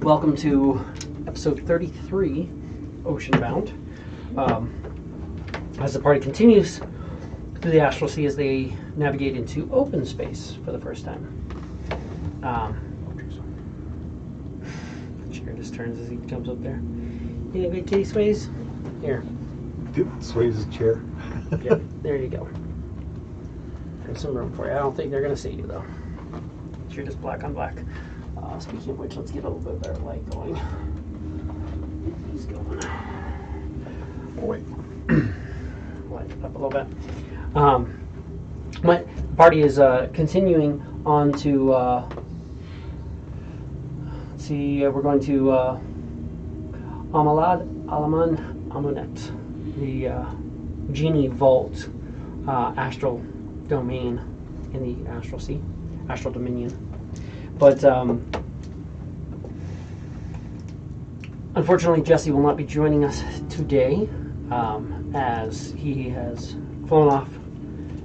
Welcome to episode 33, Oceanbound. As the party continues through the astral sea as they navigate into open space for the first time. Chair just turns as he jumps up there. You think good kitty sways? Here. Sways his chair. Yep, there you go. There's some room for you. I don't think they're going to see you though. You're just black on black. Speaking of which, let's get a little bit better light going. He's going. Oh, wait. Light it up a little bit. My party is continuing on to. Let's see, we're going to Alaman Amunet, the Djinni Vault, astral domain in the astral sea, astral dominion. But unfortunately, Jesse will not be joining us today, as he has flown off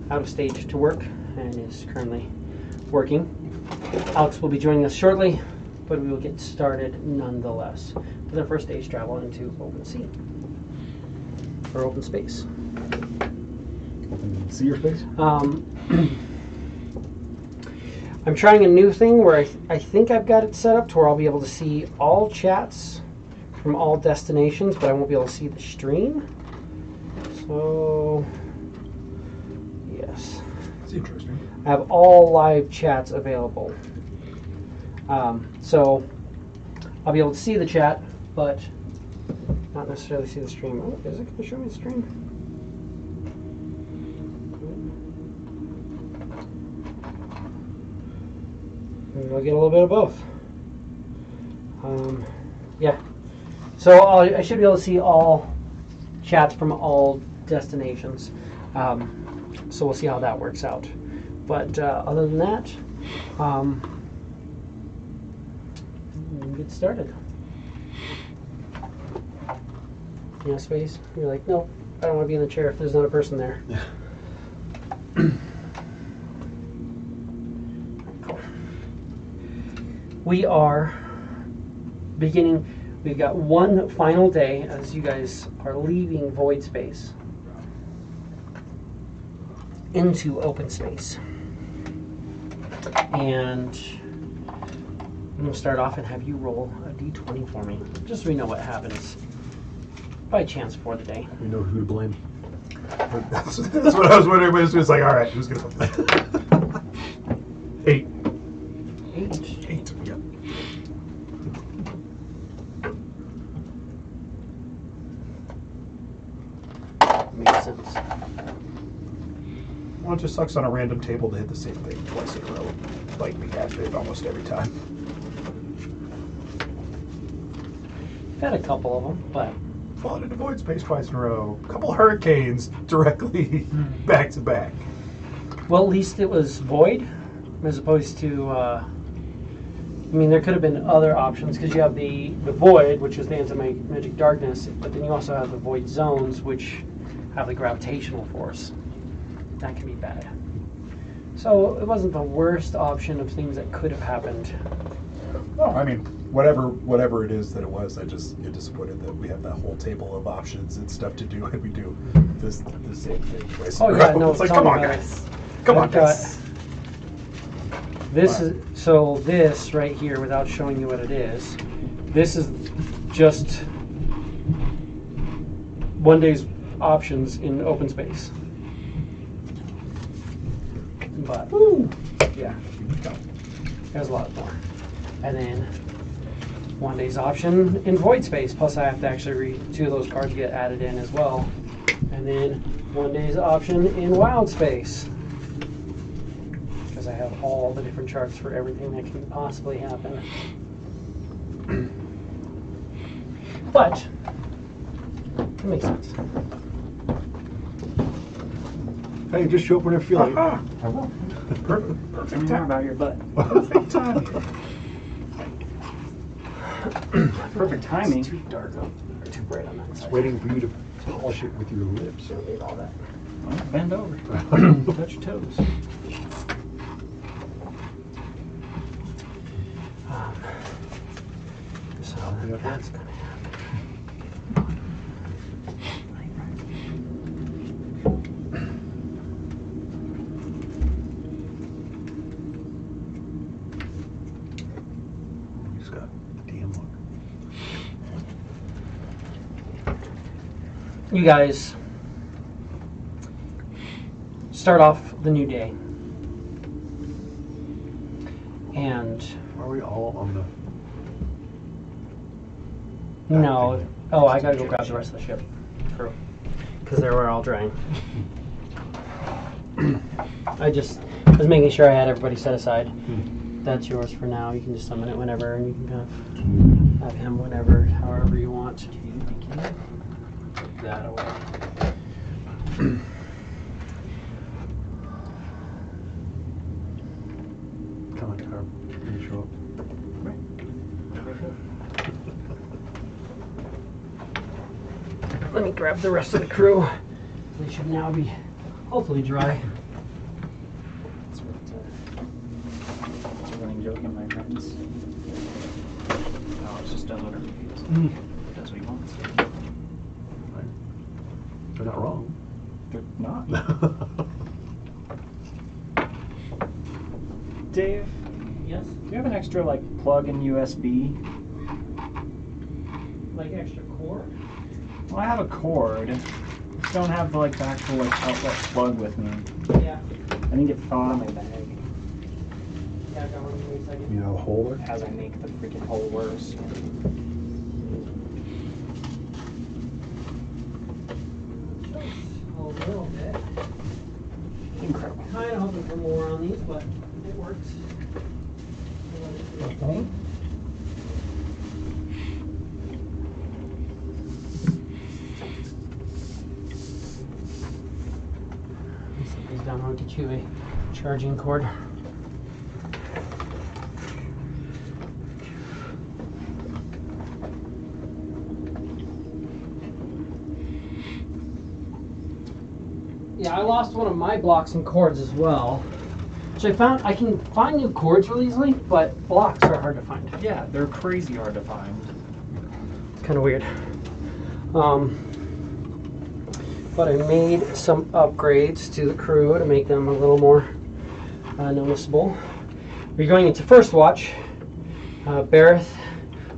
out of state to work and is currently working. Alex will be joining us shortly, but we will get started nonetheless with our first day's travel into open sea, or open space. Open sea or space? I'm trying a new thing where I think I've got it set up to where I'll be able to see all chats from all destinations, but I won't be able to see the stream. So, yes. That's interesting. I have all live chats available. So, I'll be able to see the chat, but not necessarily see the stream. Oh, is it going to show me the stream? Maybe I'll get a little bit of both. Yeah. So I should be able to see all chats from all destinations. So we'll see how that works out. But other than that, we'll get started. You know, space? You're like, no, I don't want to be in the chair if there's not a person there. Yeah. We are beginning, we've got one final day as you guys are leaving void space into open space. And I'm going to start off and have you roll a d20 for me, just so we know what happens by chance for the day. We know who to blame. That's what I was wondering, but it's like, all right, who's going to 8. 8, yeah. Makes sense. Well, it just sucks on a random table to hit the same thing twice in a row. Like we have to almost every time. Had a couple of them, but Fallen into void space twice in a row. A couple hurricanes directly back to back. well, at least it was void as opposed to. I mean, there could have been other options because you have the void, which is the anti-magic darkness, but then you also have the void zones, which have the gravitational force. That can be bad. So it wasn't the worst option of things that could have happened. No, I mean, whatever it is that it was, I just get disappointed that we have that whole table of options and stuff to do, and we do this same thing twice in a row. No, it's like, come on, guys. Come on, guys. This is so. This right here, without showing you what it is, this is just one day's options in open space. But yeah, there's a lot more. And then one day's option in void space. Plus, I have to actually read 2 of those cards get added in as well. And then one day's option in wild space. Because I have all the different charts for everything that can possibly happen. But it makes sense. Hey, just show up whenever you feel like. I will. Perfect time about your butt. Perfect time. Perfect timing. It's too dark up, or too bright on that Just side. waiting for you to polish it with your lips. So leave all that. Well, bend over. Touch your toes. Yeah. That's gonna happen. Just got the damn look. You guys start off the new day. And Are we all on the? no, oh, I gotta go grab the rest of the ship crew because they were all drying. I was making sure I had everybody set aside. That's yours for now. You can just summon it whenever, and you can kind of have him whenever, however you want. Take that away. Come on, Carl. Can you show up? Let me grab the rest of the crew. They should now be hopefully dry. It's a running joke in my friends. Alex just does whatever he feels. Does what he wants. They're not wrong. They're not. Dave, Yes? do you have an extra like plug in USB? Like extra cord? Well, I have a cord. I don't have like the actual like outlet plug with me. Yeah. I think it fell out of my bag Yeah, I got one. Give me a second. You have a holder? as I make the freaking hole worse. A little bit. Incredible. Kind of hoping for more on these, but it works. Okay. Set these down. I'll get you a charging cord. Yeah, I lost one of my blocks and cords as well. Which I can find new cords really easily, but blocks are hard to find. Yeah, they're crazy hard to find. It's kind of weird. But I made some upgrades to the crew to make them a little more noticeable. We're going into first watch. Bareth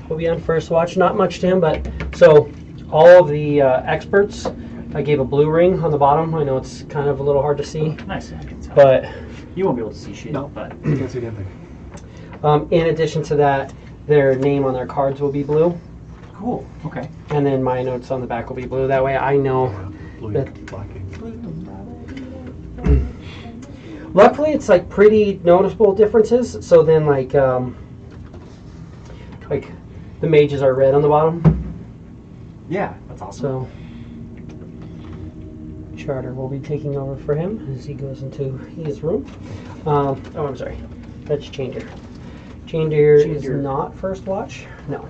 will be on first watch. Not much to him, but so all of the experts, I gave a blue ring on the bottom. I know it's kind of a little hard to see, Nice. I can tell. but You won't be able to see shit. No. But You can't see anything. in addition to that, their name on their cards will be blue, cool. Okay. and then my notes on the back will be blue. That way I know. Blue That- ink, black ink. Luckily, it's like pretty noticeable differences. So then, like the mages are red on the bottom. Yeah, that's awesome. So Charter will be taking over for him as he goes into his room. Oh, I'm sorry, that's Chaindeer. Chaindeer is Chaindeer. not first watch. No.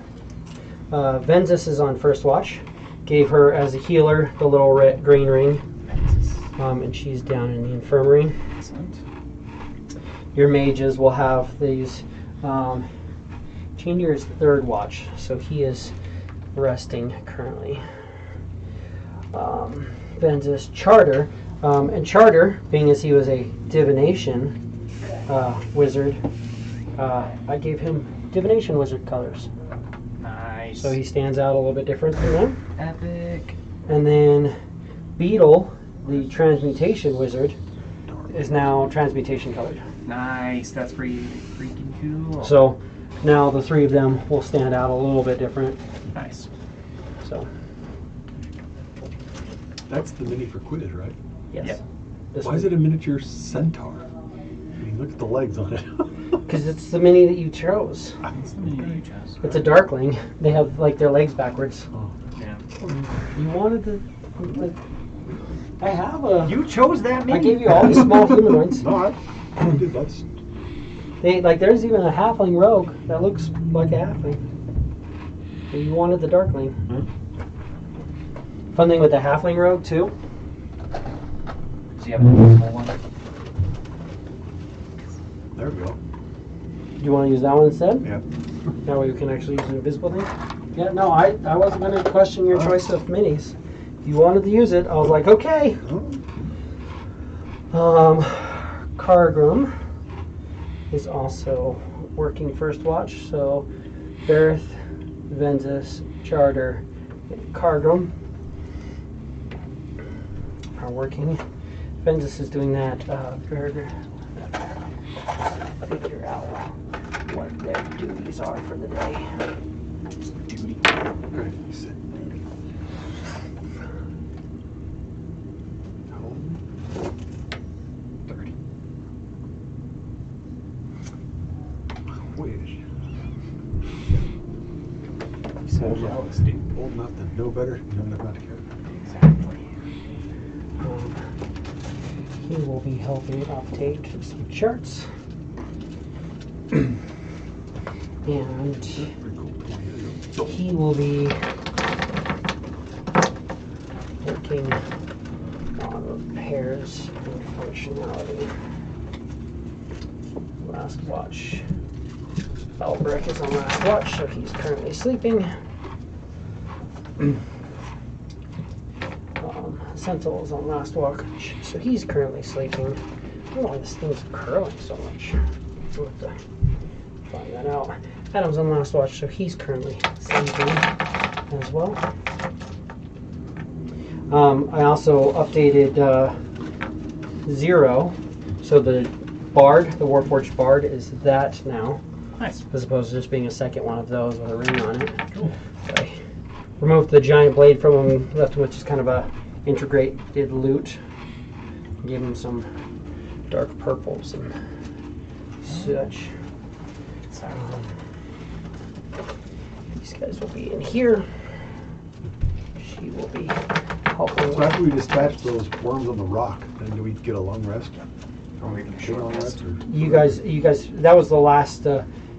Venzus is on first watch. Gave her as a healer the little red green ring, and she's down in the infirmary. Excellent. Your mages will have these. Chaindeer is third watch, so he is resting currently. Venzus Charter, and Charter, being as he was a divination wizard, I gave him divination wizard colors, Nice. so he stands out a little bit different than them. Epic. And then Beetle, the transmutation wizard, is now transmutation colored. Nice. That's pretty freaking cool. So now the three of them will stand out a little bit different. nice. So That's the mini for Quiz, right? yes, Yep. Why is it a miniature centaur? I mean, look at the legs on it. Because it's the mini that you chose. That's the mini you chose. It's a darkling. They have like their legs backwards. Oh. Yeah. You wanted the I have a. You chose that mini. I gave you all the small humanoids. No, dude, that's They like. There's even a halfling rogue that looks like a halfling. But you wanted the darkling. Fun thing with the halfling rogue too. Do you have a small one? there we go. Do you want to use that one instead? Yeah. That way you can actually use an invisible thing. Yeah, no, I wasn't going to question your choice of minis. If you wanted to use it, I was like, okay. Cargrim is also working first watch, so Berth, Ventus, Charter, and Cargrim are working. Ventus is doing that. Figure out what their duties are for the day. Duty. Home. 30. Wish. So jealous, dude. Old enough to know better, young enough not to care. Exactly. He will be helping update some charts. And Pretty cool. he will be working on repairs and functionality. Last watch. Albrecht is on last watch, so he's currently sleeping. Sentinel is on last watch, so he's currently sleeping. I don't know why this thing's curling so much. We'll have to find that out. Adam's on last watch, so he's currently sleeping as well. I also updated Zero, so the Bard, the Warforged Bard, is that now. Nice. As opposed to just being a second one of those with a ring on it. Cool. I removed the giant blade from him, left him with just kind of a integrated loot. Gave him some dark purples and such. These guys will be in here. She will be helping. So after we dispatch those worms on the rock, then do we get a long rest? Or we can Big short long rest. rest? Or? You guys, that was the last,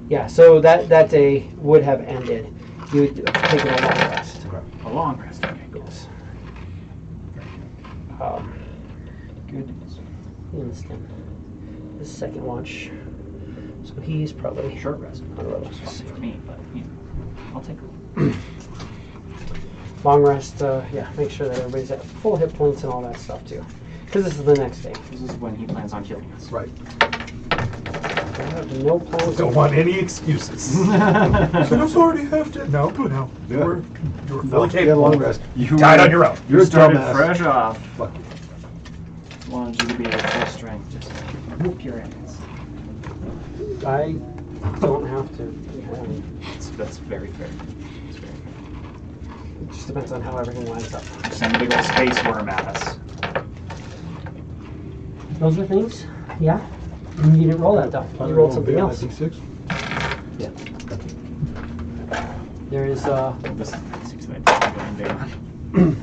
yeah, so that day would have ended. You would have taken a long rest. Okay. A long rest. Okay, cool. Yes. Good news. Instant. The second watch. So he's probably Short rest. on a little For me, but you know, I'll take it. long rest, yeah, make sure that everybody's at full hit points and all that stuff too. Because this is the next day. This is when he plans on killing us. Right. I have no plans. Don't want any excuses. So you already have to. No, no. Yeah. You were No, fully get a capable. long rest. You Died on your own. You're a started dumbass. fresh off. Fuck you. Wanted you to be at full strength. Just whoop your ass. I don't have to. That's very fair. It's very fair. It just depends on how everything lines up. Send a big old space worm at us. Those are things? Yeah. You didn't roll that though. You rolled something else. D6? Yeah. There is This is 69 going down.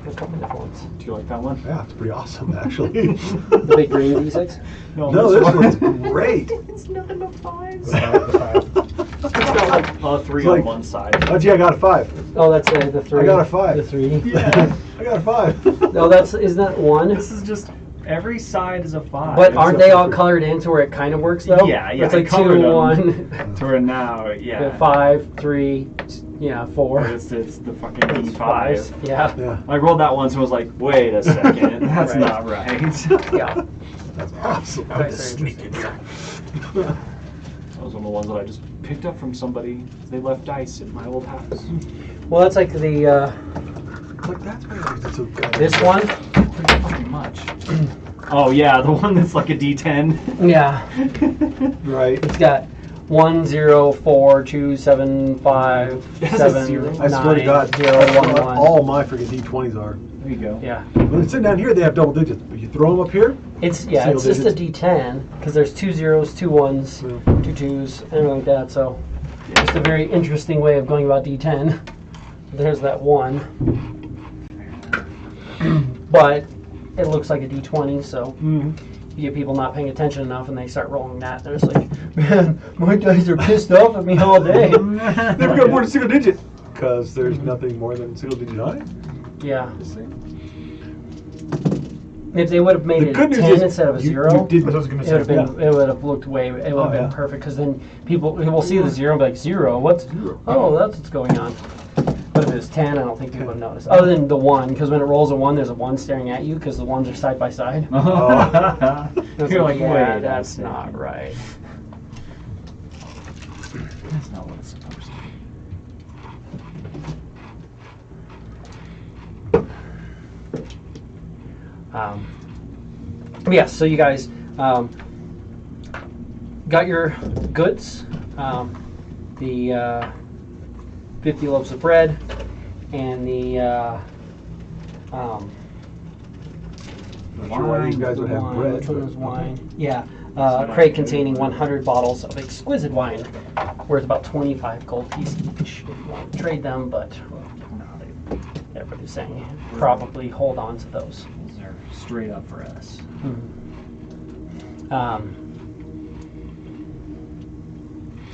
a couple different ones. Do you like that one? Yeah, it's pretty awesome, actually. The big green D6. no, this one's great. It's nothing but fives. The five. It's got like a 3 It's on like- one side. Oh, gee, I got a 5. Oh, that's the 3. I got a 5. The 3. Yeah. I got a 5. No, isn't that 1? This is just every side is a 5. But aren't they all colored in to where it kind of works though? Yeah, yeah, It's like I colored 2, them. 1, To where now, yeah. 5, 3, yeah, 4. It's the fucking It's D5. 5s. Yeah. Yeah, I rolled that once and was like, wait a second, that's Right. not right. Yeah. that's awesome. I'll just sneak in here. That was one of the ones that I just picked up from somebody. They left dice in my old house. Well, that's like the Like, that's why it's so good. this one. Pretty fucking much. Oh yeah, the one that's like a D10. Yeah. Right. It's got 1, 0, 4, 2, 7, 5, It has a 7, zero? 9, I swear to God, 0, that's 1, what 1. all my freaking D20s are. There you go. Yeah. When it's sitting down here, they have double digits. But you throw them up here, It's Single it's just a digits. D10 because there's 2 zeros, 2 1s, Yeah. 2 2s, and like that. So just a very interesting way of going about D10. There's that 1, but it looks like a D20. So you get people not paying attention enough, and they start rolling that. They're just like, man, my dice are pissed off at me all day. never got more than single digit. Because there's nothing more than single digit on it. Yeah. If they would have made The it good a news 10 is instead of a you 0, did- That's what I was gonna it would have say. been. It would have looked way. It would have Oh, been yeah. perfect because then people will see the 0 and be like, 0. What's? Zero. Oh, that's what's going on. But if it was 10, I don't think people would notice. Other than the 1, because when it rolls a 1, there's a 1 staring at you because the 1s are side by side. It's You're like, yeah, wait, that's not right. That's not what it's supposed to be. Yeah, so you guys got your goods, the 50 loaves of bread, and the Why you guys would have wine. bread? Which one but- was wine? Yeah, So crate containing 100 bottles of exquisite wine, worth about 25 gold pieces each. If you want to trade them, but everybody's saying probably hold on to those. Those are straight up for us.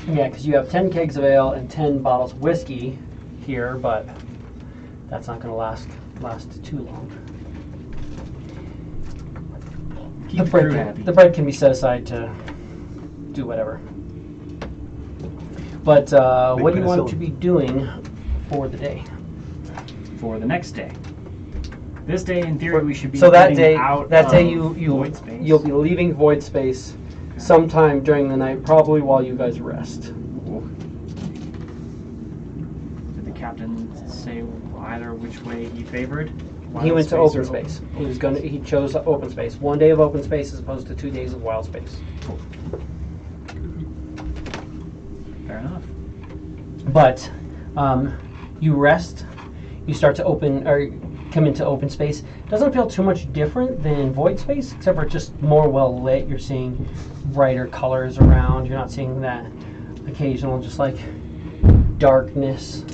Yeah, because you have 10 kegs of ale and 10 bottles of whiskey here, but that's not going to last too long. Keep the crew happy. The bread can be set aside to do whatever. But what do you want to be doing for the day? For the next day. This day, in theory, we should be So that getting day, out you'll void space. be leaving void space sometime during the night, probably while you guys rest. Did the captain say either which way he favored? He Wild went to space open or space. He chose open space. 1 day of open space as opposed to 2 days of wild space. Fair enough. But you rest. You start to come into open space. Doesn't feel too much different than void space, except for just more well lit. You're seeing brighter colors around. You're not seeing that occasional just like darkness.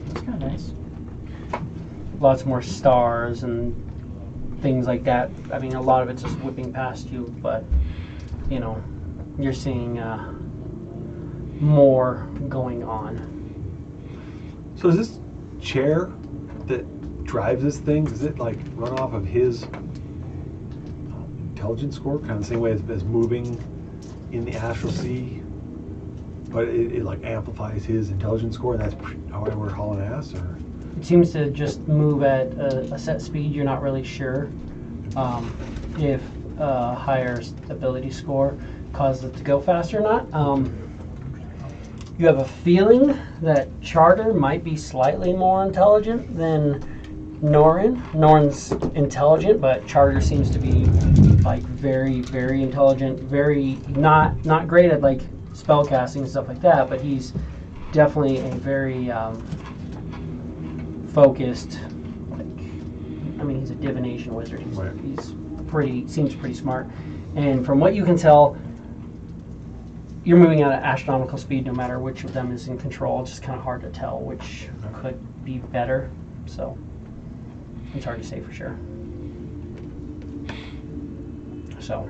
That's kind of nice. Lots more stars and things like that. I mean, a lot of it's just whipping past you, but you know, you're seeing more going on. So is this chair that drives this thing, does it like run off of his intelligence score, kind of the same way as moving in the astral sea, but it like amplifies his intelligence score, and that's how we're hauling ass? Or It seems to just move at a set speed. You're not really sure if a higher ability score causes it to go faster or not. You have a feeling that Charter might be slightly more intelligent than Norin. Norin's intelligent, but Charter seems to be like very, very intelligent. Very not great at like spell casting and stuff like that, but he's definitely a very focused. I mean, he's a divination wizard. Seems pretty smart. And from what you can tell, you're moving at an astronomical speed no matter which of them is in control. It's just kind of hard to tell which could be better. So it's hard to say for sure. So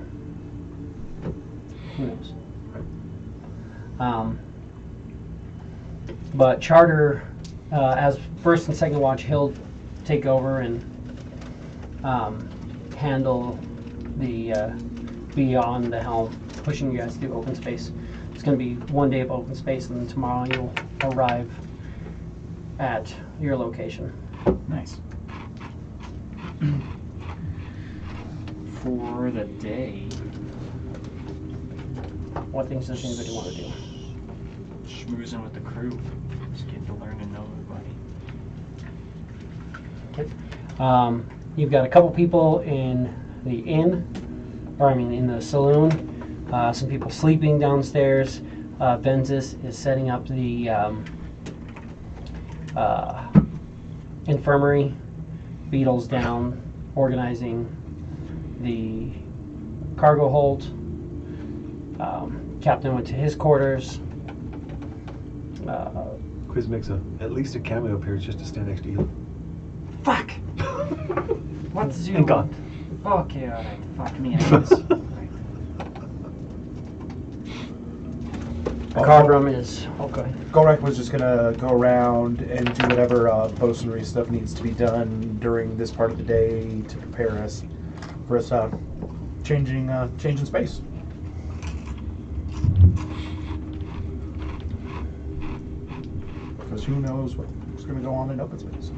who knows? But Charter, as first and second watch, he'll take over and handle the beyond the helm, pushing you guys through open space. It's going to be 1 day of open space, and then tomorrow you'll arrive at your location. Nice. For the day, What things does anybody want to do? schmoozing with the crew. Just getting to learn and know everybody. Okay. You've got a couple people in the inn, or I mean in the saloon. Some people sleeping downstairs. Benzis is setting up the infirmary. Beetle's down, organizing the cargo hold. Captain went to his quarters. Quiz makes at least a cameo appearance just to stand next to you. Fuck! What's And gone. Okay, alright. Fuck me, I guess. The card room is okay. Golrak was just gonna go around and do whatever bosunry stuff needs to be done during this part of the day to prepare us for us changing space. because who knows what's going to go on in open space.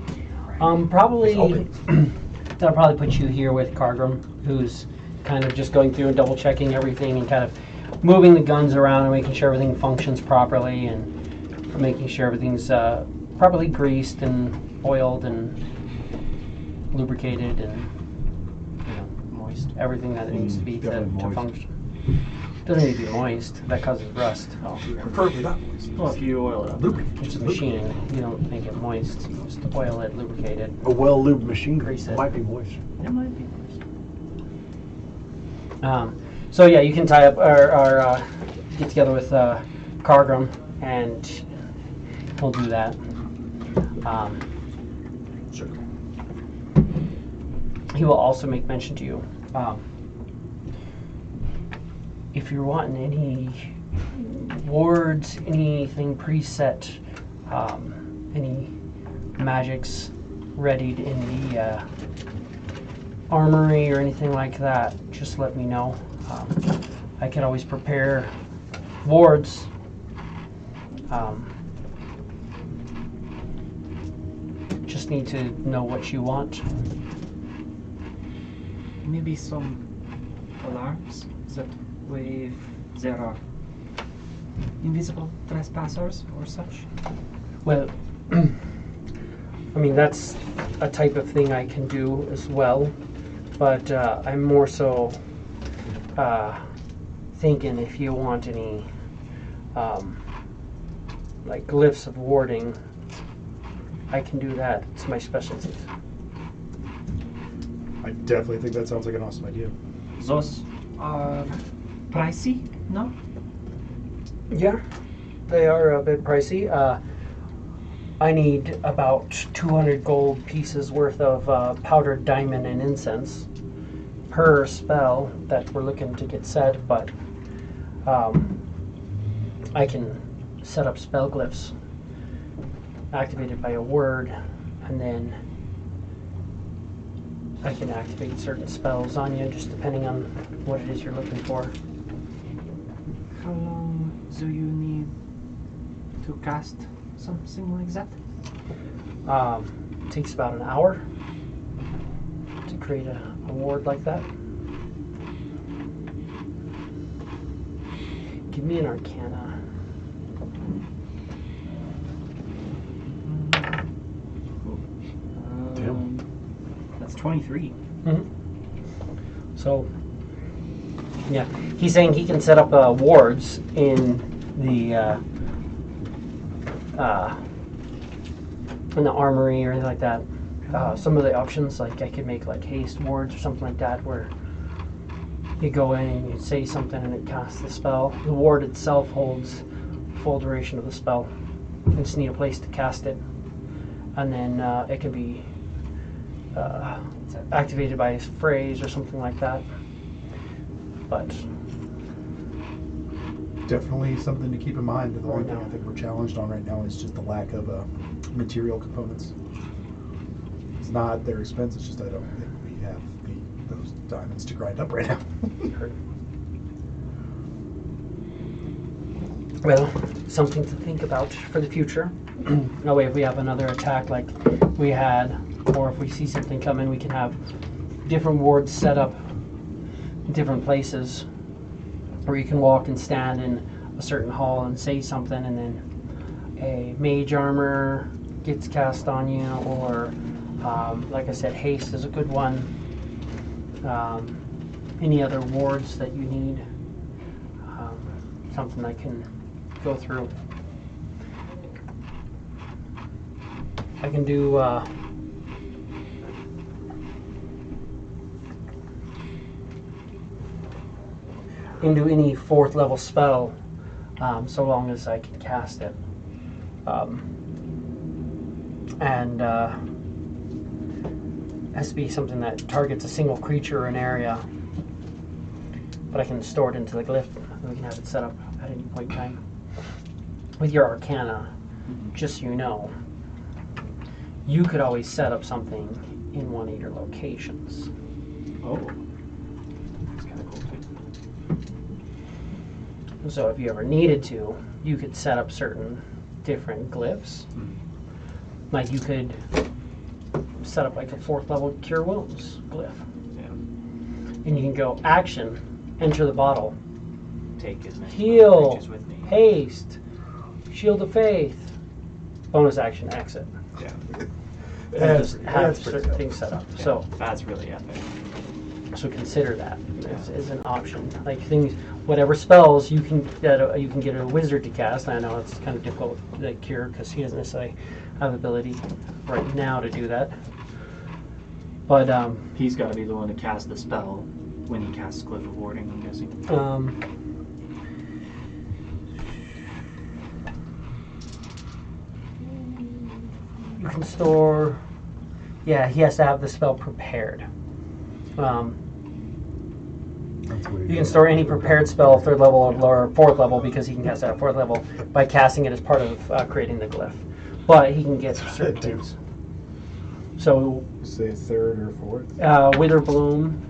Probably It's open. that'll probably put you here with Cargrim, who's kind of just going through and double checking everything and kind of moving the guns around and making sure everything functions properly and making sure everything's properly greased and oiled and lubricated and Moist. everything that it needs to be to Definitely moist. function. Doesn't need to be moist. That causes rust. Oh, Preferably not moist. well, if you oil it up. It's a machine. You don't make it moist. You just oil it, lubricate it. A well-lubed machine Grease it. might be moist. It might be moist. So yeah, you can tie up or get together with Cargrim, and he'll do that. Sure. He will also make mention to you. If you're wanting any wards, anything preset, any magics readied in the armory or anything like that, just let me know. I can always prepare wards. Just need to know what you want. Maybe some alarms that if there are invisible trespassers or such. Well, I mean, that's a type of thing I can do as well, but I'm more so thinking if you want any like glyphs of warding, I can do that. It's my specialty. I definitely think that sounds like an awesome idea. Those are pricey, no? Yeah, they are a bit pricey. I need about 200 gold pieces worth of powdered diamond and incense per spell that we're looking to get set, but I can set up spell glyphs activated by a word, and then I can activate certain spells on you just depending on what it is you're looking for. How long do you need to cast something like that? It takes about an hour to create a ward like that. Give me an arcana. That's 23. So, yeah, he's saying he can set up wards in the armory or anything like that. Some of the options, like I could make like haste wards or something like that, where you go in and you say something and it casts the spell. The ward itself holds full duration of the spell. You just need a place to cast it, and then it can be activated by a phrase or something like that. But Definitely something to keep in mind. The only Right thing now. I think we're challenged on right now is just the lack of material components. It's not their expense, it's just I don't think we have those diamonds to grind up right now. well, something to think about for the future. That way, if we have another attack like we had, or if we see something coming, we can have different wards set up in different places where you can walk and stand in a certain hall and say something, and then a mage armor gets cast on you, or like I said, haste is a good one. Any other wards that you need, something I can go through. I can do any 4th level spell, so long as I can cast it. And has to be something that targets a single creature or an area. But I can store it into the glyph, and we can have it set up at any point in time. With your arcana, just so you know, you could always set up something in one of your locations. Oh. That's kind of cool too. So if you ever needed to, you could set up certain different glyphs. Like you could set up like a 4th level Cure Wounds glyph. Yeah. And you can go action, enter the bottle, Take as many heal, creatures with me. haste, shield of faith, bonus action, exit. Yeah. And just have that's pretty certain cool. things set up. So That's really epic. consider that as an option. Like things, whatever spells you can get a wizard to cast. I know it's kind of difficult with the Cure because he doesn't necessarily have the ability right now to do that. But He's got to be the one to cast the spell when he casts Glyph of Warding, I'm guessing. You can store. Yeah, he has to have the spell prepared. That's the way You can store any prepared spell, 3rd level or 4th level, because he can cast that at 4th level by casting it as part of creating the glyph. But he can get certain things. So, Say 3rd or 4th. Wither Bloom,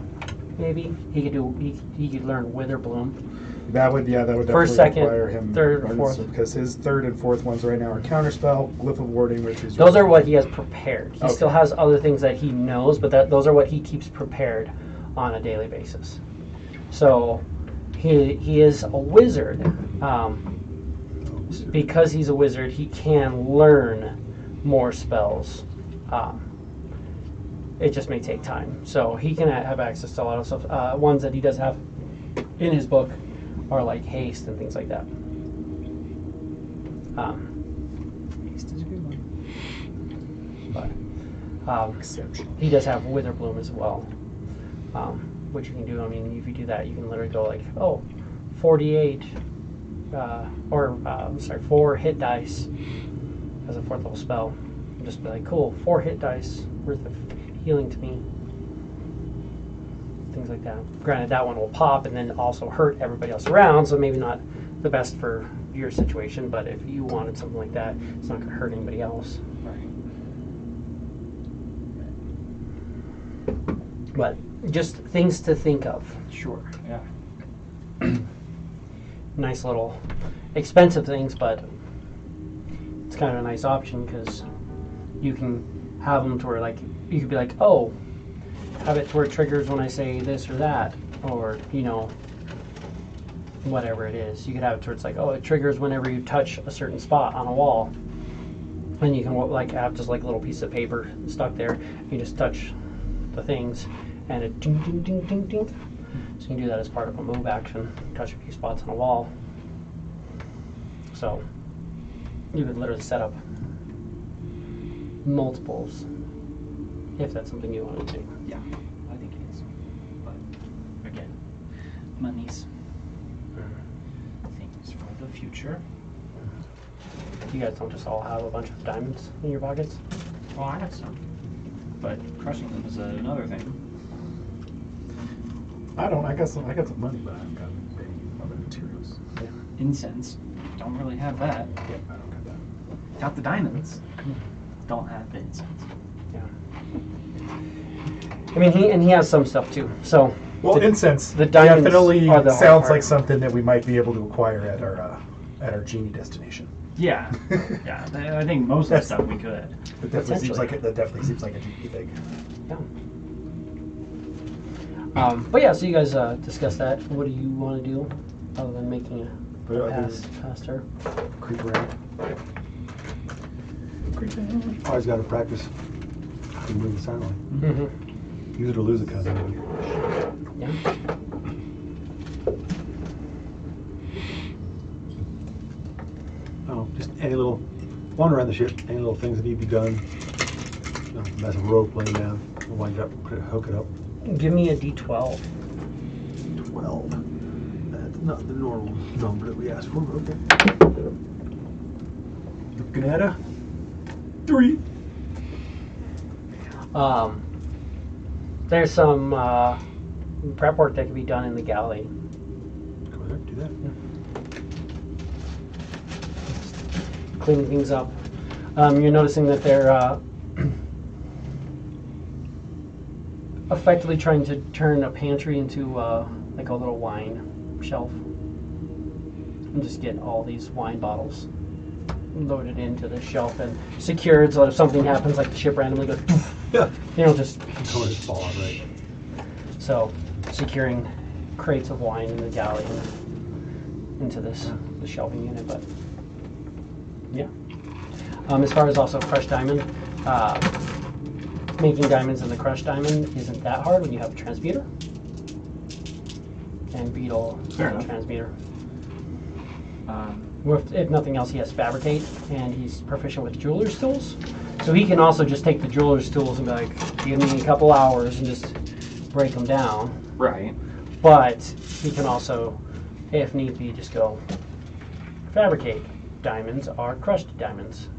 maybe he could do. He could learn Wither Bloom. That would definitely First, second, require him 3rd, or regardless 4th. because his 3rd and 4th ones right now are counterspell, glyph of warding, which is Those are what he has prepared. He Okay. still has other things that he knows, but those are what he keeps prepared on a daily basis. So he is a wizard. Because he's a wizard, he can learn more spells. It just may take time. So he can have access to a lot of stuff. Ones that he does have in his book are like haste and things like that. Haste is a good one. But exception. he does have Wither Bloom as well, which you can do. I mean, if you do that, you can literally go like, 48, 4 hit dice as a 4th level spell. And just be like, cool, 4 hit dice worth of healing to me. Things like that. Granted, that one will pop and then also hurt everybody else around, so maybe not the best for your situation, but if you wanted something like that, it's not going to hurt anybody else. Right. But just things to think of. Sure. Yeah. Nice little expensive things, but it's kind of a nice option because you can have them to where like you could be like, have it to where it triggers when I say this or that, or whatever it is. You could have it to where it's like, it triggers whenever you touch a certain spot on a wall, and you can like have just like a little piece of paper stuck there. You just touch the things, and it ding ding ding ding ding. So you can do that as part of a move action. Touch a few spots on a wall. So you could literally set up multiples if that's something you want to do. Yeah, I think it is. But again, money's things for the future. You guys don't just all have a bunch of diamonds in your pockets? Well, I have some, but crushing them is another thing. I don't. I got some money, but I haven't got any other materials. Incense, don't really have that. Yeah, I don't got that. Got the diamonds, don't have the incense. Yeah. I mean, he has some stuff too. So Well, incense the diamonds definitely are the hard sounds part. like something that we might be able to acquire at our Djinni destination. Yeah, yeah. I think most of the That's- stuff we could. That definitely seems Potentially. like a Djinni thing. Yeah. But yeah, so you guys discuss that. What do you want to do other than making a pass past her? Creep around. Always got to practice how to move the silently. Mm-hmm. Use it or lose it kind of thing. Yeah. Oh, just any little, wander around the ship, any little things that need to be done. Mess of rope laying down, wind it up, hook it up. Give me a D12. 12. That's not the normal number that we asked for, but okay. Looking at a 3. There's some prep work that can be done in the galley. Go there, do that. Cleaning things up. You're noticing that they're effectively trying to turn a pantry into like a little wine shelf and just get all these wine bottles loaded into the shelf and secured so that if something happens, like the ship randomly goes, poof, Yeah. you know, just Totally just fall out, right? so securing crates of wine in the galley into this the shelving unit. But yeah, as far as also crushed diamond, making diamonds in the crushed diamond isn't that hard when you have a transmuter. And Beetle has Fair a enough. transmuter. If nothing else, he has fabricate, and he's proficient with jeweler's tools. So he can also just take the jeweler's tools and be like, give me a couple hours and just break them down. Right. But he can also, if need be, just go fabricate diamonds are crushed diamonds.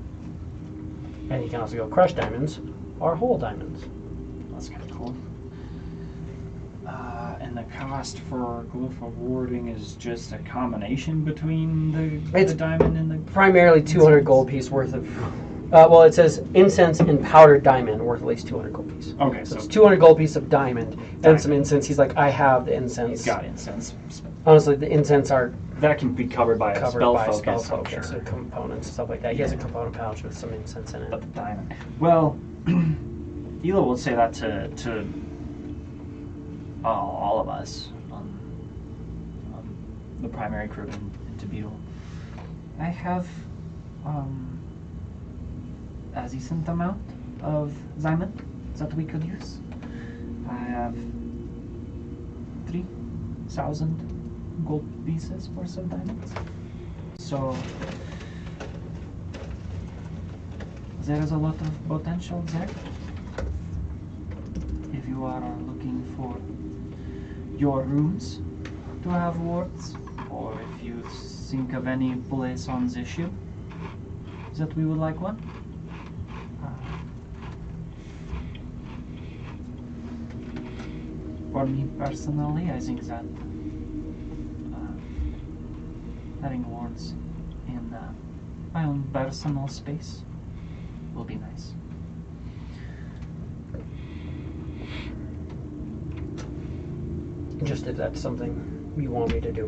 And he can also go crushed diamonds are whole diamonds. That's kind of cool. And the cost for glyph of warding is just a combination between the It's diamond and the. Primarily 200 gold piece worth of, well, it says incense and powdered diamond worth at least 200 gold piece. Okay, So so it's 200 gold piece of diamond and some incense. He's like, I have the incense. he's got incense. Honestly, the incense are That can be covered by a covered spell by focus, spell I'm focus sure. and components and stuff like that. He has a Yeah. component pouch with some incense in it. But the diamond. Well, Ela will say that to all of us on the primary crew and to Beetle. I have a decent amount of diamond that we could use. I have 3,000 gold pieces worth of diamonds. So there is a lot of potential there. If you are looking for your rooms to have wards, or if you think of any place on the ship that we would like one. For me personally, I think that having wards in my own personal space will be nice. Just if that's something you want me to do.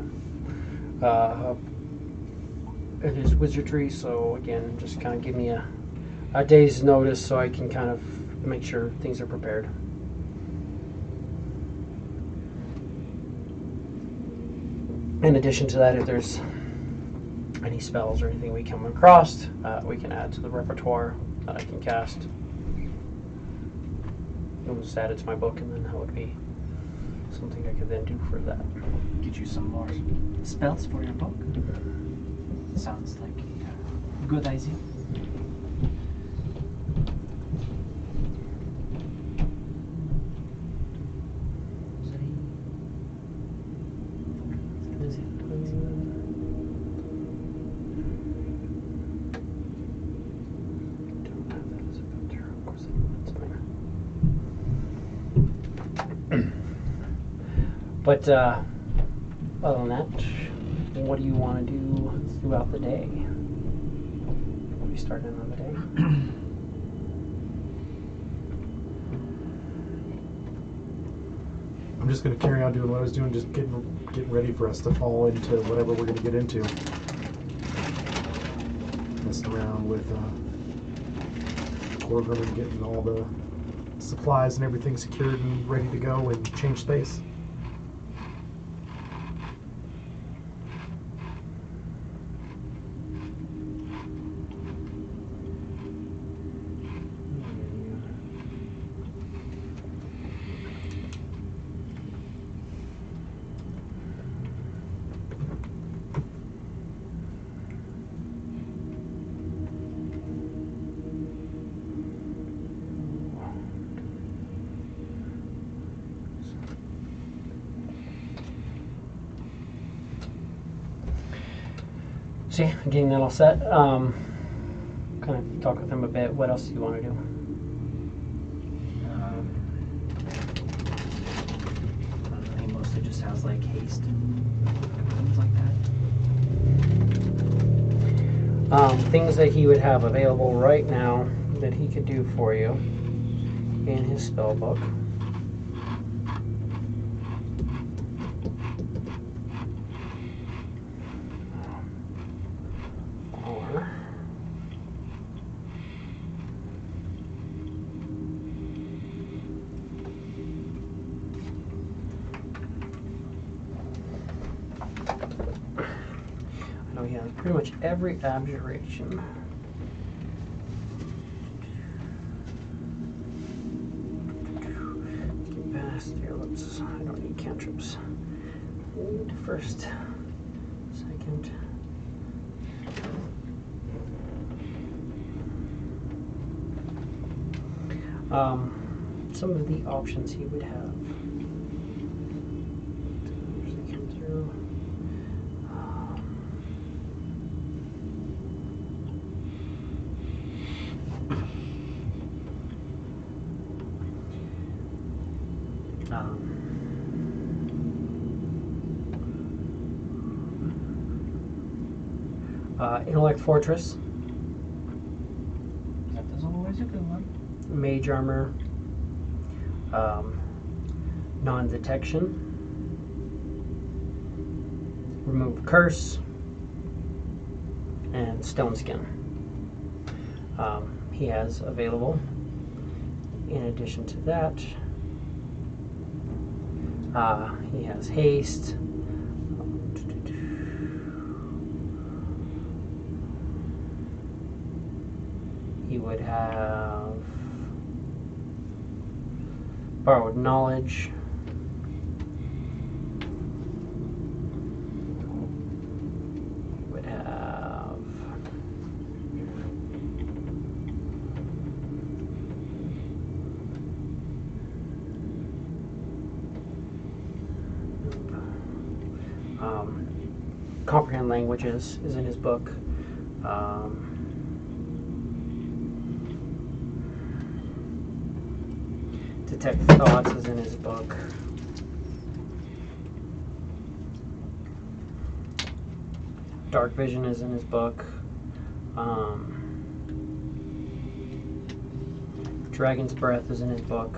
It is wizardry, so again, just kind of give me a day's notice so I can kind of make sure things are prepared. In addition to that, if there's any spells or anything we come across, we can add to the repertoire that I can cast. It was added to my book, and then that would be something I could then do for that. Get you some more spells for your book. Sounds like a good idea. But other than that, what do you want to do throughout the day? Are we starting another day? I'm just going to carry on doing what I was doing, just getting ready for us to fall into whatever we're going to get into. Messing around with Corgrim and getting all the supplies and everything secured and ready to go and change space. See, getting that all set. Kind of talk with him a bit. What else do you want to do? He mostly just has like haste and things like that. Things that he would have available right now that he could do for you in his spell book. Or So he has pretty much every abjuration. Get past here. Let's. I don't need cantrips. I need first, second. Some of the options he would have. Usually come through. Intellect Fortress, That is always a good one. Mage Armor, Non-Detection, Remove Curse, and Stone Skin. He has available. In addition to that, he has Haste. He would have Borrowed Knowledge. He would have Comprehend Languages is in his book. Detect Thoughts is in his book. Dark Vision is in his book. Dragon's Breath is in his book.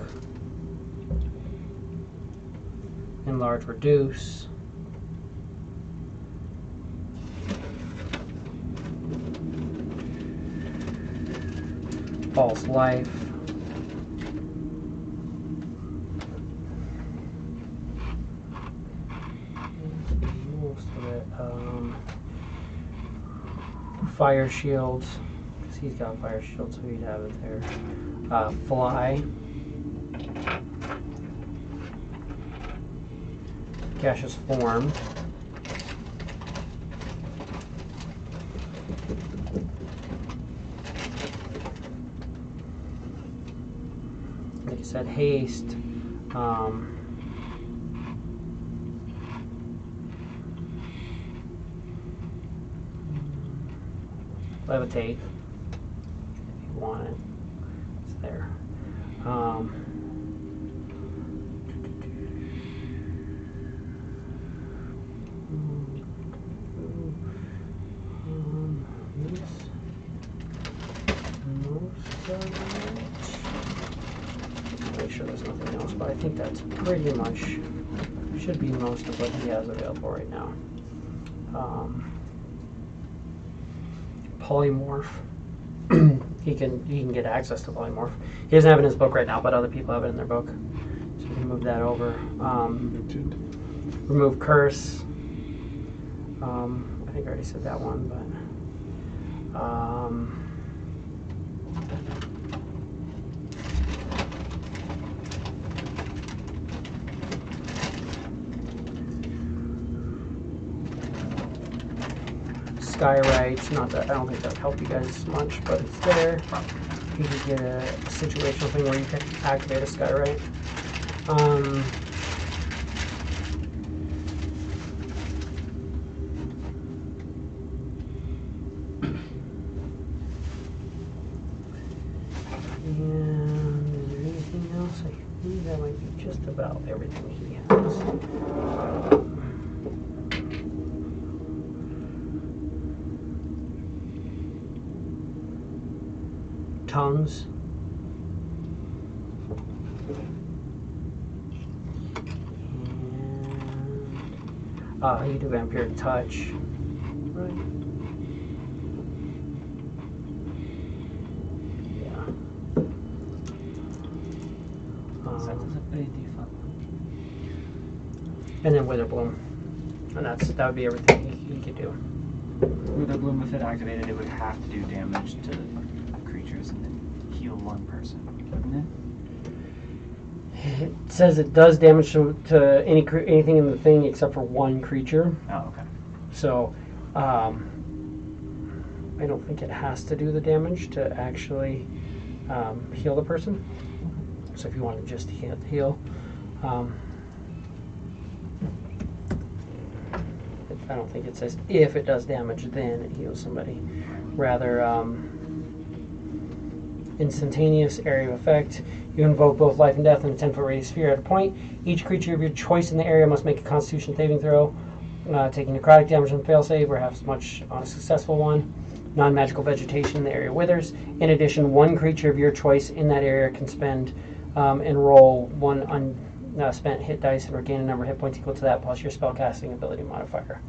Enlarge, Reduce. False Life. Most of it. Fire Shield, because he's got Fire Shield, so he'd have it there. Fly. Gaseous Form. Like I said, Haste. Levitate, if you want it, it's there. Make sure there's nothing else, but I think that's pretty much should be most of what he has available right now. Polymorph. he can get access to Polymorph. He doesn't have it in his book right now, but other people have it in their book, so we can move that over. Remove Curse. I think I already said that one, but Skywrite, not that I don't think that would help you guys much, but it's there. You could get a situational thing where you can activate a Skywrite. And is there anything else? I think that might be just about everything he has. Tongues. And you do Vampiric Touch. Right. Yeah. That is a pretty fun one. And then Witherbloom. And that would be everything he could do. With the bloom, if it activated, it would have to do damage to creatures and then heal one person, wouldn't it? It says it does damage to anything in the thing except for one creature. Oh, okay. So, I don't think it has to do the damage to actually heal the person. So if you want to just heal, I don't think it says if it does damage, then it heals somebody. Rather, instantaneous area of effect. You invoke both life and death in a 10-foot radius sphere at a point. Each creature of your choice in the area must make a Constitution saving throw, taking necrotic damage on failsave, or have as much on a successful one. Non-magical vegetation in the area withers. In addition, one creature of your choice in that area can spend and roll one unspent hit dice and regain a number of hit points equal to that plus your spellcasting ability modifier,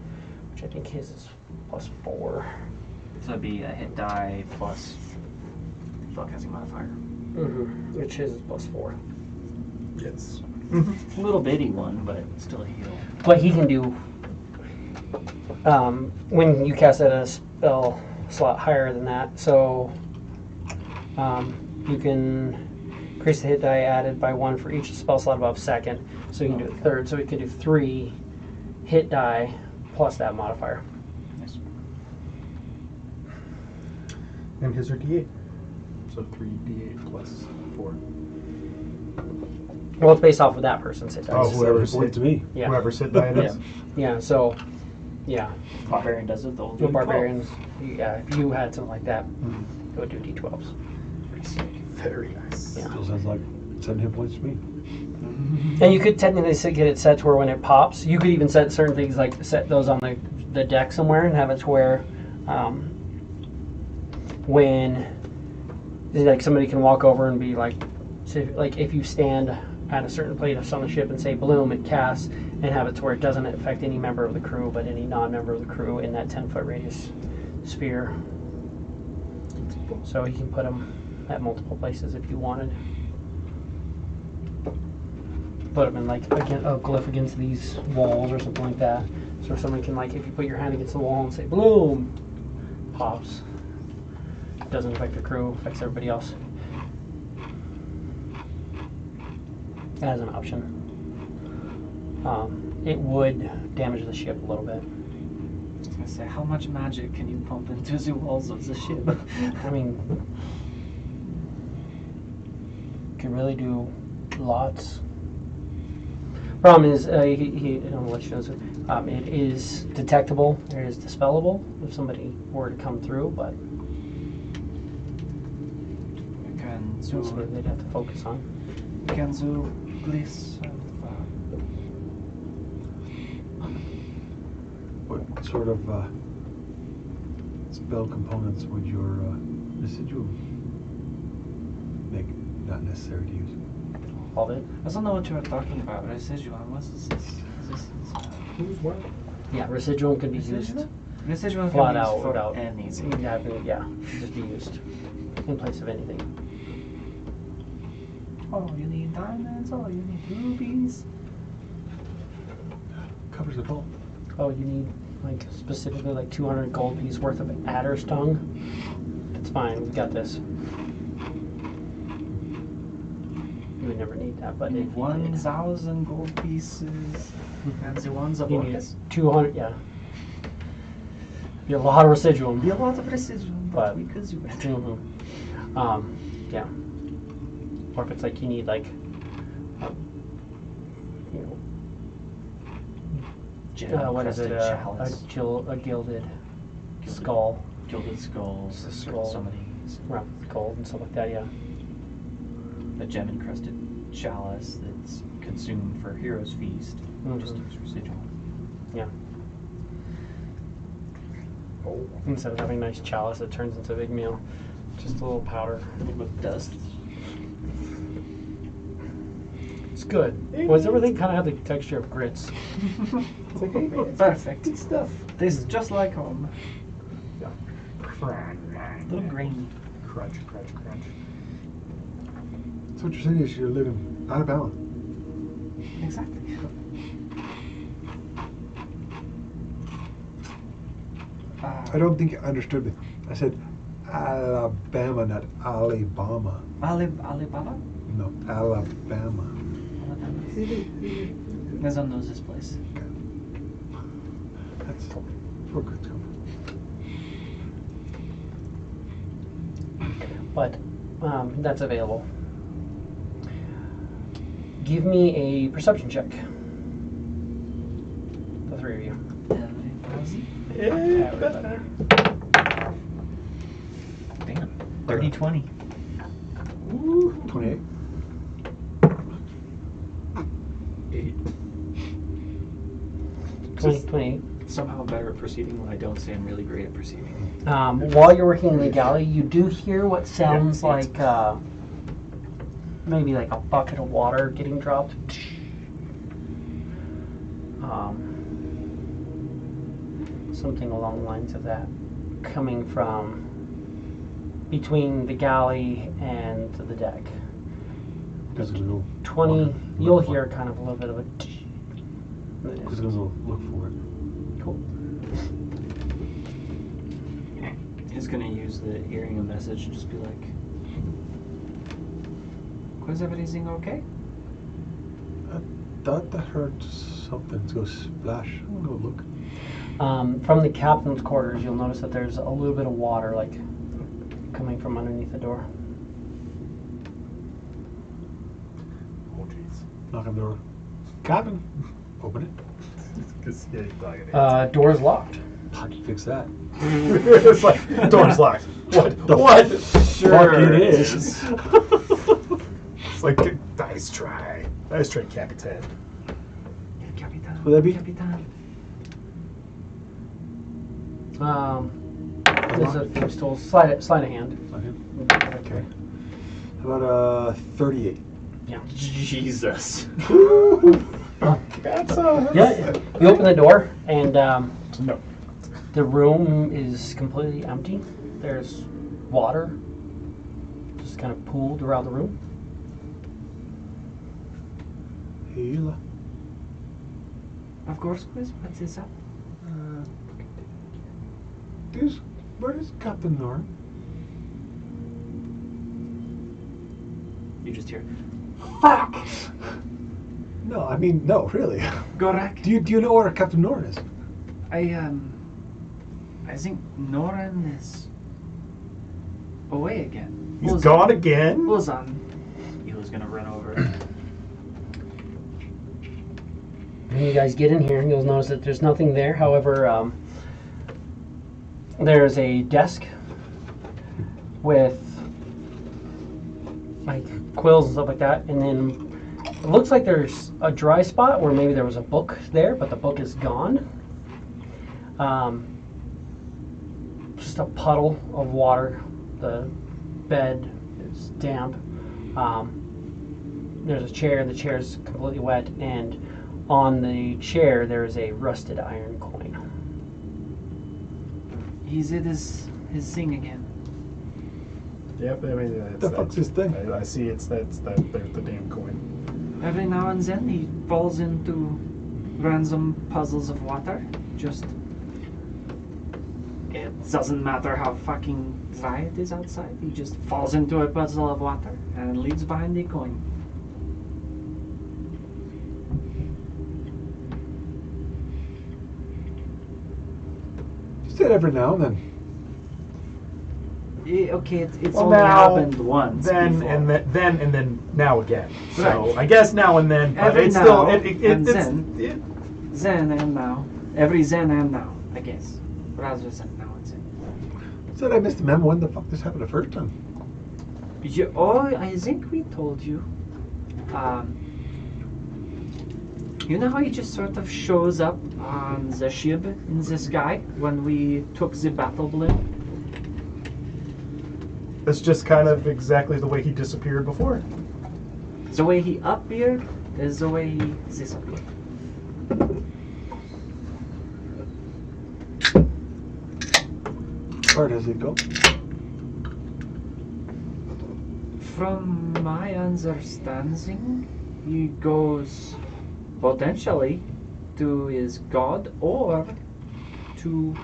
which I think his is +4. So it'd be a hit die plus spellcasting modifier. Which his is +4. Yes. A little bitty one, but still a heal. But he can do, when you cast at a spell slot higher than that, so you can increase the hit die added by 1 for each spell slot above second, so you can do a third, so he can do 3 hit die plus that modifier. Nice. And his are D8. So 3d8 plus 4. Well, it's based off of that person's hit dice. Oh, whoever's Point to me. Yeah. Whoever's hit die it is. Yeah, so, yeah. Barbarian does it, they'll do The barbarians, yeah, if you had something like that, it would do d12s. Pretty sick. Very nice. Yeah. Still sounds like 7 hit points to me. And you could technically get it set to where when it pops, you could even set certain things like set those on the deck somewhere and have it to where when like somebody can walk over and be like, so like if you stand at a certain place on the ship and say bloom, it casts, and have it to where it doesn't affect any member of the crew, but any non-member of the crew in that 10-foot radius sphere. So you can put them at multiple places if you wanted. Put them in like a glyph against these walls or something like that. So somebody can like, if you put your hand against the wall and say bloom, pops. It doesn't affect the crew, affects everybody else. As an option. It would damage the ship a little bit. I was gonna say, how much magic can you pump into the walls of the ship? I mean, you can really do lots. Problem is, he I don't know what she knows. It is detectable. It is dispellable if somebody were to come through, but Can so they'd have to focus on. you please What sort of spell components would your residual make not necessary to use? All of it. I don't know what you are talking about. Residual. What is this? Is this Who's what? Yeah, residual can be used Residual flat can be out used for without anything. yeah, just be used in place of anything. Oh, you need diamonds. Oh, you need rubies. Covers it all. Oh, you need like specifically like 200 gold piece worth of adder's tongue. It's fine. We've got this. You would never need that, but You if need you did, 1,000 gold pieces. And the ones of you need Orcus. 200. Yeah. Be a lot of residuum. Be a lot of precision, but we could do it. Mhm. Yeah. Or if it's like you need like, you know, what is it? Chalice. A gilded skull Gilded skulls. It's a skull. Somebody. around with gold and stuff like that. Yeah. A gem encrusted chalice that's consumed for Hero's Feast. Just Mhm. use residual. Yeah. Instead of having a nice chalice that turns into a big meal, just a little powder. With dust. It's good. Well, does everything kind of have the texture of grits? It's like, hey, man, Perfect. good stuff. Tastes just like home. Yeah. A little grainy. Crunch, crunch, crunch. So what you're saying is you're living out of balance. Exactly. I don't think you understood me. I said Alabama, not Alabama. Alibaba? No, Alabama. Nezan knows this place. That's where goods come But that's available. Give me a perception check. The three of you. Everybody. Damn. 30-20. from. 28. 28. Somehow better at perceiving when I don't say I'm really great at perceiving. While you're working in the galley, you do hear what sounds Yeah, like maybe like a bucket of water getting dropped. Something along the lines of that, coming from between the galley and the deck. Because it's a little 20, water. you'll hear kind of a little bit of a. Because I'm going to look for it. Cool. He's gonna use the hearing a message, just be like, "Was everything okay?" I thought I heard something go splash. I'm going to go look. From the captain's quarters, you'll notice that there's a little bit of water, like coming from underneath the door. Oh, jeez. Knock on the door. Captain, open it. Because yeah, he's talking. Door's locked. How do you fix that? It's like door's locked. What? What? Fuck it is. It's like nice try, Capitan. Capitan. Will that be? Capitan. There's a few stools. Slide a hand. Okay. How about 38? Yeah. Jesus. That's Yeah. You open the door, and no. the room is completely empty. There's water just kind of pooled around the room. Hela. Of course, Quiz. What is up? Where is Captain Norm? You just hear, Fuck! No, I mean, no, really. Gorak. Do you know where Captain Norm is? I think Noran is away again. He's gone again. Ozan. Hila's gonna run over. When you guys get in here, you'll notice that there's nothing there. However, there's a desk with like quills and stuff like that, and then it looks like there's a dry spot where maybe there was a book there, but the book is gone. Just a puddle of water. The bed is damp. There's a chair. The chair is completely wet, and on the chair there is a rusted iron coin. He did his thing again. Yep, I mean, The fuck's this thing? I see there's the damn coin. Every now and then he falls into random puzzles of water. Just it doesn't matter how fucking dry it is outside. He just falls into a puzzle of water and leaves behind a coin. You said every now and then. Okay, it's Well, only now, happened once. Then before. and then now again. So Right. I guess now and then, but Every it's now still and it's then. Zen and now. Every Zen and now, I guess. Rather than now and Zen. Said I missed the memo. When the fuck this happened the first time? I think we told you. You know how he just sort of shows up on the ship in the sky when we took the battle balloon? That's just kind of exactly the way he disappeared before. The way he appeared is the way he disappeared. Where does it go? From my understanding, he goes potentially to his god or to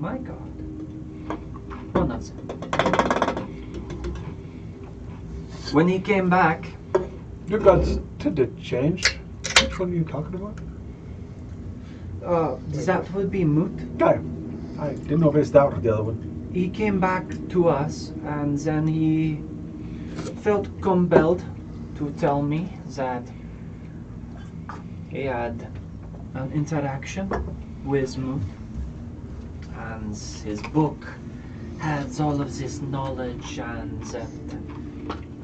my god. Oh, nothing. When he came back, Your guns tend to change. Which one are you talking about? that would be Moot. I didn't know if it's that or the other one. He came back to us and then he felt compelled to tell me that he had an interaction with Moot and his book has all of this knowledge and that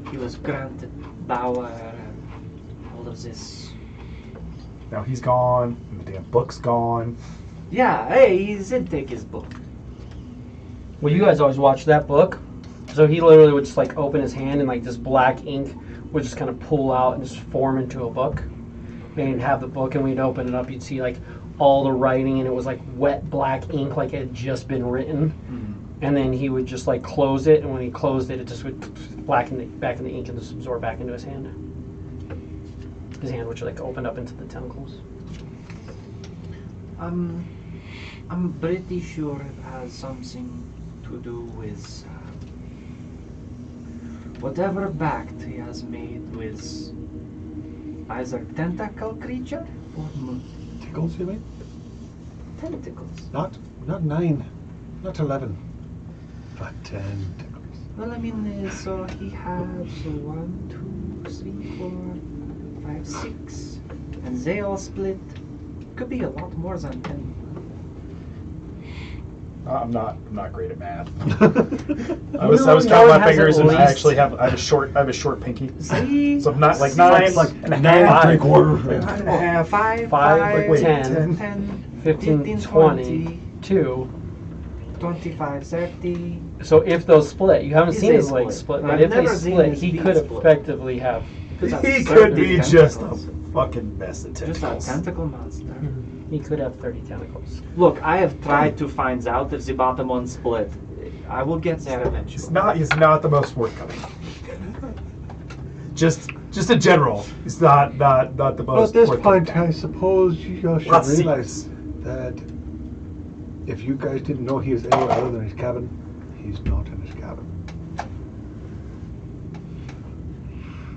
he was granted power and all of this. Now he's gone, and the damn book's gone. Yeah, hey, he did take his book. Well, you guys always watch that book. So he literally would just like open his hand and like this black ink would just kind of pull out and just form into a book. And he'd have the book and we'd open it up, you'd see like all the writing and it was like wet black ink like it had just been written. And then he would just like close it, and when he closed it, it just would back in the ink and just absorb back into his hand. His hand would like open up into the tentacles. I'm pretty sure it has something to do with whatever pact he has made with either tentacle creature or moon. Tickles, you mean? Tentacles. Not 9, not 11, but 10 tickles. Well, I mean, so he has 1, 2, 3, 4, 5, 6, and they all split. Could be a lot more than 10. I'm not great at math. I I was counting my fingers, and I actually have a short pinky. See? So not like See? 9, like and a half. 9 3/4. 5, 5, 10, 10, 15, 15, 20, 2. 25, 30. So if those split, you haven't Is seen they his legs split? split, but I've if they never seen split, his he feet could split. effectively have. He could be just a fucking mess of Just a tentacles. tentacle monster. He could have 30 tentacles. Look, I have tried to find out if the bottom one split. I will get there eventually. He's not the most forthcoming. Just in general, he's not the most. Well, at this forthcoming. point, I suppose you guys should Let's see. realize that if you guys didn't know he was anywhere other than his cabin, he's not in his cabin.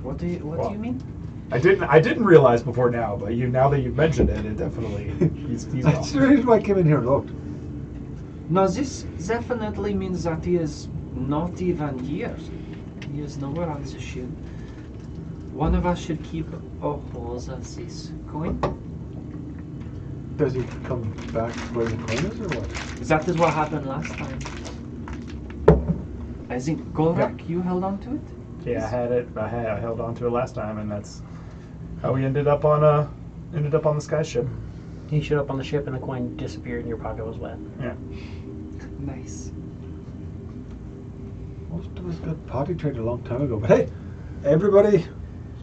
What do you mean? I didn't realize before now, but now that you've mentioned it, it definitely he's That's gone. the reason why I came in here and looked. No, this definitely means that he is not even here. He is nowhere on the ship. One of us should keep a hold of this coin. Does he come back where the coin is, or what? That is what happened last time. I think Golrak, you held on to it? Yeah, I held on to it last time, and that's how we ended up on the sky ship. He showed up on the ship and the coin disappeared and your pocket was wet. Yeah. Nice. Most of us got potty trained a long time ago, but hey, everybody's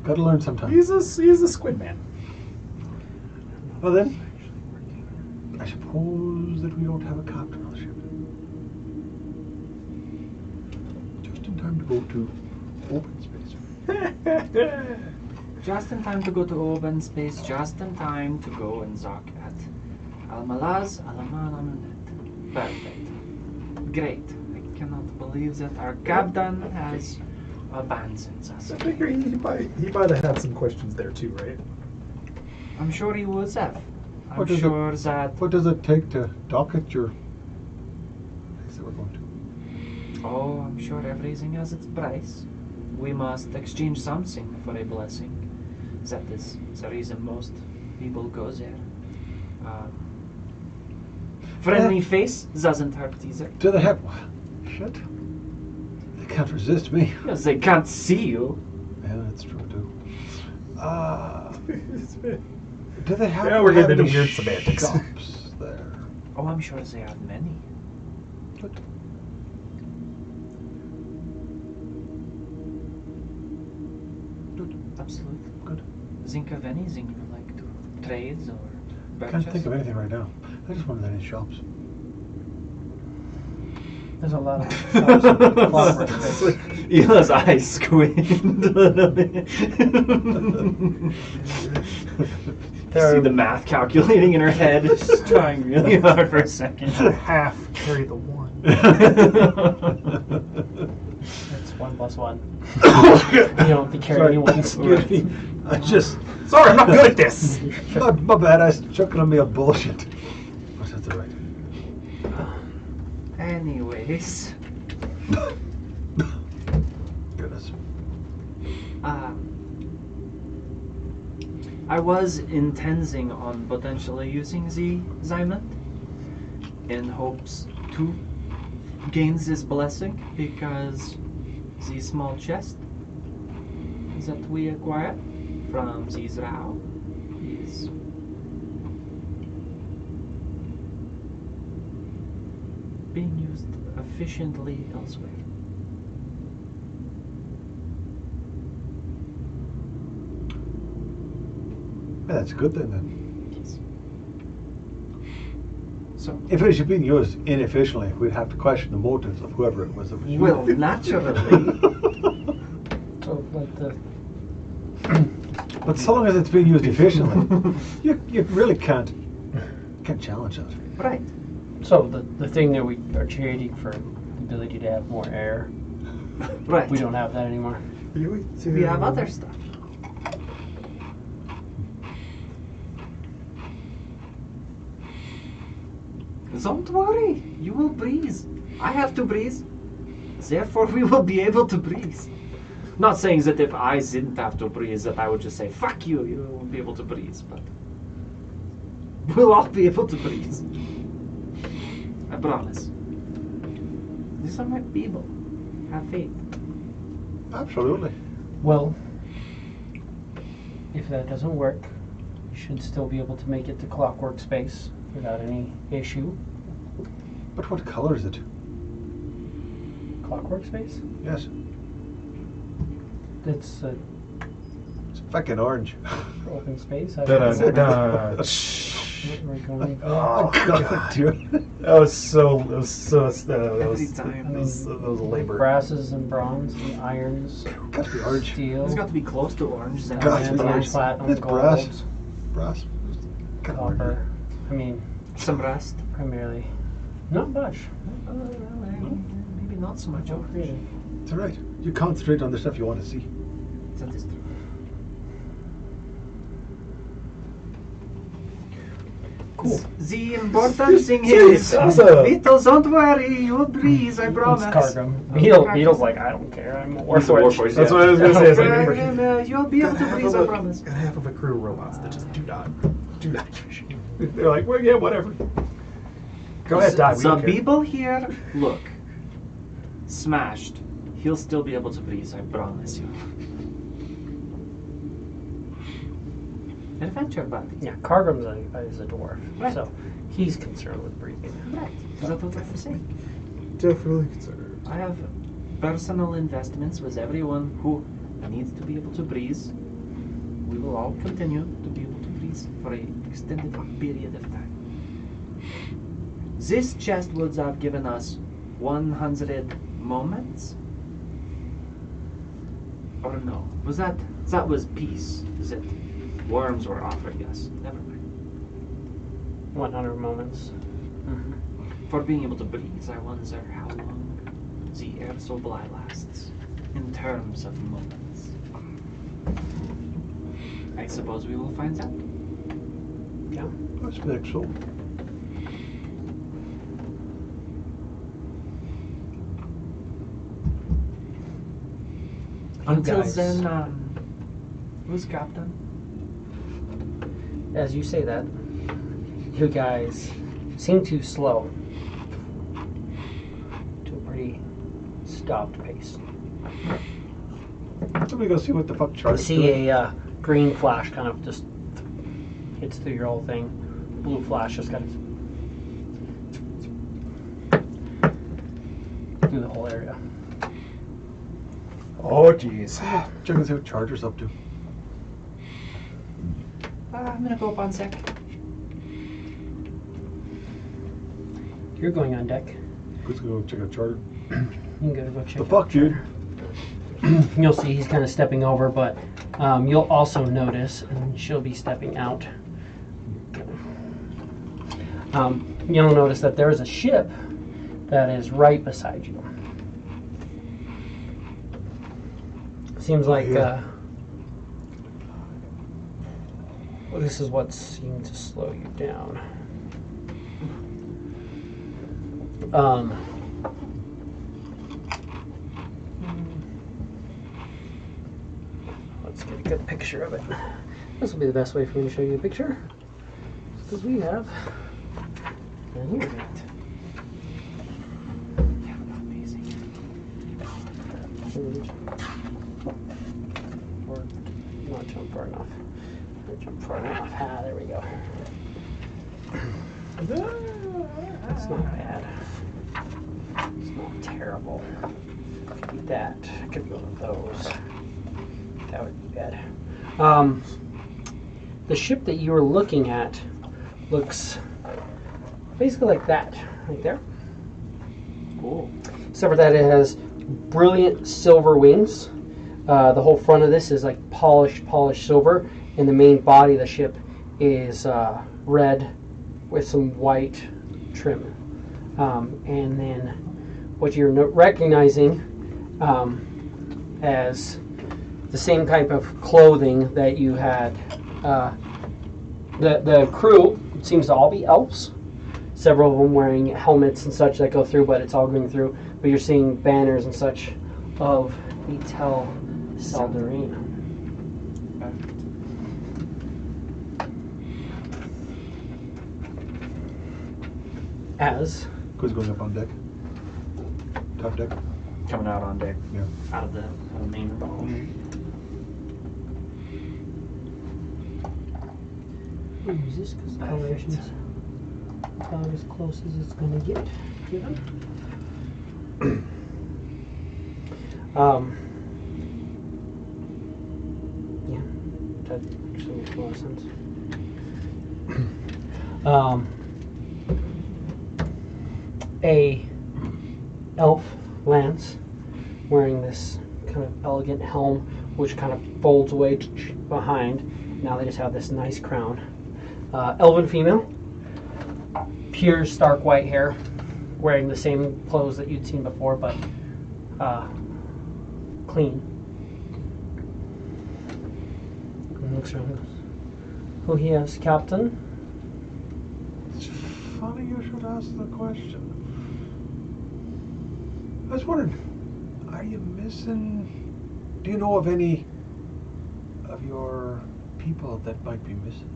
got to learn sometime. He's a squid man. Well then, I suppose that we don't have a captain on the ship. Just in time to go to open space. Just in time to go to open space, just in time to go and zock at Almalaz Alamanamunet. Perfect. Great. I cannot believe that our captain has abandoned us. I figure he might have had some questions there too, right? I'm sure he would have. I'm What is sure that. What does it take to dock at your place that we're going to? Oh, I'm sure everything has its price. We must exchange something for a blessing. That is the reason most people go there. Friendly face doesn't hurt either. Do they have... Shit. They can't resist me. Because they can't see you. Yeah, that's true too. Do they have... Yeah, we're getting have into any weird semantics. shops there? Oh, I'm sure they have many. Good. Absolutely. Good. Think of anything you would like to trade or I purchase? can't think of anything right now. I just wanted any shops. There's a lot of Ila's eyes squint a little bit. See the math calculating in her head, just trying really hard for a second. Half carry the one. It's 1 plus 1. You don't have to carry any ones. Excuse me. I just. Sorry, I'm not good at this. My bad. I was chucking on me a bullshit. What's that right? Anyways, Goodness. I was intending on potentially using the Diamond in hopes to gain this blessing, because the small chest that we acquired from the Zrao is being used efficiently elsewhere. Yeah, that's a good thing then. Yes. So, If it should be used inefficiently, we'd have to question the motives of whoever it was that was well, naturally, So, like the But so long as it's being used efficiently, you really can't challenge that. right. so the thing that we are trading for the ability to have more air, Right. we don't have that anymore. We have other stuff. Don't worry, you will breathe. I have to breathe. Therefore, we will be able to breathe. Not saying that if I didn't have to breathe, that I would just say, fuck you, you won't be able to breathe, but we'll all be able to breathe. I promise. These are my people. Have faith. Absolutely. Well, if that doesn't work, you should still be able to make it to Clockwork Space without any issue. But what color is it? Clockwork Space? Yes. It's It's fucking orange. open space. Da-da-da-da. We're going for. Oh, God, dude. That was so. Every time. That was labor. Brasses and bronze and irons, Got to be orange. steel, It's got to be close to orange. Then. Got to be diamonds, orange. platinum, It's gold, brass. Brass. Got to be orange. copper. I mean, Some rust. primarily. Not much. Maybe not so much orange. Really. It's all right. You concentrate on the stuff you want to see. That is true. Cool. The important thing is, awesome. Beatles, don't worry, you'll breathe, I promise. It's Cargrim. Cargrim. Beetle's like, I don't care. I'm a He's a warforged. warforged, That's what I was gonna say. It's like, You'll be able to breathe, I promise. got half of a crew of robots that just do not fish. They're like, well, yeah, whatever. Go ahead, die. We The don't care. people here, look, smashed. He'll still be able to breathe, I promise you. Adventure buddy. Yeah, Cargrim's is a dwarf, Right. so he's concerned with breathing. Right. That's what I'm saying. Definitely consider. I have personal investments with everyone who needs to be able to breathe. We will all continue to be able to breathe for an extended period of time. This chest would have given us 100 moments? Or no? That was peace. Is it? Worms were offered us. Never mind. 100 moments. Mm-hmm. For being able to breathe, I wonder how long the air supply lasts in terms of moments. I suppose we will find out. Yeah. I expect so. Until guys. then, who's captain? As you say that, you guys seem too slow to a pretty stopped pace. Let me go see what the fuck You Charlie's see doing. a green flash kind of just hits through your whole thing. Blue flash just kind of through the whole area. Oh, jeez. Check and see what Charger's up to. I'm gonna go up on sec. You're going on deck. Who's gonna go check out Charger? You can go check. The out fuck, dude? You'll see he's kind of stepping over, but you'll also notice, and she'll be stepping out, You'll notice that there is a ship that is right beside you. Seems like well, this is what seemed to slow you down. Let's get a good picture of it. This will be the best way for me to show you a picture, because we have an internet. Or not jump far enough. Jump far enough. Ah, there we go. That's not bad. It's not terrible. Could be that. Could be one of those. That would be bad. The ship that you were looking at looks basically like that, right there. Cool. Except for that it has brilliant silver wings. The whole front of this is like polished silver, and the main body of the ship is red with some white trim. And then what you're recognizing as the same type of clothing that you had. The crew seems to all be elves. Several of them wearing helmets and such that go through, but it's all going through. But you're seeing banners and such of the Tel Saldarine. As Who's going up on deck? Top deck? Coming out on deck. Yeah. Out of the main room. we'll use this because the coloration is about as close as it's going to get given. Yeah, that actually makes a lot of sense. A elf lands wearing this kind of elegant helm, which kind of folds away behind. Now they just have this nice crown. Elven female, pure stark white hair, wearing the same clothes that you'd seen before, but clean. And looks around and goes, "Who here is Captain?" It's funny you should ask the question. I was wondering, are you missing... Do you know of any of your people that might be missing?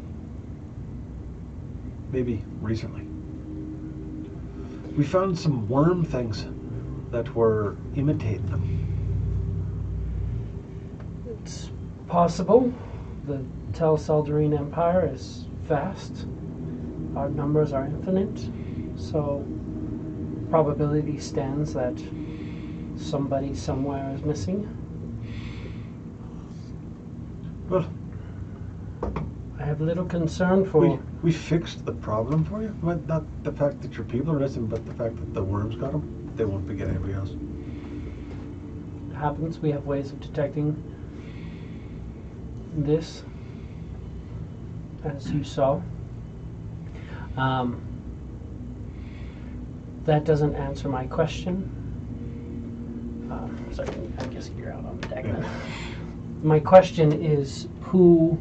Maybe recently. We found some worm things that were imitating them. It's possible. The Tel Saldarine Empire is vast. Our numbers are infinite. So probability stands that somebody somewhere is missing. Well, I have little concern for... we fixed the problem for you. But not the fact that your people are missing, but the fact that the worms got them. They won't be getting anybody else. It happens. We have ways of detecting this, as you saw. That doesn't answer my question. Sorry, I guess you're out on the deck then. My question is, who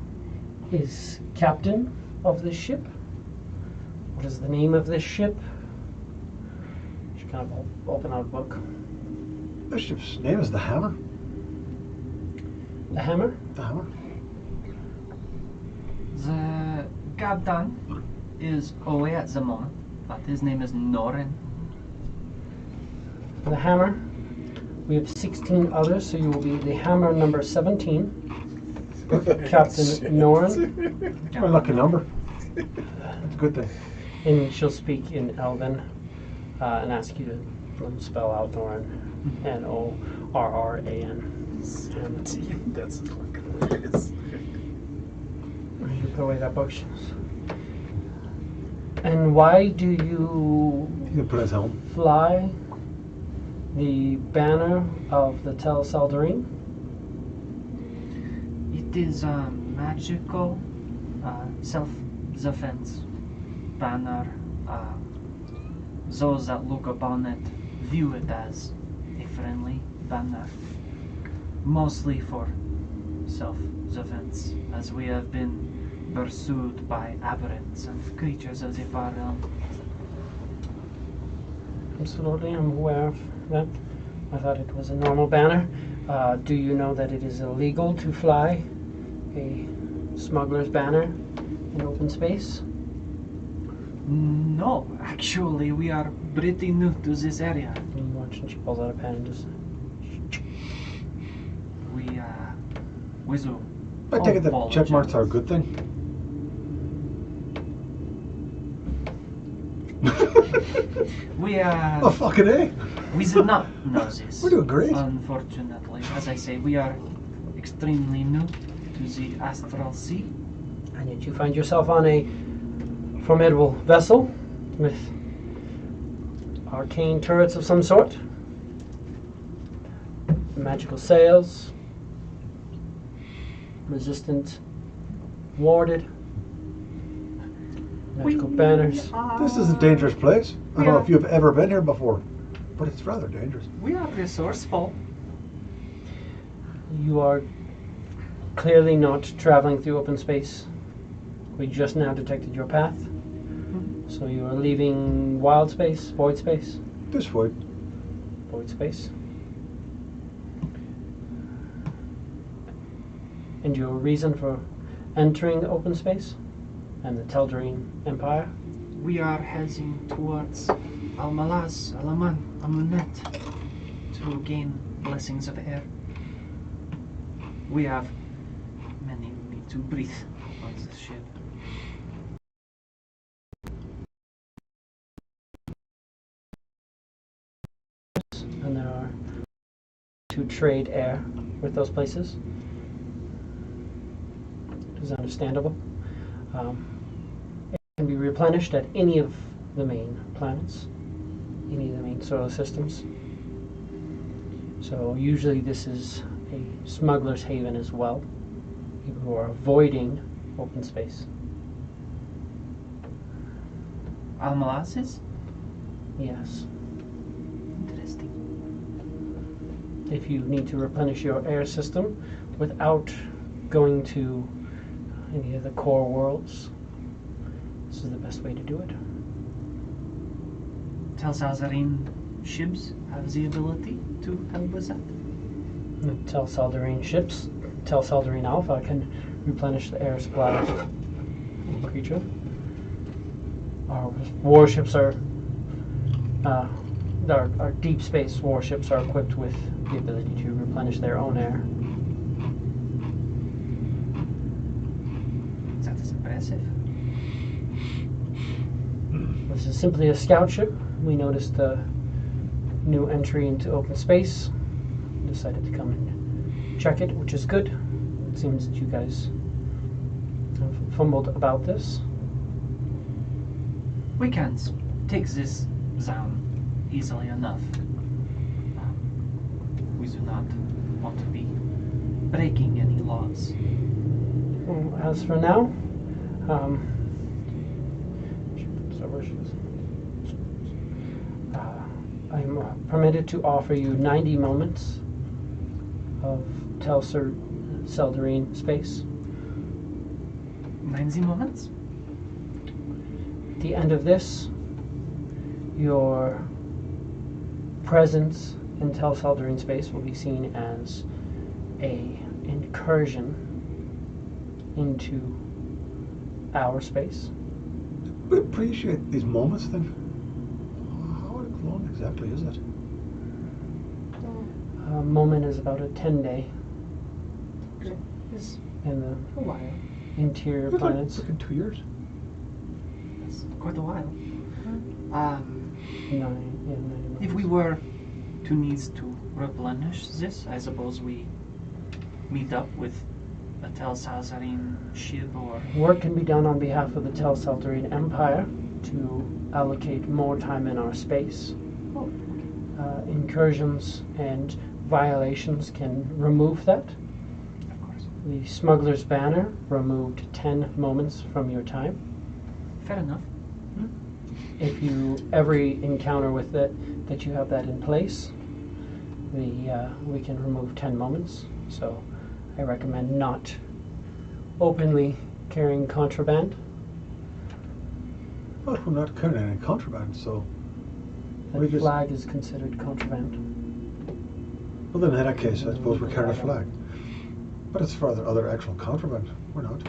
is captain of this ship? What is the name of this ship? You should kind of open out a book. The ship's name is the Hammer. The Hammer? The Hammer. The captain is away at the moment, but his name is Norin. The Hammer. We have 16 others, so you will be the Hammer number 17. Captain Norin. My lucky number. It's a good thing. And she'll speak in Elven and ask you to spell out Norin. Norran. 17. That's fucking hilarious. You put away that book. And why do you You can put his helm. fly the banner of the Tel Saldarine? It is a magical self-defense banner those that look upon it view it as a friendly banner, mostly for self-defense, as we have been pursued by aberrants and creatures of the far realm. Absolutely, I'm aware of that. I thought it was a normal banner. Do you know that it is illegal to fly a smuggler's banner in open space? No, actually, we are pretty new to this area. You watch and she pulls out a pen and just... We do. I take it that check marks are a good thing. We Oh, fucking A. we did not know this. We're doing great. Unfortunately, as I say, we are extremely new to the astral sea. And yet you find yourself on a formidable vessel with arcane turrets of some sort, magical sails, resistant warded, magical banners. This is a dangerous place. I don't know if you've ever been here before, but it's rather dangerous. We are resourceful. You are clearly not traveling through open space. We just now detected your path. So you are leaving wild space, void space? This way. Void space. And your reason for entering open space and the Teldraine Empire? We are heading towards Al-Malaz, Alaman, Amunet to gain blessings of air. We have many need to breathe on this ship. And there are to trade air with those places. It is understandable. It can be replenished at any of the main planets, any of the main solar systems. So usually this is a smuggler's haven as well. People who are avoiding open space. Al-Malaz is? Yes. Interesting. If you need to replenish your air system without going to any of the core worlds, this is the best way to do it. Tel Salzarine ships have the ability to help with that. The Tel Saldarine ships, Tel Saldarine Alpha, can replenish the air supply of any creature. Our warships are our deep space warships are equipped with the ability to replenish their own air. That is impressive. This is simply a scout ship. We noticed a new entry into open space. Decided to come and check it, which is good. It seems that you guys have fumbled about this. We can't take this down easily enough. We do not want to be breaking any laws. Well, as for now, I'm permitted to offer you 90 moments of Teldarine space. 90 moments? At the end of this, your presence in Tel Saldarine space will be seen as a incursion into our space. We appreciate these moments then. How long exactly is it? A moment is about a 10-day It's in the a while. interior It's like planets. freaking 2 years. It's quite a while. 90 moments. If we were to need to replenish this, I suppose we meet up with a Tel Salzarine ship or... Work can be done on behalf of the Tel Saldarine Empire to allocate more time in our space. Oh, Incursions and violations can remove that. of course. The Smuggler's Banner removed 10 moments from your time. Fair enough. if you every encounter with it that you have that in place, we can remove 10 moments. So I recommend not openly carrying contraband. But we're not carrying any contraband, so. The We just- flag is considered contraband. Well, then in that case, I suppose we're carrying a flag. But as for other actual contraband, we're not.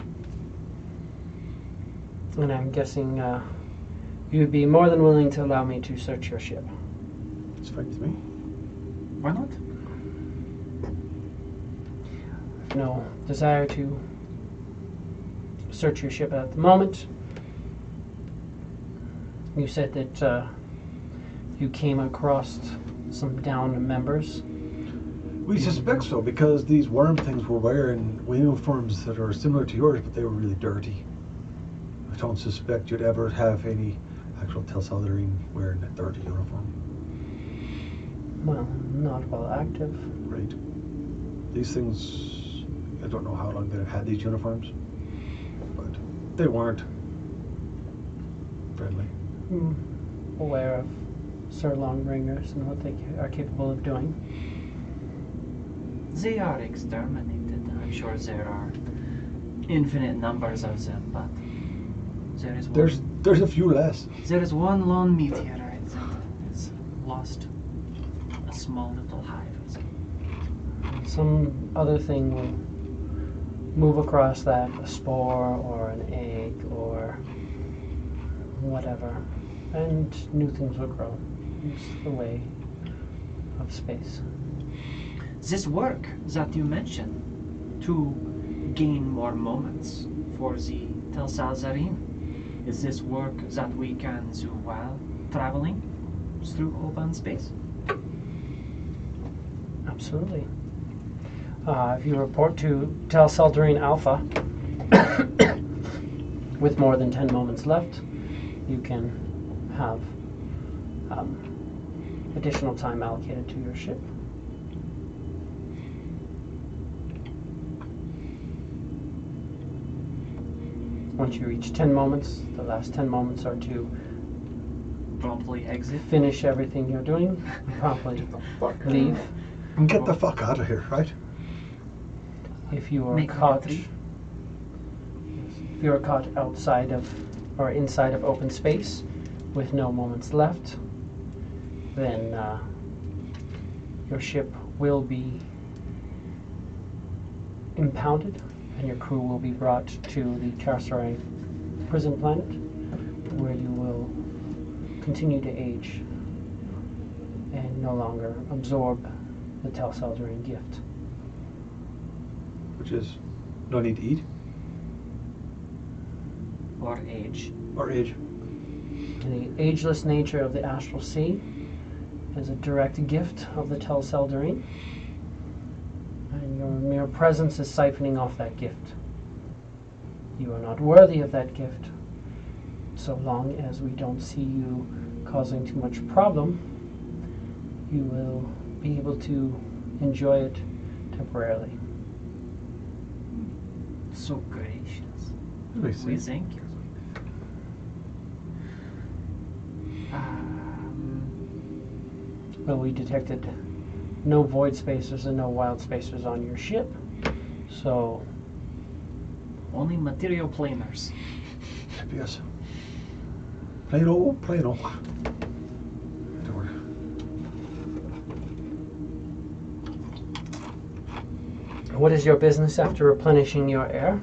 And I'm guessing you'd be more than willing to allow me to search your ship. It's fine with me. Why not? No desire to search your ship at the moment. You said that you came across some downed members. We suspect so because these worm things were wearing uniforms that are similar to yours, but they were really dirty. I don't suspect you'd ever have any actual Telsaldarine wearing a dirty uniform. Well, not while active. Right. These things, I don't know how long they've had these uniforms, but they weren't friendly. Aware of Sir Longringers and what they are capable of doing. They are exterminated. I'm sure there are infinite numbers of them, but there is one. There's a few less. There is one lone meteorite that has lost a small little hive of them. Some other thing will move across that, a spore or an egg or whatever, and new things will grow. It's the way of space. This work that you mentioned to gain more moments for the Telsaldarine, is this work that we can do while traveling through open space? Absolutely. If you report to Telsaldarine Alpha with more than 10 moments left, you can have additional time allocated to your ship. Once you reach 10 moments, the last 10 moments are to Promptly exit. finish everything you're doing, promptly leave. And get the fuck out of here, right? If you are Make like a caught, tree. if you are caught outside of or inside of open space with no moments left, then your ship will be impounded and your crew will be brought to the carcerary prison planet, where you will continue to age and no longer absorb the Telsaldarine gift. Which is no need to eat Or age. or age. The ageless nature of the astral sea is a direct gift of the Telsaldarine, and your mere presence is siphoning off that gift. You are not worthy of that gift, so long as we don't see you causing too much problem. You will be able to enjoy it temporarily. So gracious. Really We see. thank you. Well, we detected no void spacers and no wild spacers on your ship, so Only material planers. Yes. Plano. Door. what is your business after replenishing your air?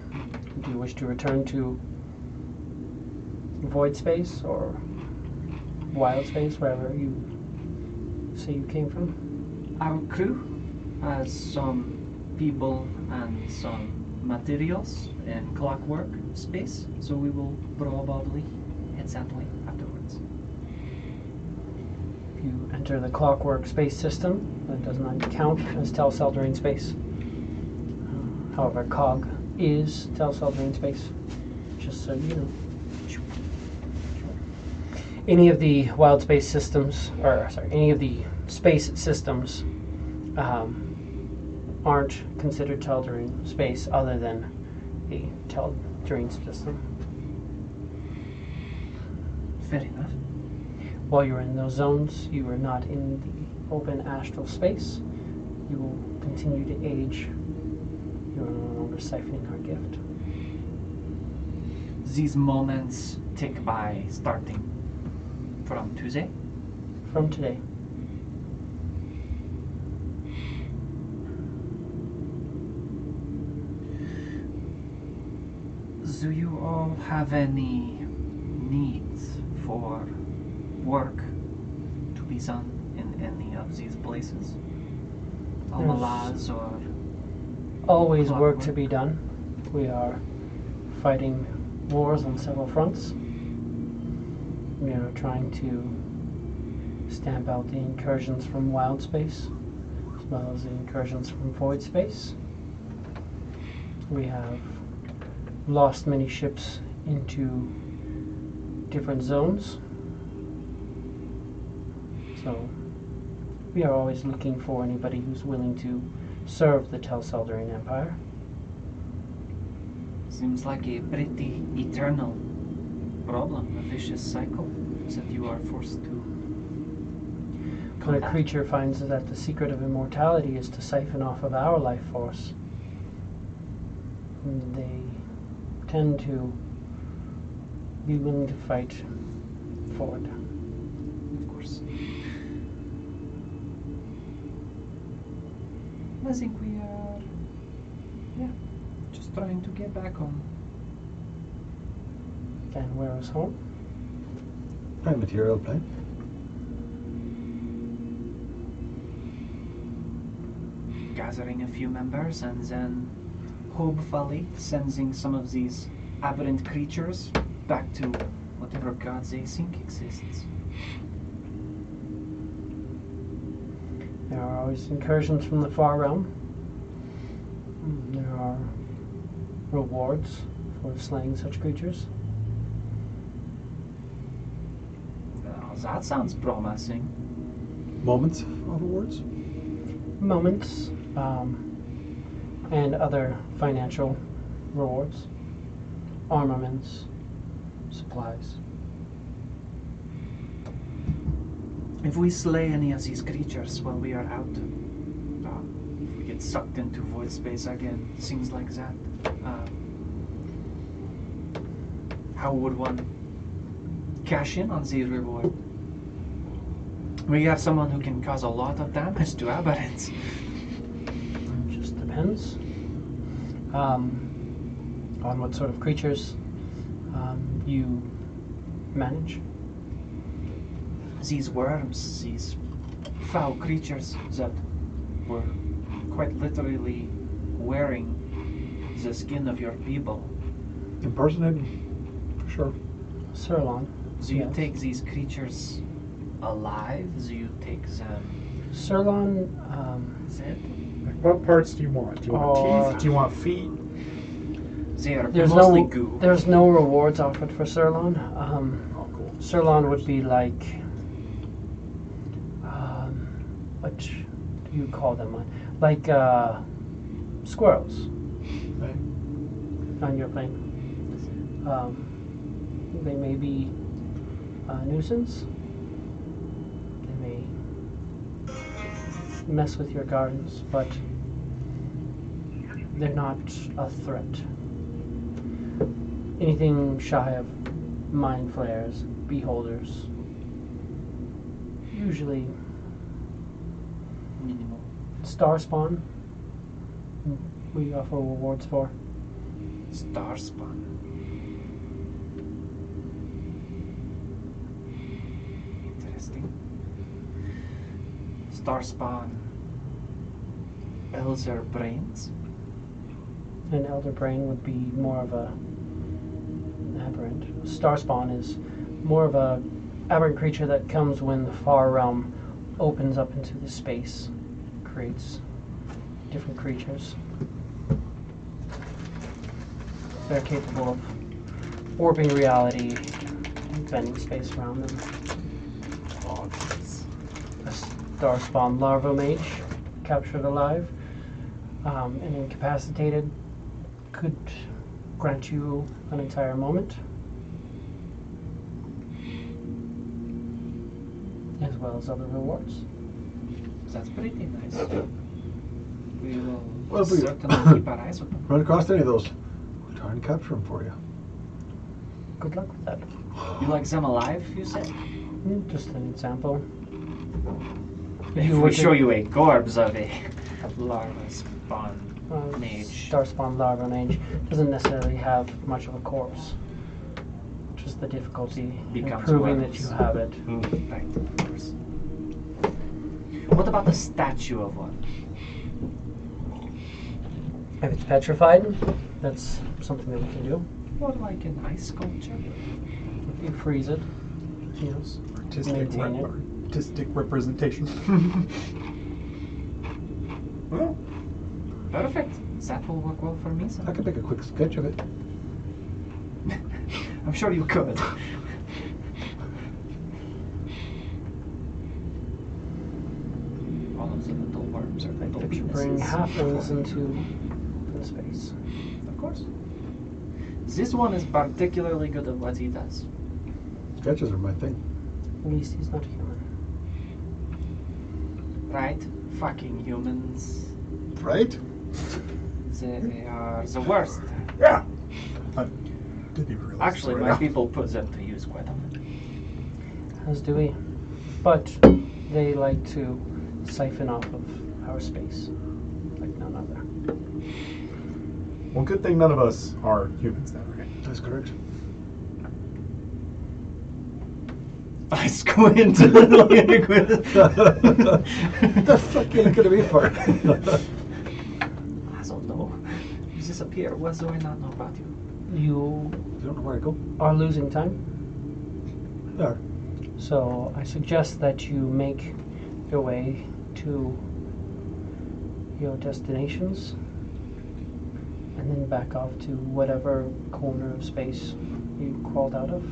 Do you wish to return to void space or wild space, wherever you say you came from? Our crew has some people and some materials in clockwork space, so we will probably head that way afterwards. If you enter the clockwork space system, that does not count as Telsaldarine space. However, COG is Telsaldarine space, just so you know. Any of the wild space systems, or sorry, any of the space systems aren't considered Teldarine space other than the Teldarine system. Fair enough. While you're in those zones, you are not in the open astral space. You will continue to age. You are no longer siphoning our gift. These moments tick by starting from Tuesday. From today. Do you all have any needs for work to be done in any of these places? Almalaz or Always work Clockwork. to be done. We are fighting wars on several fronts. We are trying to stamp out the incursions from wild space, as well as the incursions from void space. We have lost many ships into different zones. So we are always looking for anybody who's willing to serve the Telseldarian Empire. seems like a pretty eternal problem, a vicious cycle that you are forced to When a combat. creature finds that the secret of immortality is to siphon off of our life force, they tend to be willing to fight for it. Of course. I think we are, just trying to get back home. And where is home? My material plane. Gathering a few members and then hopefully sending some of these aberrant creatures back to whatever gods they think exists. There are always incursions from the far realm. There are rewards for slaying such creatures. Now, that sounds promising. Moments of awards. Moments, and other financial rewards, armaments, supplies. If we slay any of these creatures while we are out, if we get sucked into void space again, things like that, how would one cash in on the reward? We have someone who can cause a lot of damage to aberrants. It just depends on what sort of creatures you manage. These worms, these foul creatures that were quite literally wearing the skin of your people. Impersonating. For sure. Sirlon. Do you Yes. take these creatures alive? Do you take them Sirlon, dead? Like, what parts do you want? Do you want teeth? Do you want feet? They are there's mostly no goo. there's no rewards offered for Sirlon. Oh, cool. Sirlon would be like what do you call them? Like squirrels Right. on your plane. They may be a nuisance. They may mess with your gardens, but they're not a threat. Anything shy of mind flares, beholders, usually Minimal. star spawn, we offer rewards for. Star spawn. Interesting. Star spawn. Elder brains. An elder brain would be more of a aberrant. Star spawn is more of a aberrant creature that comes when the far realm opens up into the space, creates different creatures. They're capable of warping reality, bending space around them. Oh, jeez. A star spawn larva mage, captured alive and incapacitated, could grant you an entire moment. as well as other rewards. That's pretty nice. We will Well, if we certainly keep our eyes open. run across any of those, we'll try and capture them for you. Good luck with that. You like them alive, you said? Just an example. If you were we to- show you a corpse of a larva spawn mage. Starspawn larva mage doesn't necessarily have much of a corpse. Just the difficulty in Becomes proving worms. that you have it. Right, of course. What about the statue of one? If it's petrified, that's something that we can do. Or like an ice sculpture? If you freeze it, yes. Maintain it. Artistic representation. Well, Perfect. That will work well for me, sir. I could make a quick sketch of it. I'm sure you could. All of the little worms are little If you bring penises. halflings into space. Of course. This one is particularly good at what he does. Sketches are my thing. At least he's not human. Right? Fucking humans. Right? They are the worst. Yeah. Didn't even realize. Actually, right my now. people put them to use quite often. As do we. But they like to siphon off of our space like none other. Well, good thing none of us are humans then, right? That's correct. I squint looking with The fuck are you gonna be for? I don't know. You disappear. What do I not know about you? You You don't know where to go? are losing time, There. so I suggest that you make your way to your destinations and then back off to whatever corner of space you crawled out of.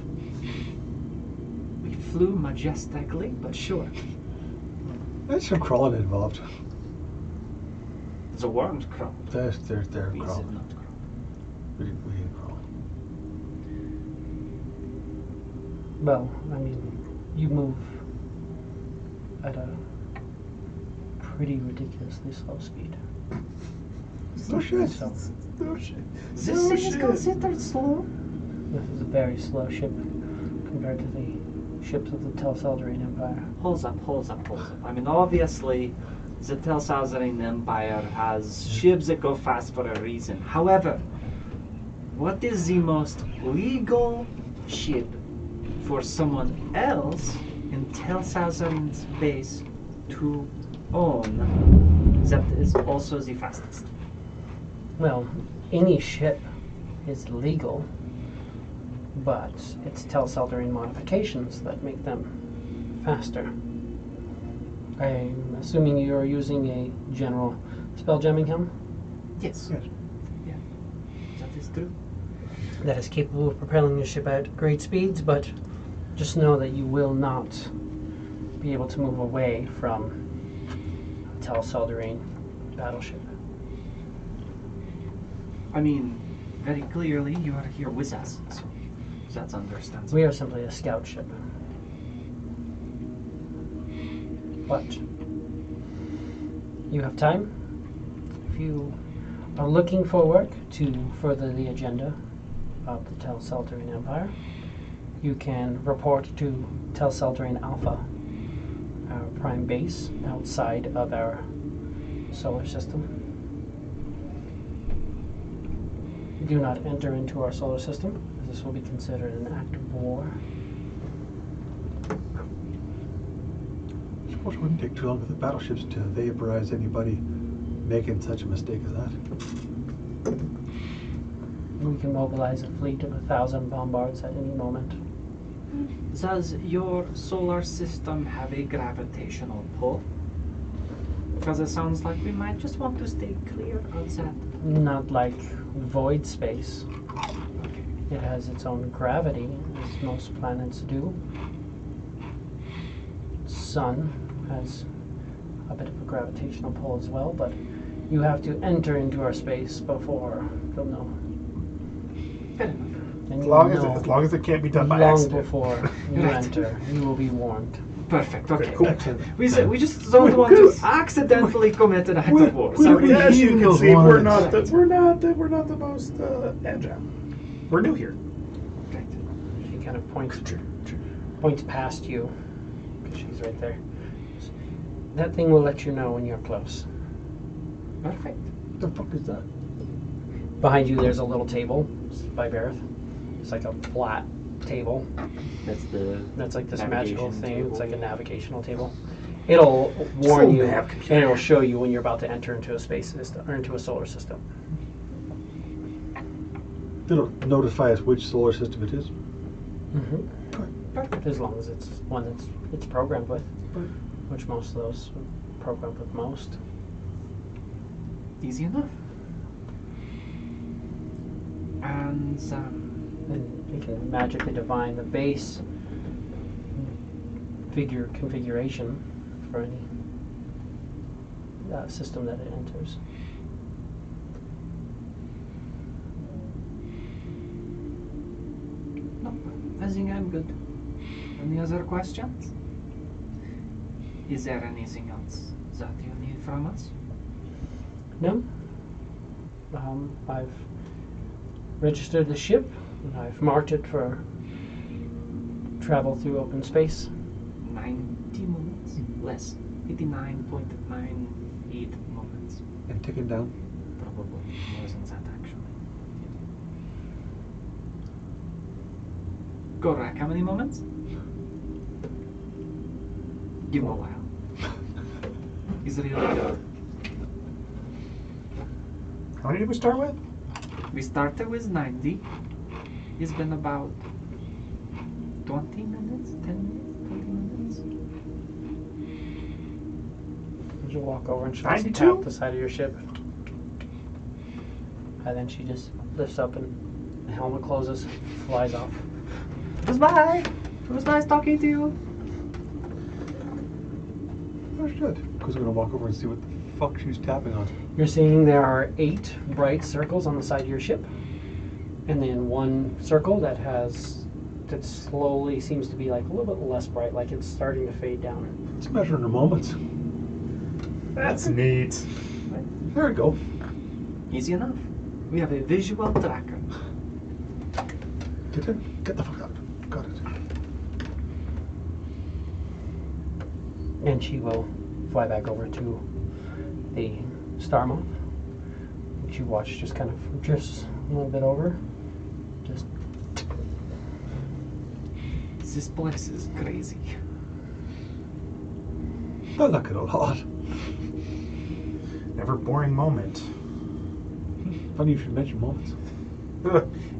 We flew majestically, but sure. There's some crawling involved. The worms crawl. They're We crawling. did not crawl. We didn't crawl. Well, I mean, you move at a pretty ridiculously slow speed. No shit. So No shit. This thing is considered slow. this is a very slow ship compared to the ships of the Telseldarian Empire. Hold up. I mean, obviously, the Telsalzarine Empire has ships that go fast for a reason. However, what is the most legal ship for someone else in Telsalzarine's base to own that is also the fastest? Well, any ship is legal, but it's Telseldarian modifications that make them faster. I'm assuming you're using a general spell jamming helm Yes. Yes. Yeah. That is true. that is capable of propelling your ship at great speeds, but just know that you will not be able to move away from a Telseldarian battleship. I mean, very clearly, you are here with us, so that's understandable. We are simply a scout ship. But you have time. If you are looking for work to further the agenda of the Telseldarian Empire, you can report to Telseldarian Alpha, our prime base outside of our solar system. Do not enter into our solar system, as this will be considered an act of war. I suppose it wouldn't take too long for the battleships to vaporize anybody making such a mistake as that. We can mobilize a fleet of 1,000 bombards at any moment. Does your solar system have a gravitational pull? Because it sounds like we might just want to stay clear of that. Not like void space. It has its own gravity, as most planets do. Sun has a bit of a gravitational pull as well, but you have to enter into our space before you'll know. Fair enough. And As you long will as, know as long as it can't be done by long accident. before you Right. enter, you will be warned. Perfect. Okay. cool. Excellent. We just don't want to accidentally commit an act of war. So we- As you can those see, we're lines. not the most agile. We're new here. She kind of points past you, because she's right there. That thing will let you know when you're close. perfect. What the fuck is that? Behind you, there's a little table by Bareth. It's like a flat table. That's the That's like this navigation magical thing. table. It's like a navigational table. It'll warn Full you, nav and it'll show you when you're about to enter into a space system or into a solar system. It'll notify us which solar system it is. Perfect. As long as it's one it's programmed with, Right. which most of those are programmed with most. easy enough. And And you can magically define the base figure configuration for any system that it enters. no, I think I'm good. Any other questions? Is there anything else that you need from us? No. I've registered the ship, and I've marked it for travel through open space. 90 moments less. 89.98 moments. And ticking down. Probably more than that, actually. Gorak, how many moments? Give him a while. He's really good. How many did we start with? We started with 90. It's been about 20 minutes, 10 minutes, 20 minutes. You walk over and she just 92? tap the side of your ship. And then she just lifts up and the helmet closes, flies off. Goodbye! It was nice talking to you. Oh shit. Because we're gonna walk over and see what the fuck she's tapping on. You're seeing there are 8 bright circles on the side of your ship. And then one circle that slowly seems to be like a little bit less bright, like it's starting to fade down. It's measuring her moments. That's neat. There we go. Easy enough. We have a visual tracker. Get in. Get the fuck out. Got it. And she will fly back over to the star moth, which you watch just kind of drifts a little bit over. Just This place is crazy. I like it a lot. Never boring moment. Funny you should mention moments.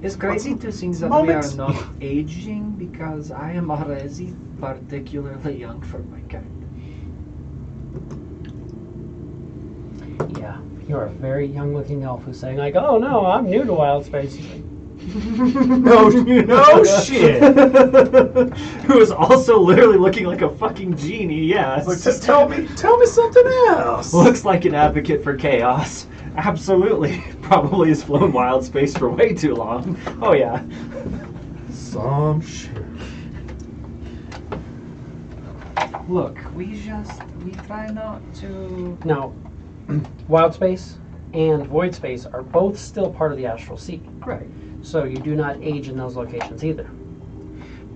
It's crazy to think that Moments. we are not aging because I am already particularly young for my kind. yeah, you're a very young-looking elf who's saying like, "Oh no, I'm new to wild space." No shit. Who is also literally looking like a fucking genie, yes. Like, just tell me something else. Looks like an advocate for chaos. Absolutely. Probably has flown wild space for way too long. Oh yeah. Some shit. Look, we try not to... Now, wild space and void space are both still part of the astral sea. Right. So you do not age in those locations either.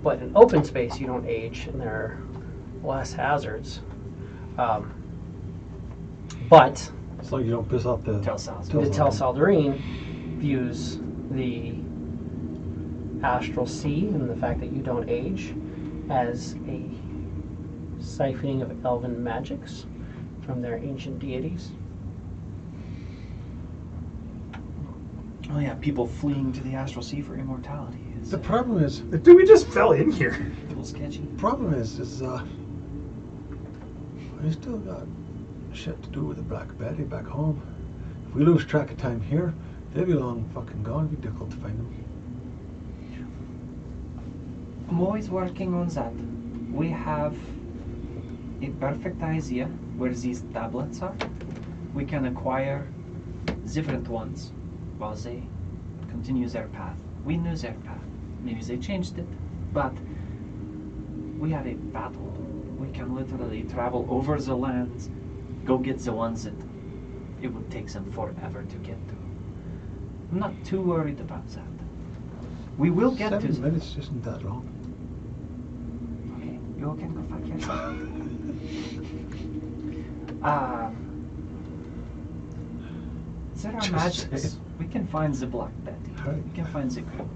But in open space, you don't age, and there are less hazards. But As long as you don't piss off the the Tel Saldarine views the astral sea and the fact that you don't age as a siphoning of elven magics from their ancient deities. Oh yeah, people fleeing to the astral sea for immortality is The problem is, Dude, we just fell in here. a little sketchy. we still got shit to do with the Black Betty back home. If we lose track of time here, they'll be long fucking gone. It'd be difficult to find them. I'm always working on that. We have a perfect idea where these tablets are. We can acquire different ones while they continue their path. We knew their path. Maybe they changed it, but we have a battle we can literally travel over the lands, go get the ones that it would take them forever to get to. I'm not too worried about that. We will get to 7 them. minutes isn't that long. Okay, you can go fuck yourself. There are Just magics. saying. We can find the Black Betty. Right. We can find the girl.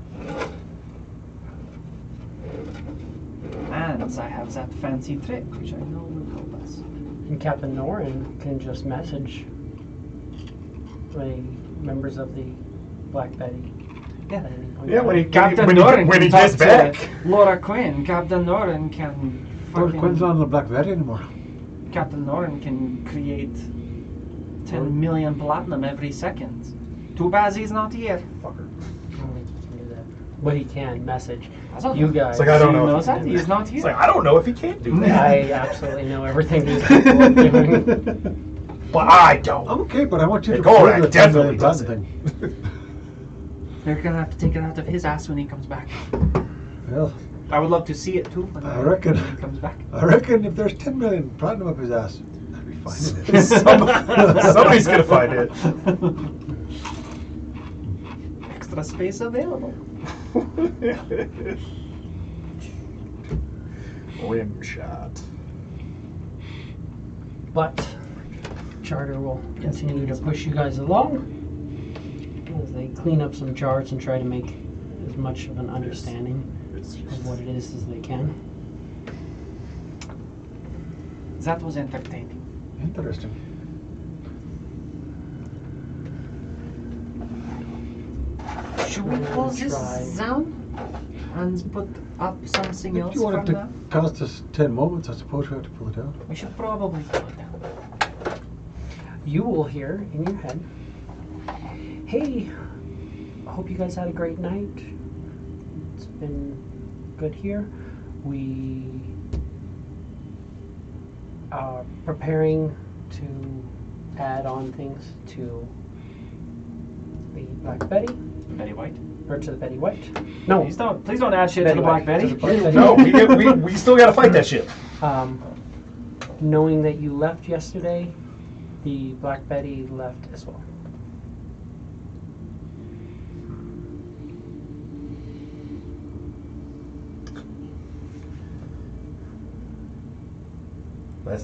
And I have that fancy trick, which I know will help us. And Captain Norin can just message the members of the Black Betty. Yeah. at any point. Yeah, when he Captain when Norin when he can gets talk back. to Laura Quinn. Captain Norin can Lord fucking... Quinn's not on the Black Vet anymore. Captain Norin can create 10 million platinum every second. Too bad he's not here. Fucker. I don't think he can do that. But he can message I don't you know. guys. It's like, I don't He know if knows he that? can do He's that. not here. It's like, I don't know if he can do that. I absolutely know everything these people are doing. But I don't. Okay, but I want you And to prove Gorak the 10 definitely million does platinum it. thing. They're gonna have to take it out of his ass when he comes back. Well, I would love to see it too when I reckon. when he comes back. I reckon if there's 10 million platinum up his ass, I'd be finding it. Somebody's gonna find it. Extra space available. Rim shot. But Charter will continue to push you guys along as they clean up some charts and try to make as much of an understanding of what it is as they can. That was entertaining. Interesting. Should we close this Try. down and put up something If else you wanted from to that? cost us 10 moments, I suppose we have to pull it out. We should probably pull it down. You will hear in your head, hey, I hope you guys had a great night. It's been good here. We are preparing to add on things to the Black Betty, Betty White. or to the Betty White. No, Please don't add shit to Betty the Black White. Betty. To the Black Betty. No, we still gotta fight that shit. Knowing that you left yesterday, the Black Betty left as well.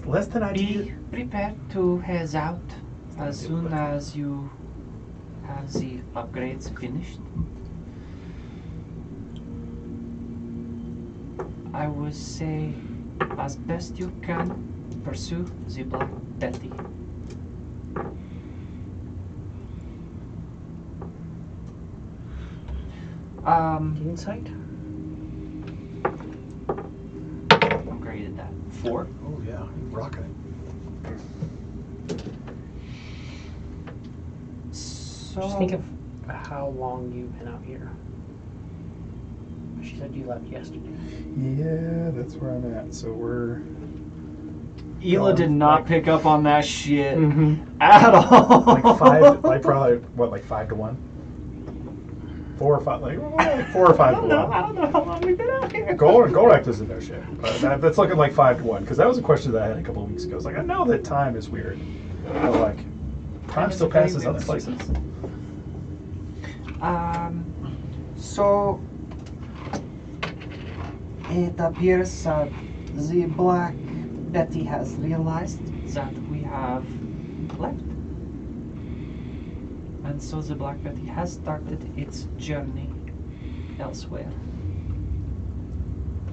Less than Be ideal. prepared to head out as soon as you have the upgrades finished. I would say, as best you can, pursue the Black Betty. Insight? Upgraded that. 4. Oh, yeah, you're rocking it. So Just think of how long you've been out here. She said you left yesterday. Yeah, that's where I'm at. So we're Hila did not pick up on that shit Mm-hmm. at all. like 5, like probably what, like 5 to 1, 4 or 5, like 4 or 5 to 1. I don't know how long we've been out here. Gorak doesn't know shit. But that's looking like 5 to 1 because that was a question that I had a couple of weeks ago. It's like I know that time is weird, but like time still passes other places. So it appears that the Black Betty has realized that we have left. And so the Black Betty has started its journey elsewhere.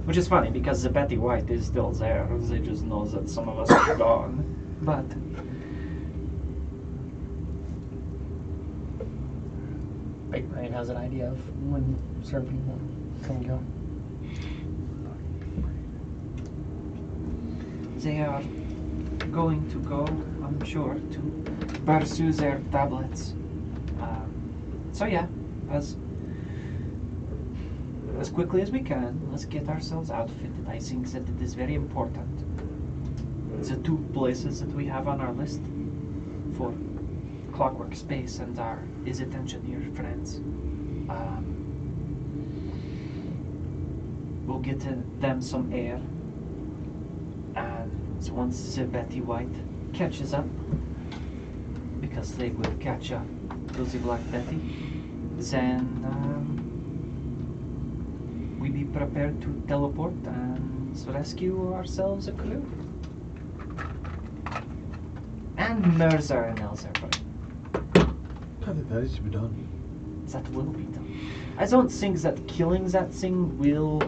Which is funny because the Betty White is still there. They just know that some of us are gone. But Big Brain has an idea of when certain people come and go. they are going to go, I'm sure, to pursue their tablets. So yeah, as quickly as we can, let's get ourselves outfitted. I think that it is very important. The 2 places that we have on our list for Clockwork Space and our Is It Engineer friends. We'll get them some air. And once the Betty White catches up, because they will catch up to the Black Betty, then we be prepared to teleport and rescue ourselves a crew. And Mercer and Elzerberg. I think that is to be done. That will be done. I don't think that killing that thing will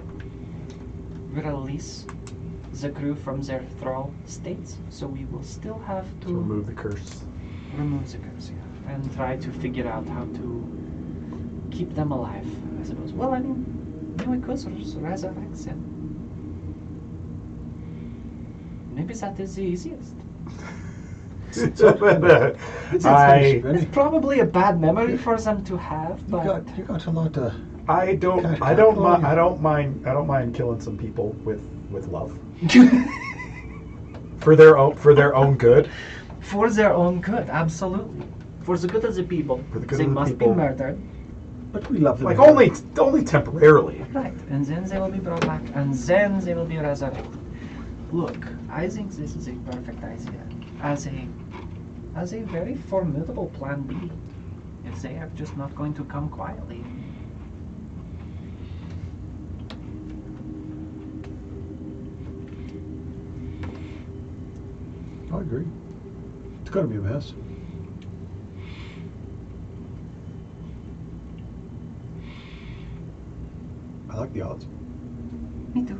release the crew from their thrall states, so we will still have to To remove the curse. remove the curse, yeah, and try to figure out how to keep them alive, I suppose. Well, I mean, we could resurrect them. Maybe that is the easiest. It's Probably a bad memory for them to have, but you got a lot to. I don't mind killing some people with love. for their own good. for their own good, absolutely. For the good of the people, For the good they of the must people. be murdered. But we love them. Like only temporarily. Right, and then they will be brought back, and then they will be resurrected. Look, I think this is a perfect idea. As a very formidable plan B, if they are just not going to come quietly. I agree. It's got to be a mess. I like the odds. Me too.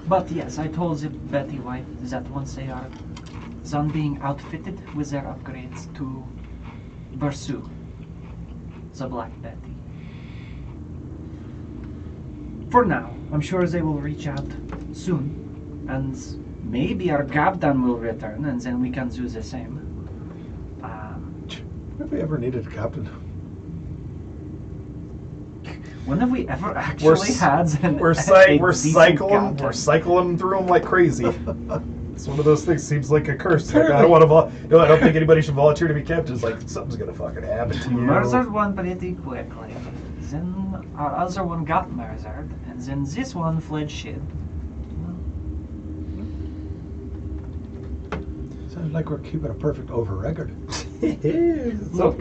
But yes, I told the Betty White that once they are done being outfitted with their upgrades to pursue the Black Betty. For now, I'm sure they will reach out soon, and maybe our Gabdan will return, and then we can do the same. Have we ever needed a captain? When have we ever actually had an We're decent cycling Gabdan? through them like crazy. It's one of those things. Seems like a curse. Like, I don't want to. I don't think anybody should volunteer to be captain. It's like something's gonna fucking happen to you. Murdered one pretty quickly. Then our other one got murdered, and then this one fled shit. Sounds like we're keeping a perfect over record.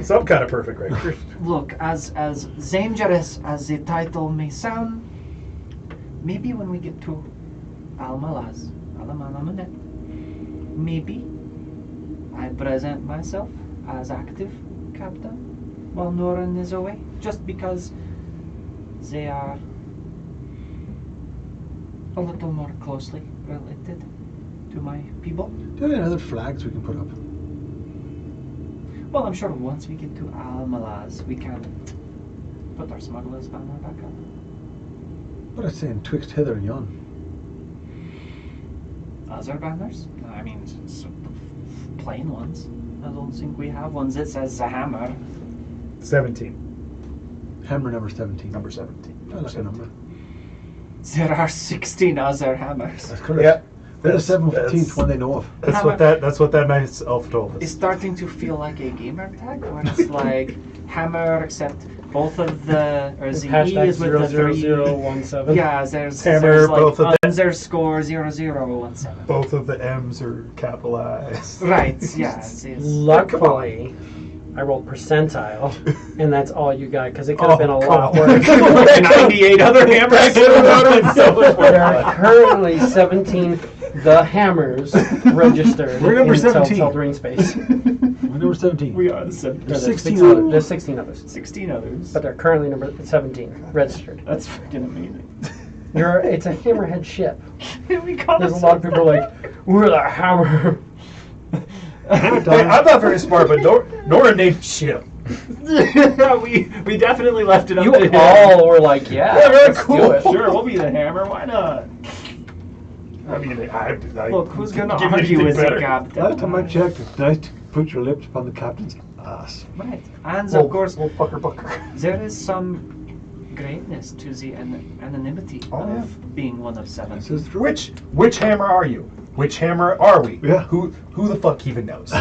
some kind of perfect record. Look, as dangerous as the title may sound, maybe when we get to Al-Malaz, Al-Amanet, maybe I present myself as active captain while Noran is away, just because they are a little more closely related to my people. Do you have any other flags we can put up? Well, I'm sure once we get to Al-Malaz, we can put our smuggler's banner back up. What I say in twixt hither and yon. Other banners? I mean, plain ones. I don't think we have ones that says the hammer. 17. Hammer number 17. Number 17. I like a number. There are 16 other hammers. That's correct. Yeah. They're the 17th one they know of. That's what that nice elf told It's us. starting to feel like a gamer tag, where it's like hammer, except both of the or the E is with the 3. 00017. Yeah, there's Hammer, like both of them. underscore 0017. Both of the M's are capitalized. Right. Yeah. It's, Luckily, I rolled percentile, and that's all you got, because it could have been a come lot on. worse. 98 other hammers. There are currently 17 the hammers registered We're number in 17. Telltale Ring Space. We're number 17. We are the 17. There's There's 16 16 others. There's 16 others, 16 others. but they're currently number 17 registered. That's freaking amazing. It's a hammerhead ship. We call There's it a lot of people like, we're the hammer. I'm not very smart, but Nora named ship. we definitely left it up You to him. all were like, yeah, Yeah, very let's cool. do it. Sure, we'll be the hammer. Why not? I mean, I Look, who's gonna give you argue anything with the better. captain? Last time I checked, it's nice to put your lips upon the captain's ass. Right, and Well, of course, well, pucker. there is some greatness to the anonymity Oh, of yeah. being one of 7. This is true. Which hammer are you? Which hammer are we? Yeah. Who the fuck even knows?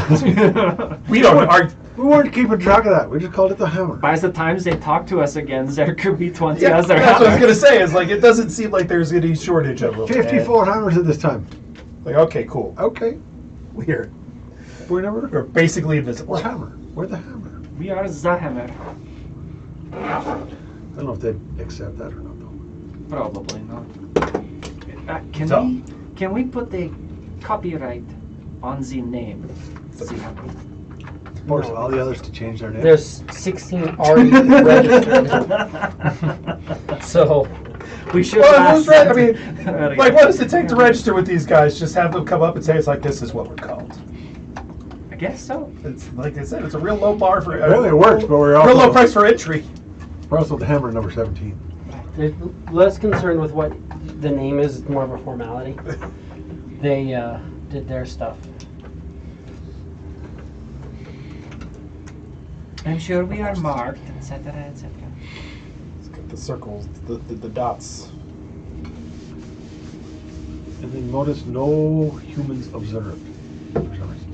We don't know. We weren't keeping track of that. We just called it the hammer. By the times they talk to us again, there could be 20 Yeah, other that's what I was hammers. gonna say. Is like it doesn't seem like there's any shortage of them. 54 hammers at this time. And, like okay, cool. Okay. Weird. We're never. We're basically invisible. What hammer? We're the hammer. We are the hammer. I don't know if they'd accept that or not, though. Probably not. So- Can we put the copyright on the name? The hammer? Force all the others to change their name. There's 16 already registered. So, We should. Well, ask who's right? I them. mean, like, what does it take to register with these guys? Just have them come up and say it's like this is what we're called. I guess so. It's like I said, it's a real low bar for. Well, it works, but we're also real low price for entry. We're also the hammer number 17. they're less concerned with what the name is, it's more of a formality. They did their stuff. I'm sure we are marked, etc., etc. Let's get the circles, the dots. And then notice no humans observed. For some reason.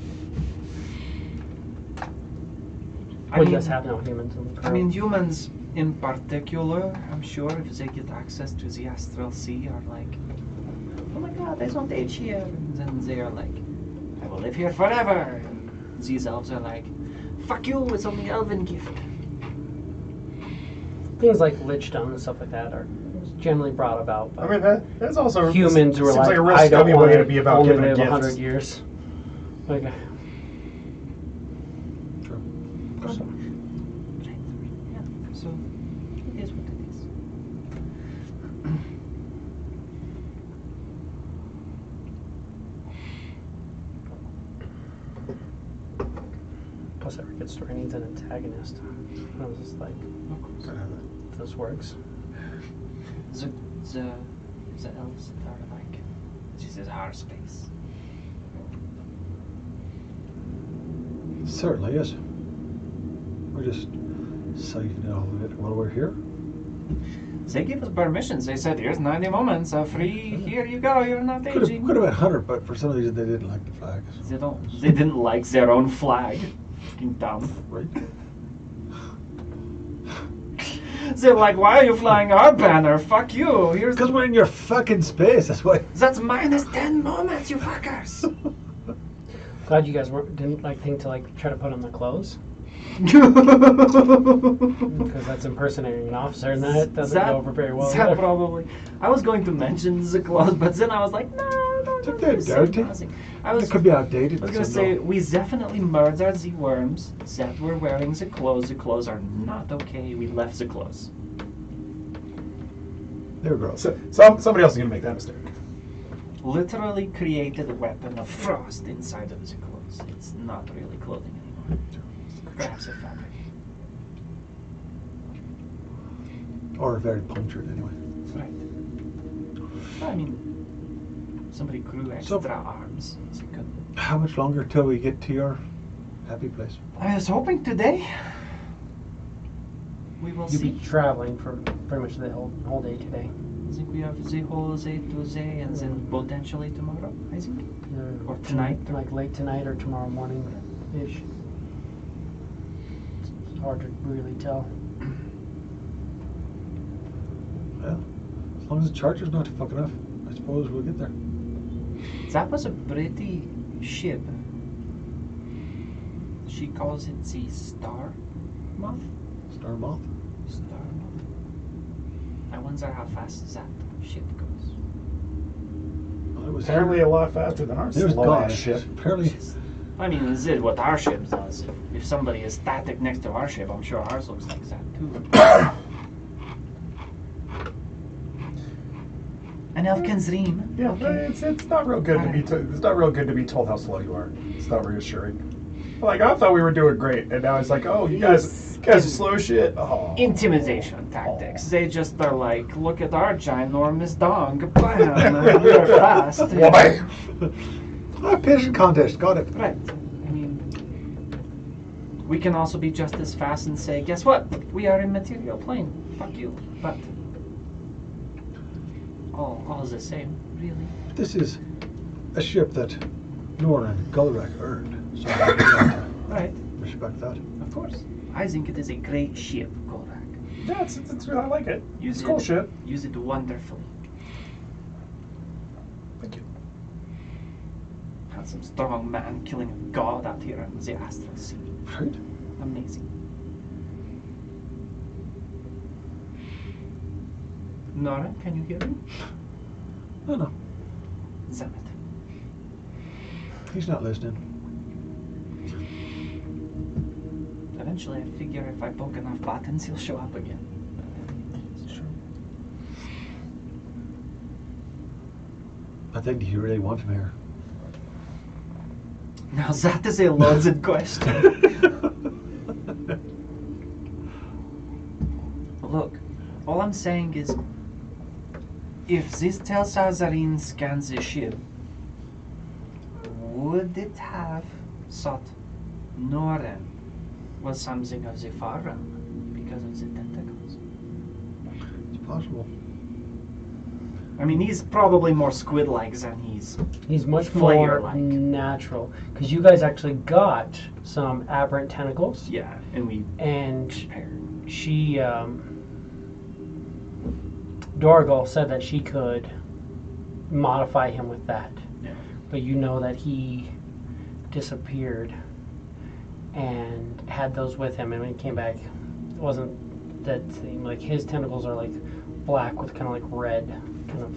Well, you guys have no humans in the crew. I mean, humans in particular, I'm sure if they get access to the astral sea are like, oh my god, I don't age here. And then they are like, I will live here forever. And these elves are like, fuck you, it's only elven gift. things like Lichstone and stuff like that are generally brought about by I mean, that's also humans who are seems like, like a real I don't scummy want way to to be about only giving live gifts. 100 years. Like, True. Right. Yeah. So it is what it is. plus every good story needs an antagonist. I was just like, Gotta have that. this works. The elves are like, this is our space. Certainly is. We're just siphoning off of it while we're here. They gave us permissions. They said, here's 90 moments of free, here you go, you're not Could have aging. been 100, but for some reason they didn't like the flag. They didn't like their own flag. Fucking dumb. Right? They're like, why are you flying our banner? Fuck you. Here's Because we're in your fucking space, that's why. That's minus 10 moments, you fuckers. Glad you guys didn't like think to like try to put on the clothes, because that's impersonating an officer, and that doesn't go over very well. That either. probably. I was going to mention the clothes, but then I was like, no. If they're dirty, I was it could be outdated. I was gonna so say no. we definitely murdered the worms that were wearing the clothes. The clothes are not okay. We left the clothes. They're gross. So, somebody else is gonna make that mistake. Literally created a weapon of frost inside of the clothes. It's not really clothing anymore. Perhaps a fabric. Or very punctured anyway. Right. I mean, somebody grew extra arms. So it couldn't. How much longer till we get to your happy place? I was hoping today. We will You'll see. be traveling for pretty much the whole day today. I think we have the whole day today and then potentially tomorrow, I think. Either Or tonight, or- like late tonight or tomorrow morning ish. It's hard to really tell. Well, as long as the charger's not fucking up, I suppose we'll get there. That was a pretty ship. She calls it the Star Moth? Star Moth? Star Moth. I wonder how fast that ship goes. Well, it was Apparently a lot faster than our It was slow gone. ass ship. Apparently, I mean, is it what our ship does? If somebody is static next to our ship, I'm sure ours looks like that too. An elf can dream. Yeah, but Okay. it's not real good to be it's not real good to be told how slow you are. It's not reassuring. Like I thought we were doing great, and now it's like, oh, you guys are slow as shit. Oh. Intimidation tactics. They just are like, look at our ginormous dong. Bam! We are fast. Why? Pigeon contest, got it. Right. I mean, we can also be just as fast and say, guess what? We are in material plane. Fuck you. But all the same, really. This is a ship that Nora and Gulrak earned. So Right. respect that. Of course. I think it is a great ship, Korak. Yeah, I like it. Use It's a cool ship. Use it wonderfully. Thank you. Had some strong man killing a god out here in the astral sea. Right? Amazing. Nora, can you hear me? No. Damn it. He's not listening. Eventually, I figure if I poke enough buttons, he'll show up again. Sure. But then do you really want him here? Now that is a loaded question. Look, all I'm saying is, if this Telsar Zarin scans the ship, would it have thought Noren was something of the far realm because of the tentacles? It's possible. I mean, he's probably more squid-like than he's... He's much more Flayer-like. natural. Because you guys actually got some aberrant tentacles. Yeah, and we And paired. she, Dorgal said that she could modify him with that. Yeah. But you know that he disappeared and had those with him, and when he came back, it wasn't that thing. Like, his tentacles are like black with kind of like red, kind of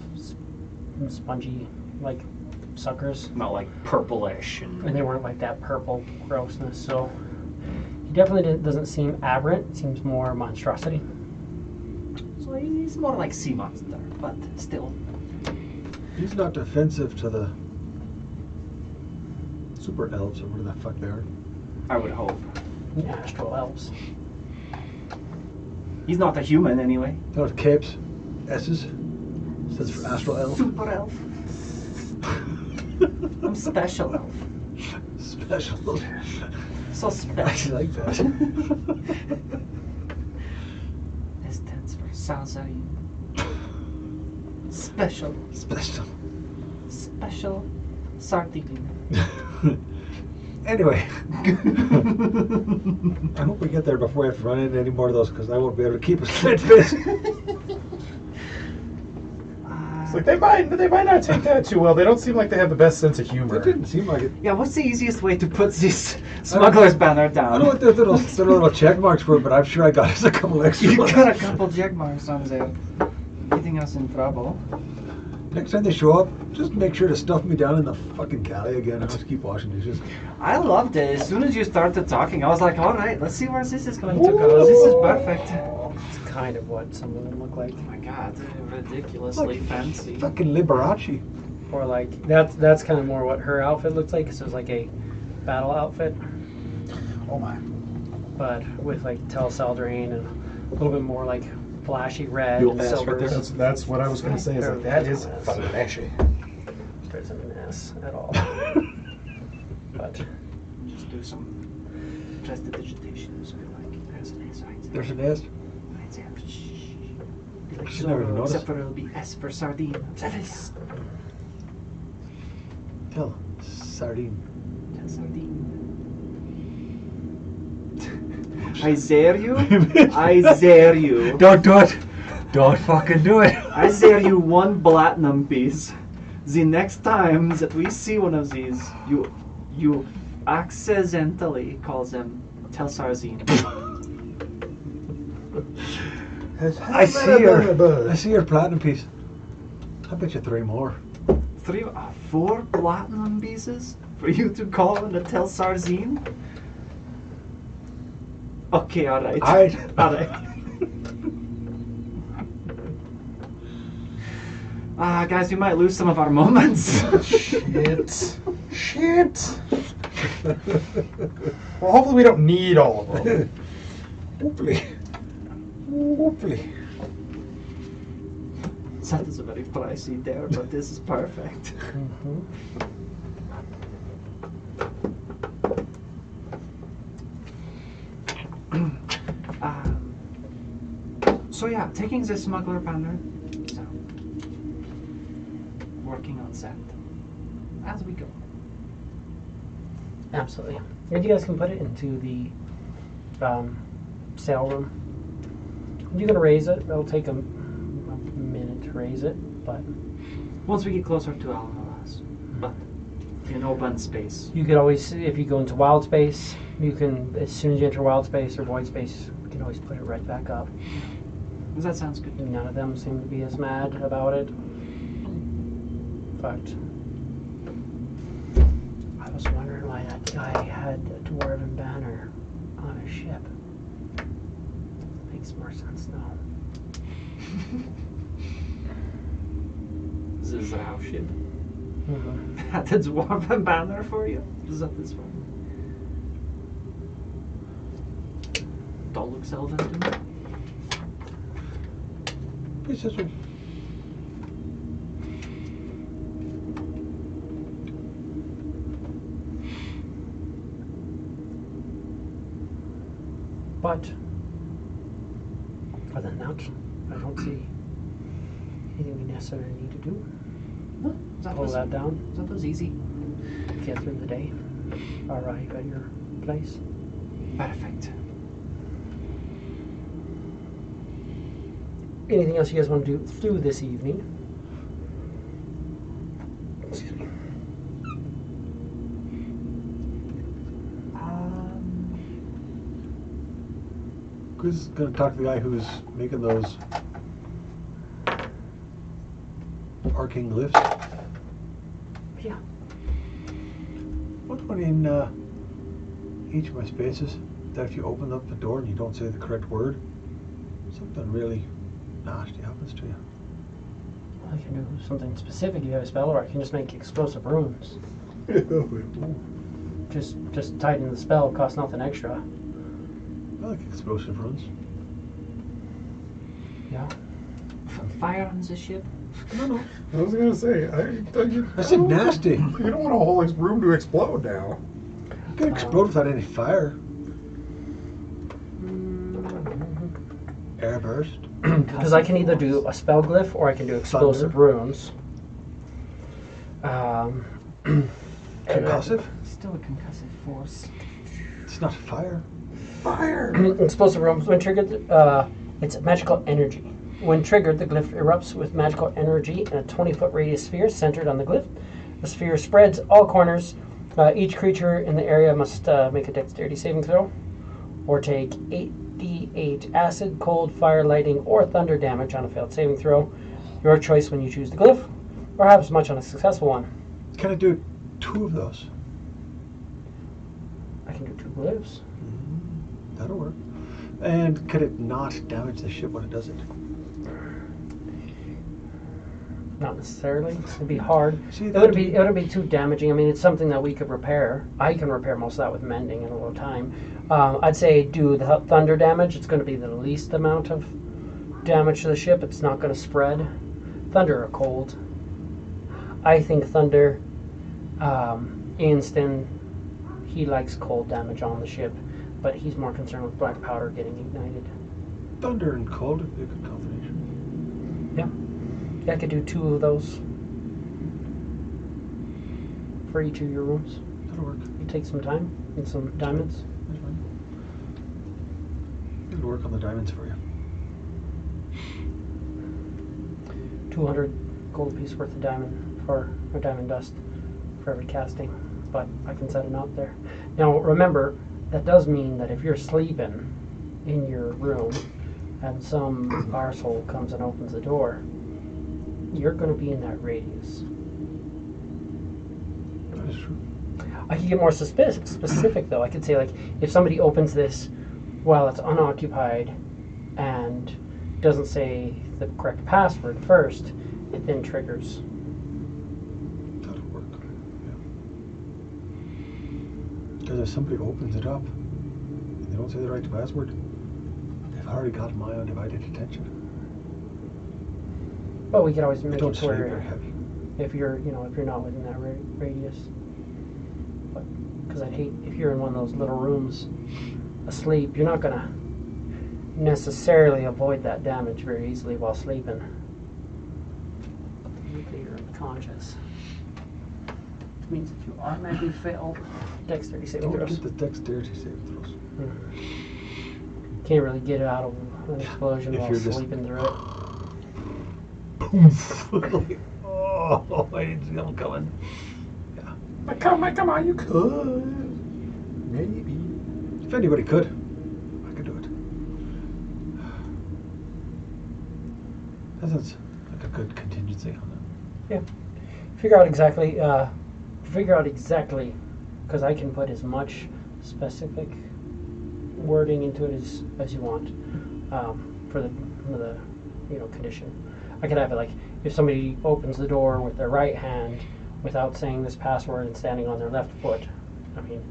spongy, like suckers. Not like purplish And and... they weren't like that purple grossness, so he definitely doesn't seem aberrant. It seems more monstrosity. So he's more like sea monster, but still. He's not defensive to the super elves or whatever the fuck they are. I would hope. Astral elves. He's not a human anyway. Those capes, S's, stands for astral elf. Super elf. I'm special elf. Special. So I special. actually like that. S stands for Salzarin. Special. Special. Special sardine. Anyway, I hope we get there before we have to run into any more of those because I won't be able to keep a straight face. It's like they might not take that too well. They don't seem like they have the best sense of humor. It didn't seem like it. Yeah, what's the easiest way to put this smuggler's banner I don't know down? what the little check marks were, but I'm sure I got us a couple extra You ones. got a couple check marks on there. Getting us in trouble. Next time they show up, just make sure to stuff me down in the fucking galley again. I'll just keep washing dishes. I loved it. As soon as you started talking, I was like, all right, let's see where this is going to go. This is perfect. It's kind of what some of them look like. Oh my god, ridiculously fancy. Fucking Liberace. Or like, that's kind of more what her outfit looks like. So it's like a battle outfit, Oh my. but with like Telsaldraine and a little bit more like flashy red You'll and ask for silvers. this. That's what I was gonna say. Is like that is fucking ashy. There isn't an S at all. But Just do some prestidigitation. Just be like, there's an S right there. There's an S. Right there. Be like, Should never Zorro, notice. except for it'll be S for sardine. Tell. Sardine. Tell sardine. I dare you. I dare you. Don't do it. Don't fucking do it. I dare you one platinum piece. The next time that we see one of these, you accidentally call them Telsarzine. I see your platinum piece. I bet you 3 more. 4 platinum pieces for you to call in a Telsarzine? Okay, alright. Alright. Guys, we might lose some of our moments. Shit. Well, hopefully we don't need all of them. Hopefully. That is a very pricey dare, but this is perfect. So yeah, taking the smuggler banner, so working on that as we go. Absolutely. And you guys can put it into the sail room. You can raise it. It'll take a minute to raise it, but Once we get closer to Almaraz, but in open space. you could always, if you go into wild space, you can, as soon as you enter wild space or void space, you can always put it right back up. That sounds good. None of them seem to be as mad about it. In fact, I was wondering why that guy had a dwarven banner on his ship. Makes more sense now. This is our ship. Mm-hmm. Had the dwarven banner for you? Is that this one? Don't look Sylvan to me. It's this one. But other than that, I don't see anything we necessarily need to do. No, that Pull was that down, that was easy. get through the day, arrive at your place. Perfect. Anything else you guys want to do through this evening? Excuse me. Chris is going to talk to the guy who's making those arcing glyphs. Yeah. What one in each of my spaces that if you open up the door and you don't say the correct word, something really nasty happens to you. I can do something specific if you have a spell, or I can just make explosive runes. Just tighten the spell, cost nothing extra. I like explosive runs. Yeah. Fire on the ship. No. I was gonna say, I said nasty. You don't want a whole room to explode now. You can explode without any fire. Air burst. Because I can either do a spell glyph or I can do explosive runes. Concussive. Still a concussive force. It's not fire. Fire! Explosive runes, when triggered, it's magical energy. When triggered, the glyph erupts with magical energy in a 20-foot radius sphere centered on the glyph. The sphere spreads all corners. Each creature in the area must make a dexterity saving throw or take 8d8 acid, cold, fire, lightning, or thunder damage on a failed saving throw. Your choice when you choose the glyph, or have as much on a successful one. Can I do 2 of those? I can do 2 glyphs. That'll work. And could it not damage the ship when it does it? Not necessarily. It'd be hard. See, It wouldn't be too damaging. I mean, it's something that we could repair. I can repair most of that with mending in a little time. I'd say do the thunder damage. It's going to be the least amount of damage to the ship. It's not going to spread. Thunder or cold. I think thunder. Instant. He likes cold damage on the ship, but he's more concerned with black powder getting ignited. Thunder and cold would be a good combination. Yeah, I could do 2 of those for each of your rooms. That'll work. You take some time and some diamonds. That's fine. It'll work on the diamonds for you. 200 gold piece worth of diamond for or diamond dust for every casting, but I can set it out there. Now remember, that does mean that if you're sleeping in your room and some arsehole comes and opens the door, you're going to be in that radius. That is true. I could get more specific though. I could say, like, if somebody opens this while it's unoccupied and doesn't say the correct password first, it then triggers. That'll work. Yeah. Because if somebody opens it up and they don't say the right password, they've already got my undivided attention. But we could always I make don't it to sleep where very heavy. if you're not within that radius. Because I'd hate if you're in one of those little rooms asleep, you're not gonna necessarily avoid that damage very easily while sleeping. You're unconscious. means that you automatically fail dexterity saving Don't throws. get the dexterity saving throws. Can't really get it out of an explosion If while you're just- sleeping through it. Oh, I didn't see them coming. Come on, you could. Maybe. If anybody could, I could do it. That sounds like a good contingency on it. Figure out exactly, because I can put as much specific wording into it as you want for the condition. I could have it like if somebody opens the door with their right hand without saying this password and standing on their left foot. I mean,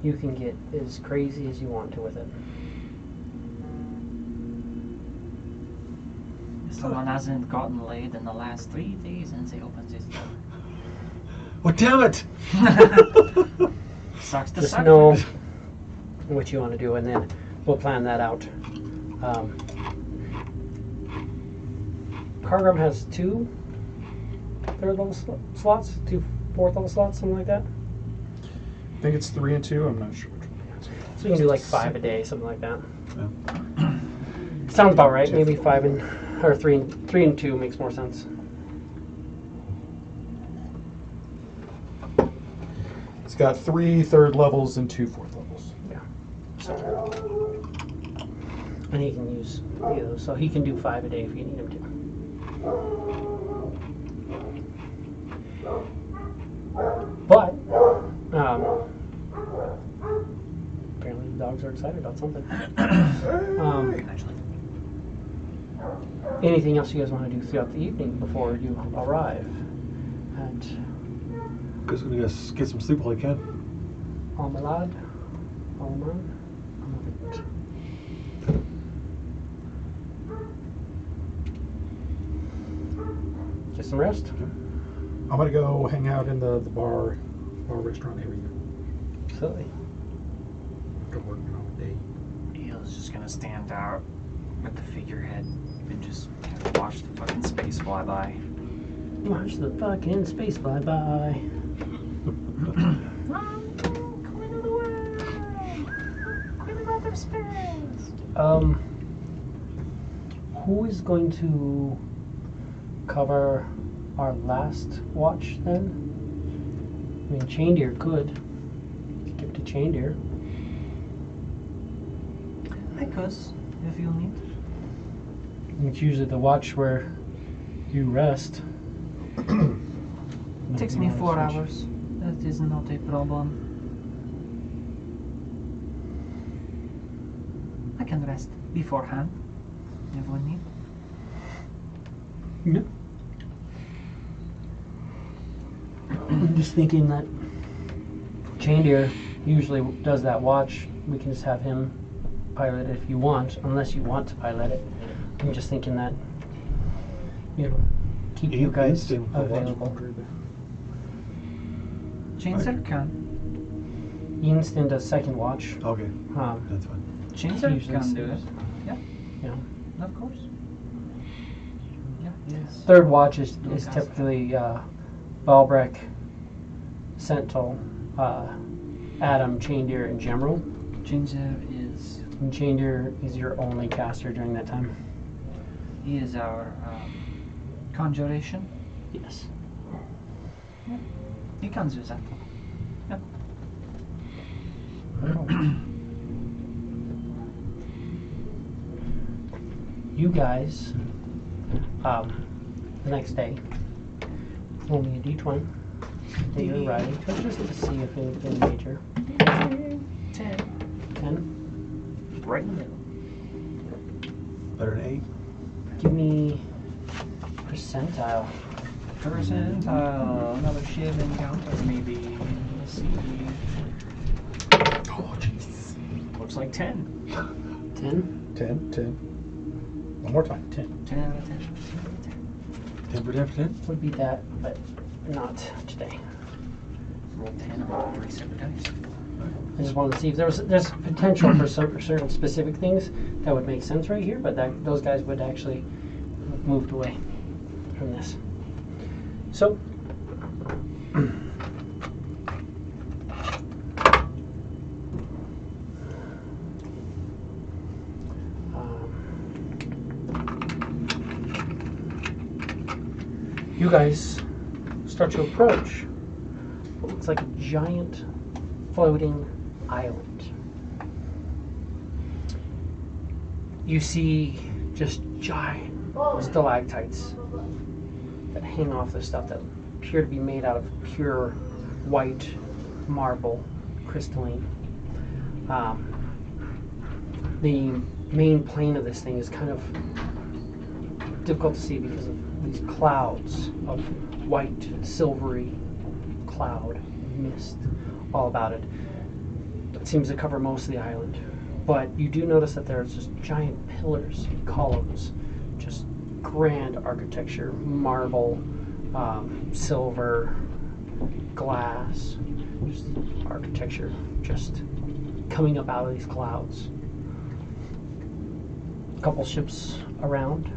you can get as crazy as you want to with it. Someone hasn't gotten laid in the last 3 days and he opens his door. Oh, damn it! Sucks to Just suck. know what you want to do, and then we'll plan that out. Cargram has 2 third level slots, 2 fourth level slots, something like that. I think it's 3 and 2. I'm not sure which one. So you can do like 5 a day, something like that. Yeah. Sounds about right. Maybe 5 or 3 and 2 makes more sense. It's got 3 third levels and 2 fourth levels. And he can use either of those, so he can do 5 a day if you need him to. But apparently the dogs are excited about something. Anything else you guys want to do throughout the evening before you arrive at Guess I'm gonna get some sleep while I can. Almalad? Get some rest. I'm gonna go hang out in the bar restaurant area. Absolutely. After working all day. Eel's just gonna stand out with the figurehead and just watch the fucking space fly by. Watch the fucking space fly by. Queen of the world! Queen of outer space! Who is going to cover our last watch then? I mean, Chaindeer could. Give it to Chaindeer. Because, if you need. It's usually the watch where you rest. It takes me 4 hours. That is not a problem. I can rest beforehand if we need. Yep. I'm just thinking that Chaindeer usually does that watch. We can just have him pilot it if you want, unless you want to pilot it. I'm just thinking that, keep you guys Instant watch. available. Chainsaw can. Ian does second watch. Okay, that's fine. Chainsaw Usually can do it. says- Yeah, Yeah. of course. Yeah, yes. Third watch is Okay. typically Balbrek, Sentinel, Adam, Chaindeer, and Gemrel. Chainsaw is And Chaindeer is your only caster during that time. he is our conjuration. Yes. He can do that. You guys, the next day, roll me a d20 that you're riding just to see if anything major. 10. 10. Right in the middle. Better than 8. Give me percentile. Percentile. Another shiv encounter, maybe. Let's see. Oh, jeez. Looks like 10. 10. 10. One more time. 10. 10 out of 10. 10 for 10 for 10? Would be that, but not today. Roll 10 on 3 separate dice. I just wanted to see if there's potential for certain specific things that would make sense right here, but those guys would actually have moved away from this. So, You guys start to approach what looks like a giant floating island. You see just giant stalactites that hang off the stuff that appear to be made out of pure white marble, crystalline. The main plane of this thing is kind of difficult to see because of these clouds of white, silvery cloud mist all about it. It seems to cover most of the island. But you do notice that there's just giant pillars, columns, just grand architecture, marble, silver, glass, just architecture just coming up out of these clouds. A couple ships around.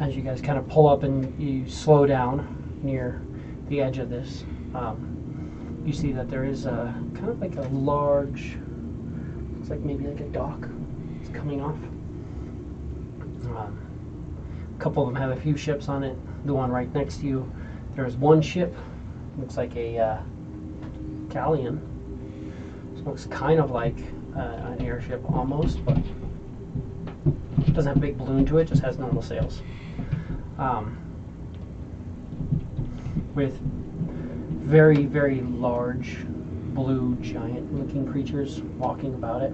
As you guys kind of pull up and you slow down near the edge of this, you see that there is a kind of like a large, looks like maybe like a dock. It's coming off. A couple of them have a few ships on it. The one right next to you, there's one ship, looks like a galleon. It looks kind of like an airship almost, but it doesn't have a big balloon to it, just has normal sails. With very, very large, blue, giant-looking creatures walking about it.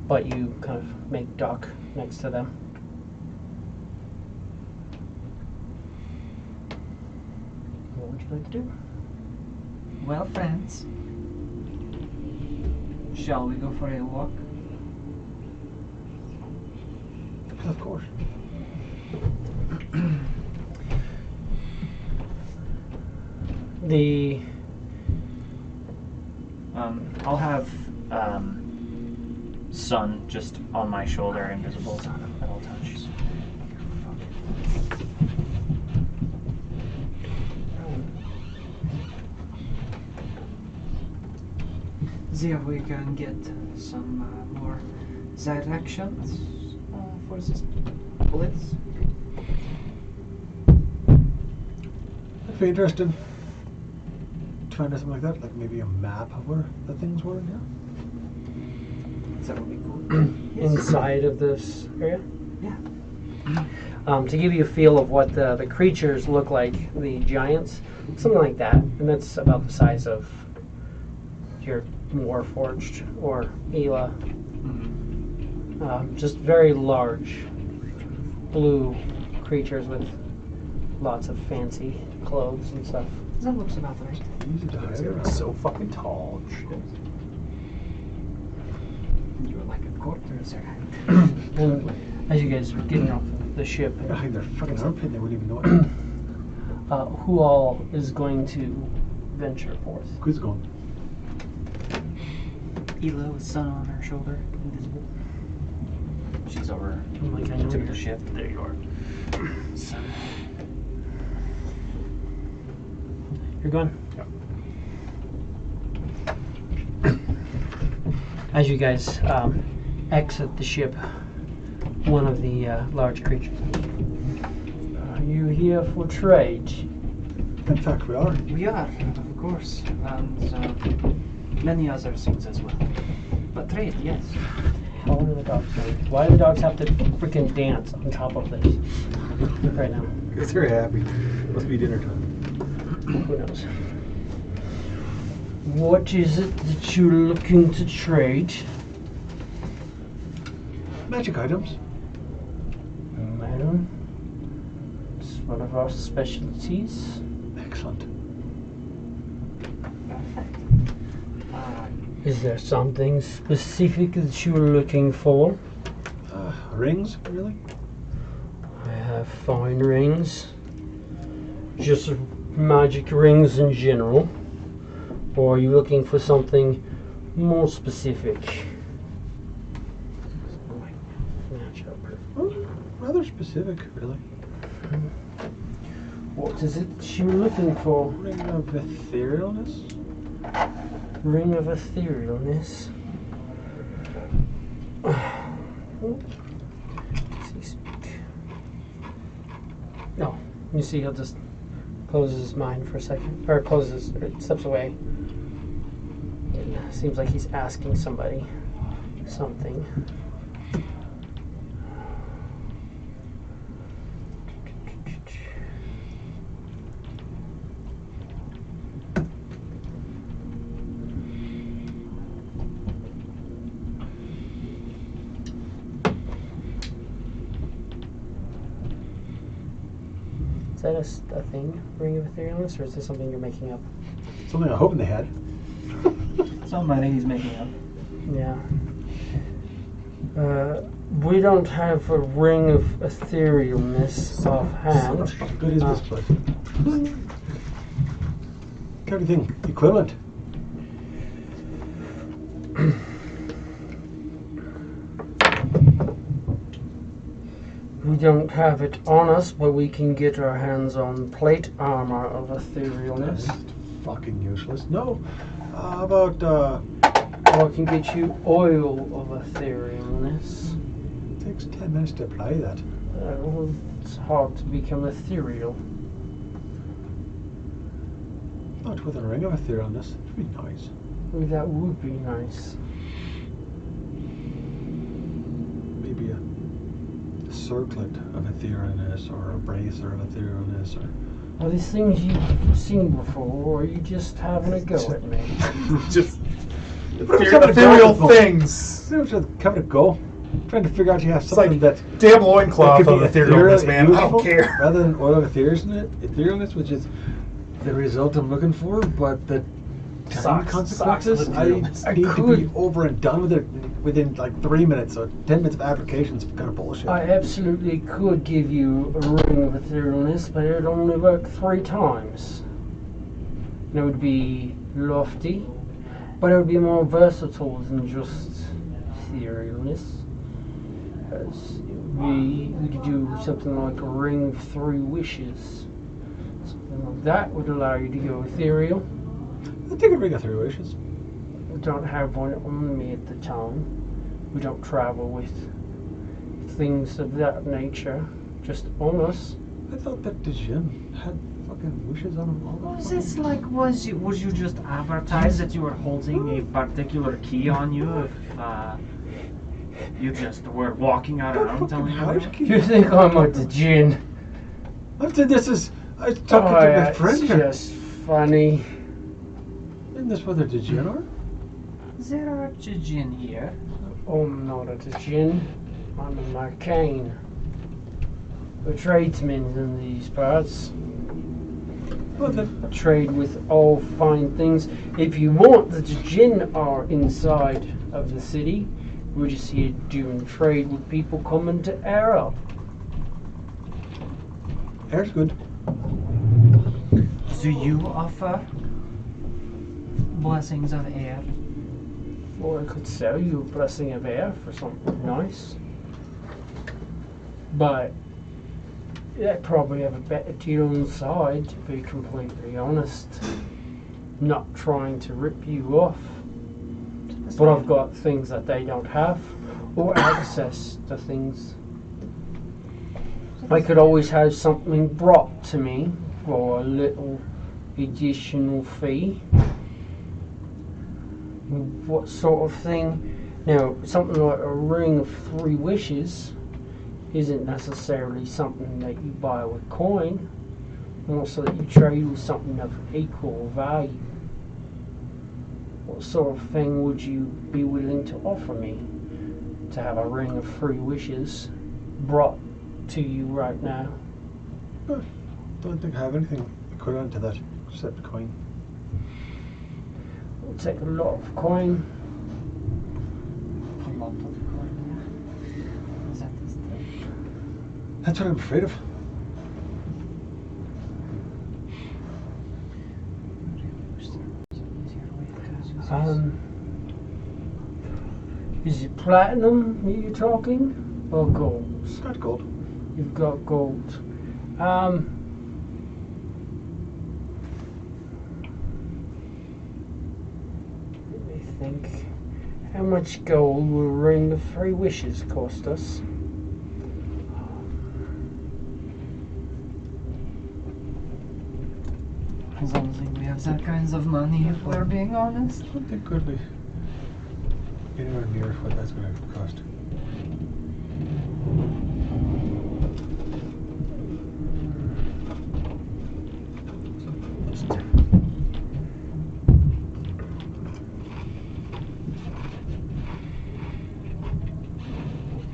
But you kind of make dock next to them. What would you like to do? Well, friends, shall we go for a walk? Of course. I'll have Sun just on my shoulder, invisible, that I'll touch. See if we can get some more directions for this blitz. I'd be interested to find out something like that, like maybe a map of where the things were. Yeah. That would be cool. Inside of this area? Yeah. To give you a feel of what the creatures look like, the giants, something like that. And that's about the size of your Warforged or Ela. Just very large blue creatures with lots of fancy clothes and stuff. That looks about right. Easy to hide. They're so fucking tall. You're like a corpse. And as you guys are getting off the ship, They're hiding their fucking armpit and they wouldn't even know it. who all is going to venture forth? Who's going? Ela with Sun on her shoulder, invisible. She's over Like I know to you're- the ship. There you are. You're going? As you guys exit the ship, one of the large creatures. Are you here for trade? In fact, we are. We are, of course, and many other things as well. But trade, yes. How are the dogs doing? Why do the dogs have to freaking dance on top of this right now? Because they're happy. Must be dinner time. Who knows? What is it that you're looking to trade? Magic items. Madam, it's one of our specialties. Excellent. Is there something specific that you are looking for? Rings, really? I have fine rings. Just magic rings in general. Or are you looking for something more specific? Rather specific, really. What is it that you're looking for? Ring of etherealness? Ring of etherealness. Does he speak? You see, he'll just closes his mind for a second, or steps away. It seems like he's asking somebody something. Is that a thing, Ring of Etherealness, or is this something you're making up? Something I'm hoping they had. Something I think he's making up. Yeah. We don't have a Ring of Etherealness offhand. Good is this place? Everything equivalent. We don't have it on us, but we can get our hands on plate armor of etherealness. That's fucking useless. No. How about, Or I can get you oil of etherealness. it takes 10 minutes to apply that. Well, it's hard to become ethereal. Not with a ring of etherealness. It'd be nice. Well, that would be nice. Maybe a circlet of etherealness or a bracer of etherealness or... Are these things you've seen before, or are you just having a go at me? Just Ethereal ethereal things. things. Just have it go. Trying to figure out you have It's something like that damn loincloth could of be etherealness, man. I don't useful care. Rather than oil of etherealness, which is the result I'm looking for, but the time Socks of consequences, I etherealness. need to be over and done with it within like 3 minutes. So 10 minutes of application is kind of bullshit. I absolutely could give you a ring of etherealness, but it would only work 3 times. And it would be lofty, but it would be more versatile than just etherealness. As it would be, we could do something like a ring of 3 wishes. Something like that would allow you to go ethereal. I'll take a ring of 3 wishes. We don't have one on me at the time. We don't travel with things of that nature just on us. I thought that Djinni had fucking wishes on him all the Was time. this like, was you just advertised that you were holding a particular key on you if you just were walking around telling everyone? You think I'm a Djinni? I'm saying this is... I was talking Oh, to my that's friend here. just funny. Isn't this whether Djinni are? There are Djinni here. I'm not a Djinni. I'm an arcane. A tradesman in these parts. Well, then, I trade with all fine things. If you want, the Djinni are inside of the city. We're just here doing trade with people coming to Arab. air's good. Do you offer blessings of air? Or I could sell you a blessing of air for something nice. But I'd probably have a better deal inside, to be completely honest. Not trying to rip you off. But I've got things that they don't have, or access to things. I could always have something brought to me for a little additional fee. What sort of thing? Now, something like a ring of 3 wishes isn't necessarily something that you buy with coin, more so that you trade with something of equal value. What sort of thing would you be willing to offer me to have a ring of 3 wishes brought to you right now? Don't think I have anything equivalent to that except coin. It'll take a lot of coin. A lot of coin. Is that this thing? That's what I'm afraid of. Is it platinum you're talking, or gold? It's got gold. You've got gold. Let me think. How much gold will a ring of 3 wishes cost us? I don't think we have that kinds of money, if we're being honest. I don't think could be anywhere near what that's going to cost.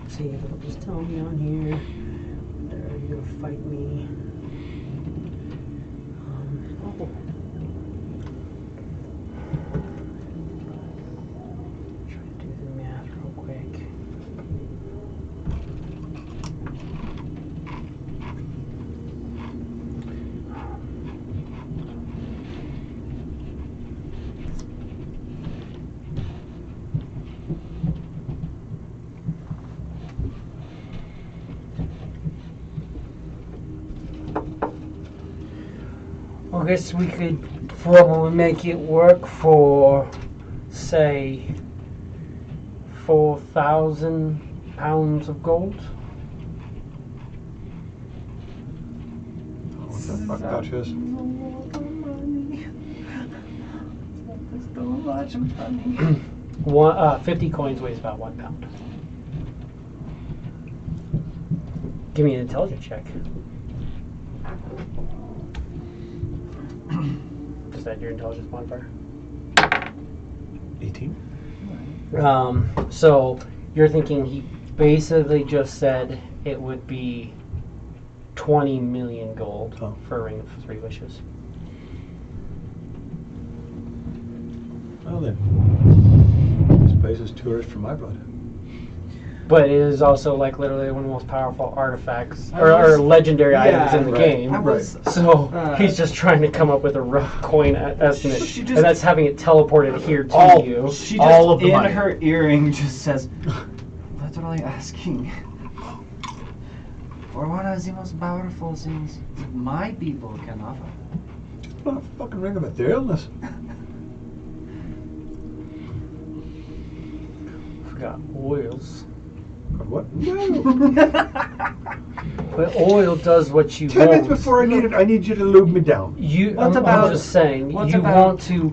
See if it'll just tell me on here. Are you gonna fight me? Oh. Try to do the math real quick. I guess we could probably make it work for, say, 4,000 pounds of gold. What the fuck vouchers? So much money. 50 coins weighs about 1 pound. Give me an intelligence check. Is that your intelligence modifier? 18? So you're thinking he basically just said it would be 20 million gold for a ring of 3 wishes. Well then, this place is too rich for my blood. But it is also like literally one of the most powerful artifacts or legendary items in the game. So he's just trying to come up with a rough coin estimate, and that's having it teleported here to you. She just all of the in money. her earring just says, literally asking for one of the most powerful things that my people can offer. It's not a fucking ring of etherealness. Forgot oils. What? No. But oil does what you 10 want. minutes before I need you to lube me down. I'm about- just saying, what you about- want to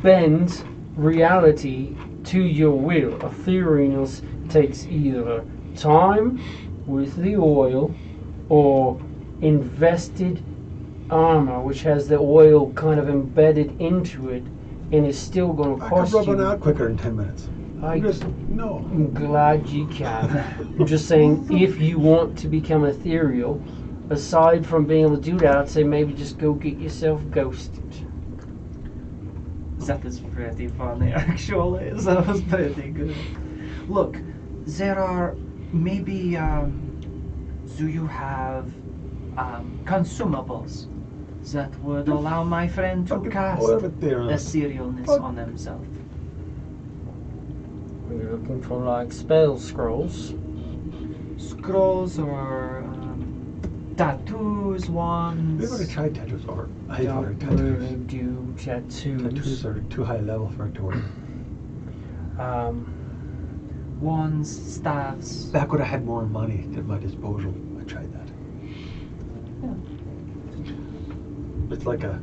bend reality to your will. Etherealness takes either time with the oil or invested armor, which has the oil kind of embedded into it and is still going to I cost could rub you. it out quicker in 10 minutes. No. I'm glad you can. I'm just saying, if you want to become ethereal, aside from being able to do that, I'd say maybe just go get yourself ghosted. That is pretty funny, actually. That was pretty good. Look, there are maybe. Do you have consumables that would allow my friend to Fucking cast oil of etherealness. etherealness Fuck. on himself? We're looking for like spell scrolls. Scrolls or tattoos, We wands. would have tried tattoos or I Don't ordered really tattoos. do tattoos. Tattoos are too high level for it to work. Wands, staffs. Back when I had more money at my disposal, I tried that. It's like a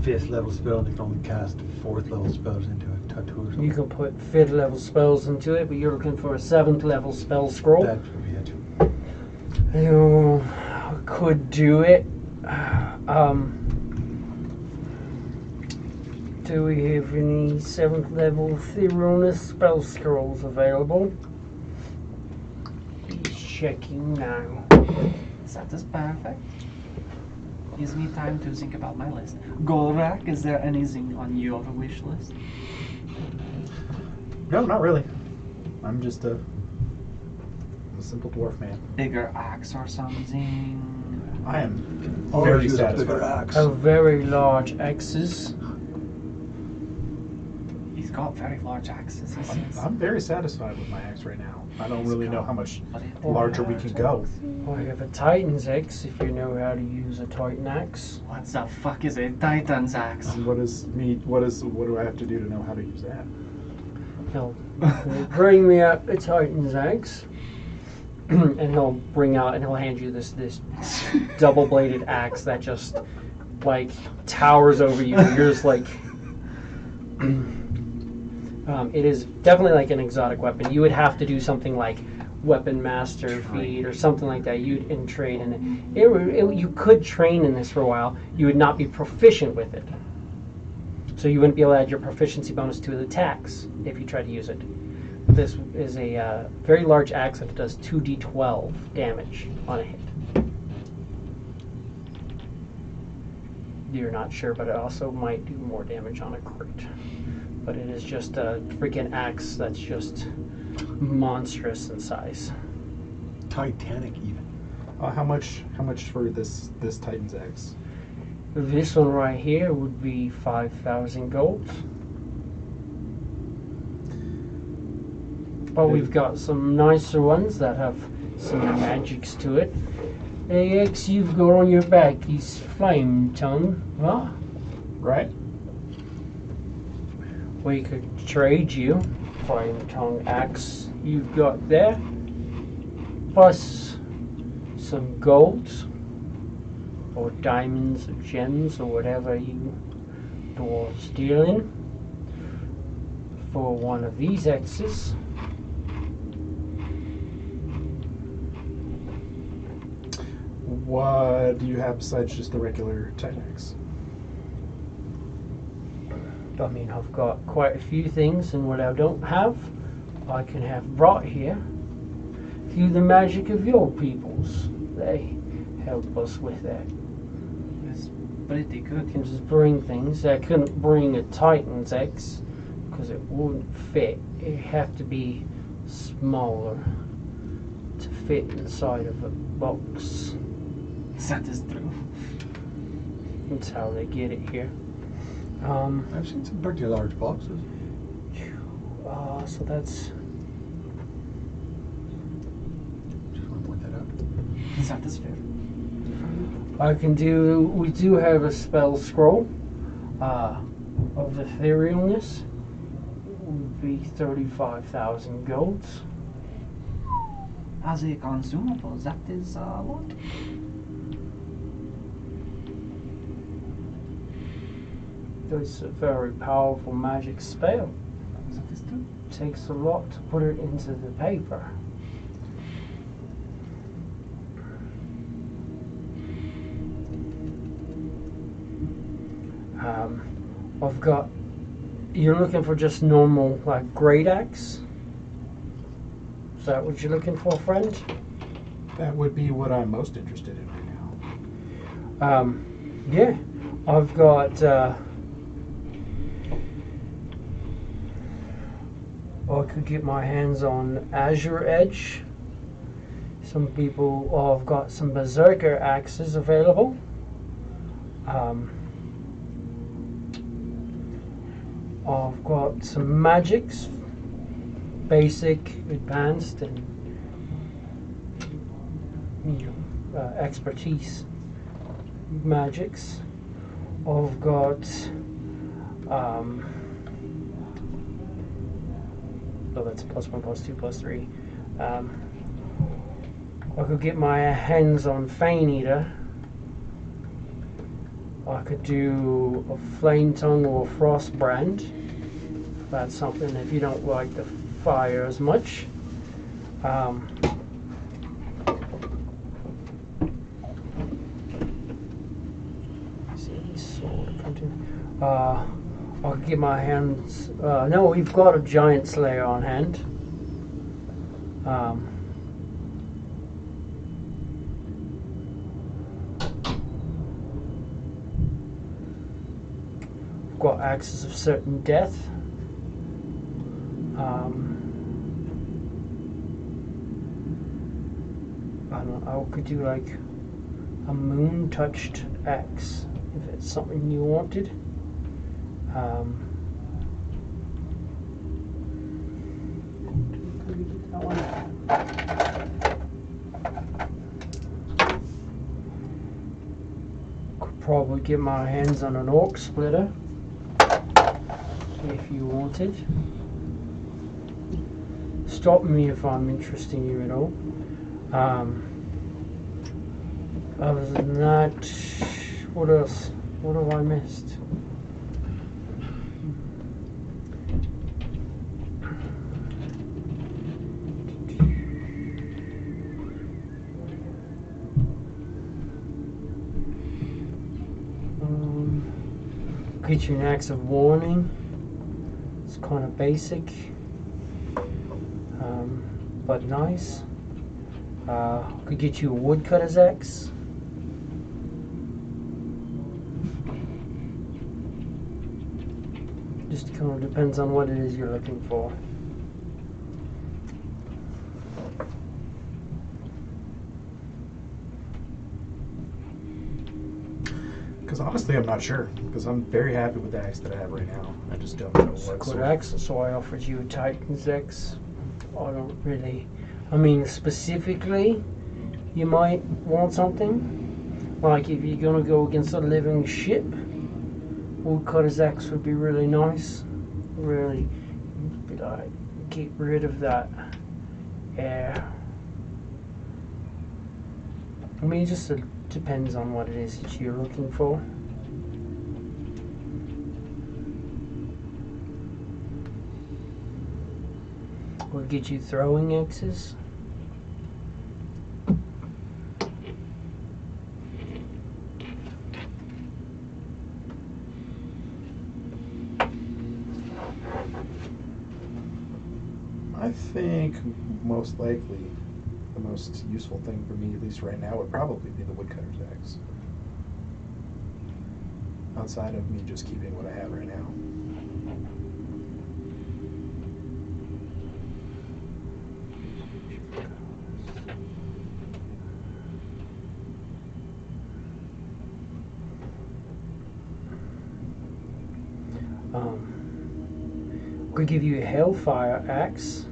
5th level spell and you can only cast 4th level spells into a tattoo or something. You can put 5th level spells into it, but you're looking for a 7th level spell scroll. That would be it. You could do it. Do we have any 7th level etherealness spell scrolls available? He's checking now. That is perfect. Gives me time to think about my list. Golrak, is there anything on your wish list? No, not really. I'm just a simple dwarf man. Bigger axe or something? I am Always very use a bigger satisfied. axe. A very large axes. He's got very large axes, he says. I'm very satisfied with my axe right now. I don't really know how much But it- larger we can go. I have a Titan's axe if you know how to use a Titan axe. What the fuck is a Titan's axe? What do I have to do to know how to use that? He'll bring me out the Titan's axe. And he'll bring out and he'll hand you this double-bladed axe that just like towers over you. You're just like. It is definitely like an exotic weapon. You would have to do something like weapon master feat or something like that. You'd in trade, and you could train in this for a while. You would not be proficient with it, so you wouldn't be able to add your proficiency bonus to the attacks if you tried to use it. This is a very large axe that does 2d12 damage on a hit. You're not sure, but it also might do more damage on a crit. But it is just a freaking axe that's just monstrous in size. Titanic, even. How much for this Titan's axe? This one right here would be 5,000 gold. But we've got some nicer ones that have some magics to it. The axe you've got on your back is flame tongue, huh? Right. We could trade you flame tongue axe you've got there, plus some gold or diamonds or gems or whatever you dwarves deal in for one of these axes. What do you have besides just the regular Titan axe? I mean, I've got quite a few things, and what I don't have, I can have brought here through the magic of your peoples. They help us with that. It's pretty I good. can just bring things. I couldn't bring a Titan's axe because it wouldn't fit. It'd have to be smaller to fit inside of a box. That is true. That's how they get it here. I've seen some pretty large boxes. So that's Just want to point that out. That is fair. I can do. We do have a spell scroll of etherealness. Would be 35,000 golds. As a consumable, that is a lot. It's a very powerful magic spell. That is true. Takes a lot to put it into the paper. I've got. You're looking for just normal, like great axe? Is that what you're looking for, friend? That would be what I'm most interested in right now. Yeah, I've got. I could get my hands on Azure Edge. Some people, I've got some Berserker axes available. I've got some magics, basic, advanced, and expertise magics. I've got that's +1, +2, +3. I could get my hands on Fane Eater. I could do a Flame Tongue or a Frost Brand. That's something if you don't like the fire as much. I could get my hands. No, we've got a Giant Slayer on hand. We've got Axes of Certain Death. I don't know, I could do like a Moon Touched Axe if it's something you wanted. Could probably get my hands on an Orc Splitter if you wanted. Stop me if I'm interesting you at all. Other than that, what else? What have I missed? Get you an axe of warning. It's kind of basic, but nice. Could get you a woodcutter's axe. Just kind of depends on what it is you're looking for. Because honestly, I'm not sure. Because I'm very happy with the axe that I have right now. I just don't know It's a what good sort. axe, so I offered you a Titan's axe. I don't really. I mean, specifically, you might want something like if you're gonna go against a living ship. Woodcutter's axe would be really nice. Really, like, get rid of that air. I mean, it just depends on what it is that you're looking for. We'll get you throwing axes. I think most likely the most useful thing for me, at least right now, would probably be the woodcutter's axe. Outside of me just keeping what I have right now. Could give you a hellfire axe.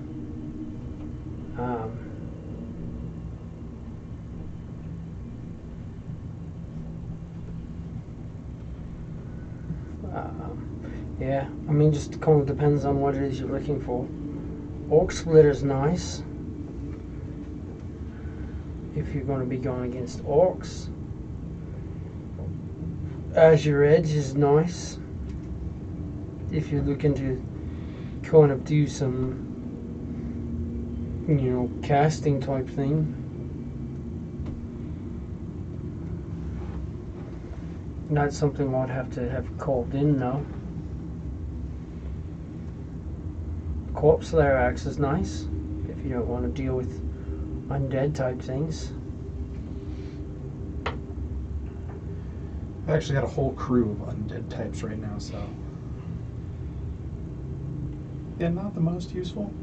Yeah, I mean, just kind of depends on what it is you're looking for. Orc splitter's nice if you're going to be going against orcs. Azure Edge is nice if you're looking to kind of do some, you know, casting type thing. Not something I'd have to have called in though. Corpse Slayer axe is nice if you don't want to deal with undead type things. I've actually got a whole crew of undead types right now, so. Yeah, not the most useful.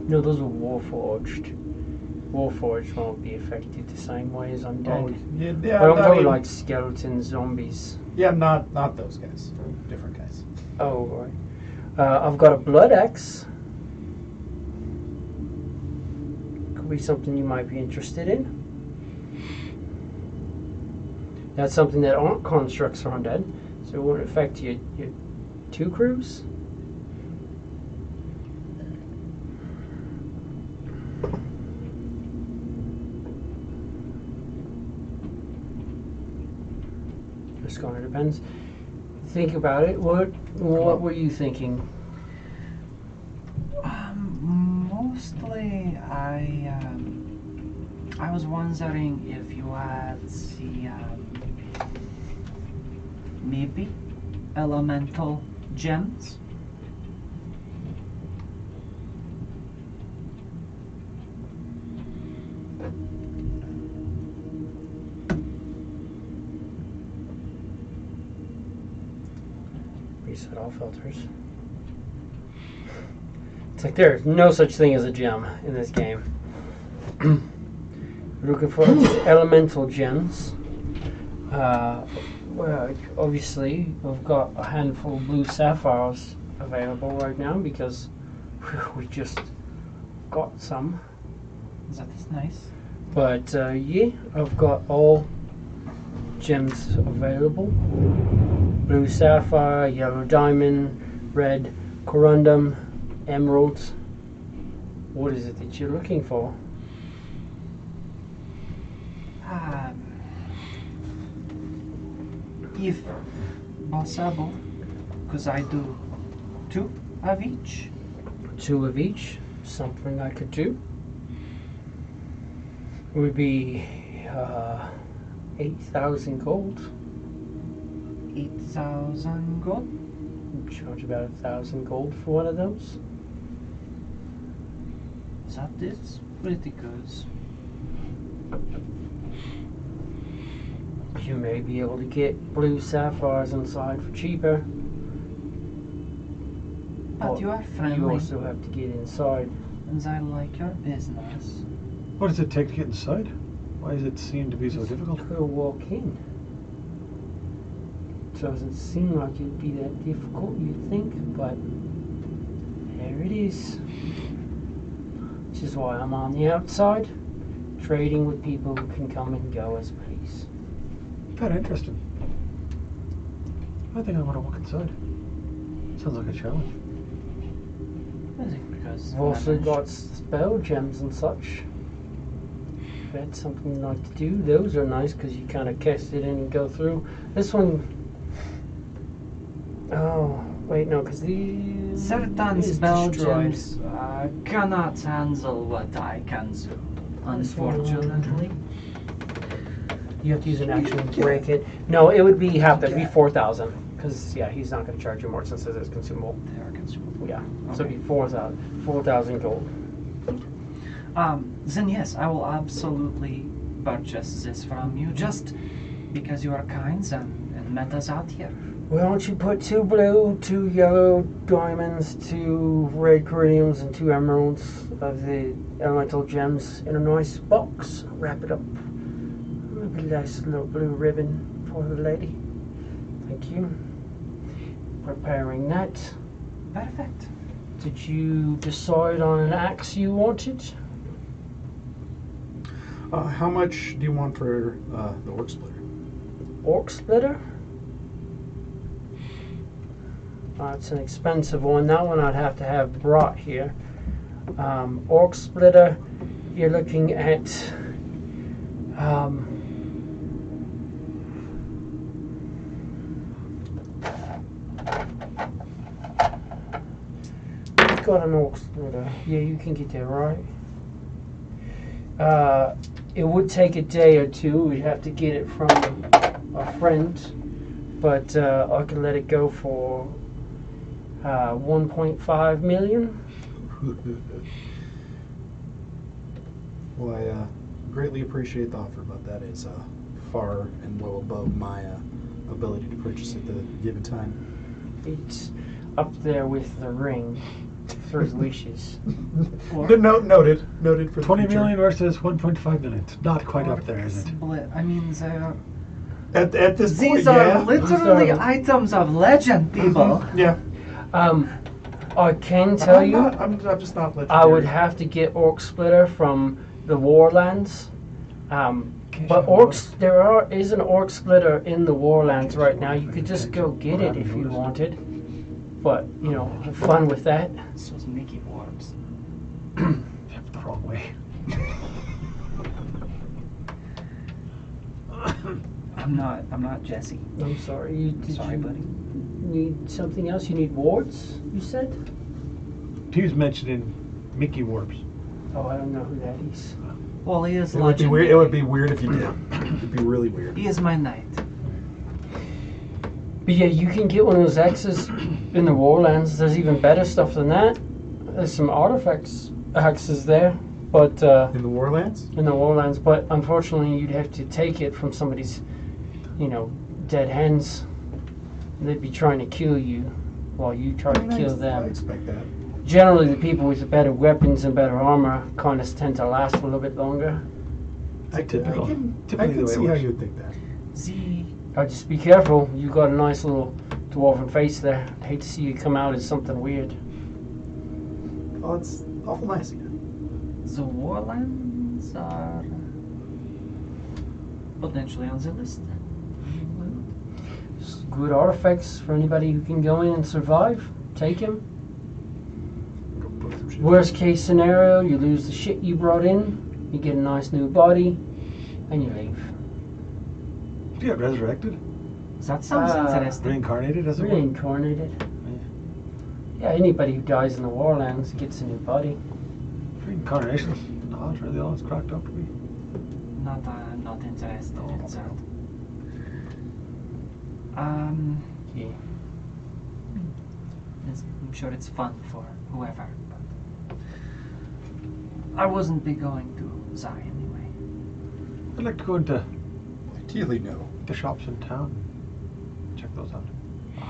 No, those are Warforged. Warforged won't be affected the same way as undead. Yeah, But I'm I talking mean, like skeleton zombies. yeah, not those guys. Different guys. Oh, right. I've got a blood axe. Could be something you might be interested in. That's something that aren't constructs are undead, so it won't affect your two crews. Just kind of depends. Think about it. What were you thinking? Mostly, I was wondering if you had maybe elemental gems. Reset all filters. It's like there's no such thing as a gem in this game. We're looking for elemental gems. Well, obviously, we've got a handful of blue sapphires available right now because we just got some. That is nice. But yeah, I've got all gems available. Blue sapphire, yellow diamond, red corundum, emeralds. What is it that you're looking for? if possible, because I do 2 of each. 2 of each, something I could do. Would be 8,000 gold. 8,000 gold. Charge about 1,000 gold for one of those. That is pretty good. You may be able to get blue sapphires inside for cheaper. But you are You friendly, also have to get inside. and I like your business. What does it take to get inside? Why does it seem to be so difficult? To walk in. Doesn't seem like it'd be that difficult, you'd think, but there it is. Which is why I'm on the outside, trading with people who can come and go as please. Very interesting. I think I want to walk inside. Sounds like a challenge. Is it because I've also got spell gems and such. If that's something you like to do, those are nice because you kind of cast it in and go through. This one, oh wait, no, because these certain is spell destroyed. gems cannot handle what I can do, unfortunately. You have to use an action to break it. No, it would be half that. It'd be 4,000. Because yeah, he's not going to charge you more since it's consumable. They are consumable. Yeah, Okay. so it'd be 4,000 gold. Then yes, I will absolutely purchase this from you, just because you are kind and met us out here. Why don't you put 2 blue, 2 yellow diamonds, 2 red coriniums, and 2 emeralds of the elemental gems in a nice box. Wrap it up. Maybe a nice little blue ribbon for the lady. Thank you. Preparing that. Perfect. Did you decide on an axe you wanted? How much do you want for the orc splitter? Orc splitter? It's an expensive one. That one I'd have to have brought here. Orc splitter, you're looking at got an orc splitter. Yeah, you can get there, right? It would take a day or two. We'd have to get it from a friend, but I can let it go for 1.5 million. Well, I greatly appreciate the offer, but that is far and well above my ability to purchase at the given time. It's up there with the ring for his wishes. Noted for the 20 future. million versus 1.5 million. It's not quite up there, is it? Split. I mean, At this point, these are yeah. literally items of legend, people. Yeah. I can tell you, I'm just not legendary. I would have to get Orc Splitter from the Warlands. But orcs, there is an Orc Splitter in the Warlands right now. You could just go get it if you wanted. But, you know, have fun with that. This was Mickey Warps. The wrong way. I'm not Jesse. I'm sorry. Sorry, you buddy. need something else? You need wards, you said? He was mentioning Mickey Warps. Oh, I don't know who that is. Well, he is It would be legend. weird. It would be weird if you did. It'd be really weird. He is my knight. But yeah, you can get one of those axes in the Warlands. There's even better stuff than that. There's some artifacts axes there, but In the Warlands? in the Warlands. But unfortunately, you'd have to take it from somebody's, you know, dead hands. They'd be trying to kill you while you try to kill I them. expect that. Generally, the people with the better weapons and better armor kind of tend to last a little bit longer. I typical. can Typically the way it see how works. you would think that. Just be careful. You got a nice little dwarven face there. I'd hate to see you come out as something weird. Oh, it's awful nice of you. The Warlands are potentially on the list. Good artifacts for anybody who can go in and survive. Take him. Go put some shit. Worst case scenario, you lose the shit you brought in, you get a nice new body, and you leave. Did you get resurrected? That sounds interesting. Reincarnated, as it were? Reincarnated. Yeah, anybody who dies in the Warlands gets a new body. Reincarnation's not really all it's cracked up to be. Not interested Oh, in no. that. Yeah. I'm sure it's fun for whoever, but I wasn't be going to Zai anyway. I'd like to go into Ideally, no. the shops in town and check those out.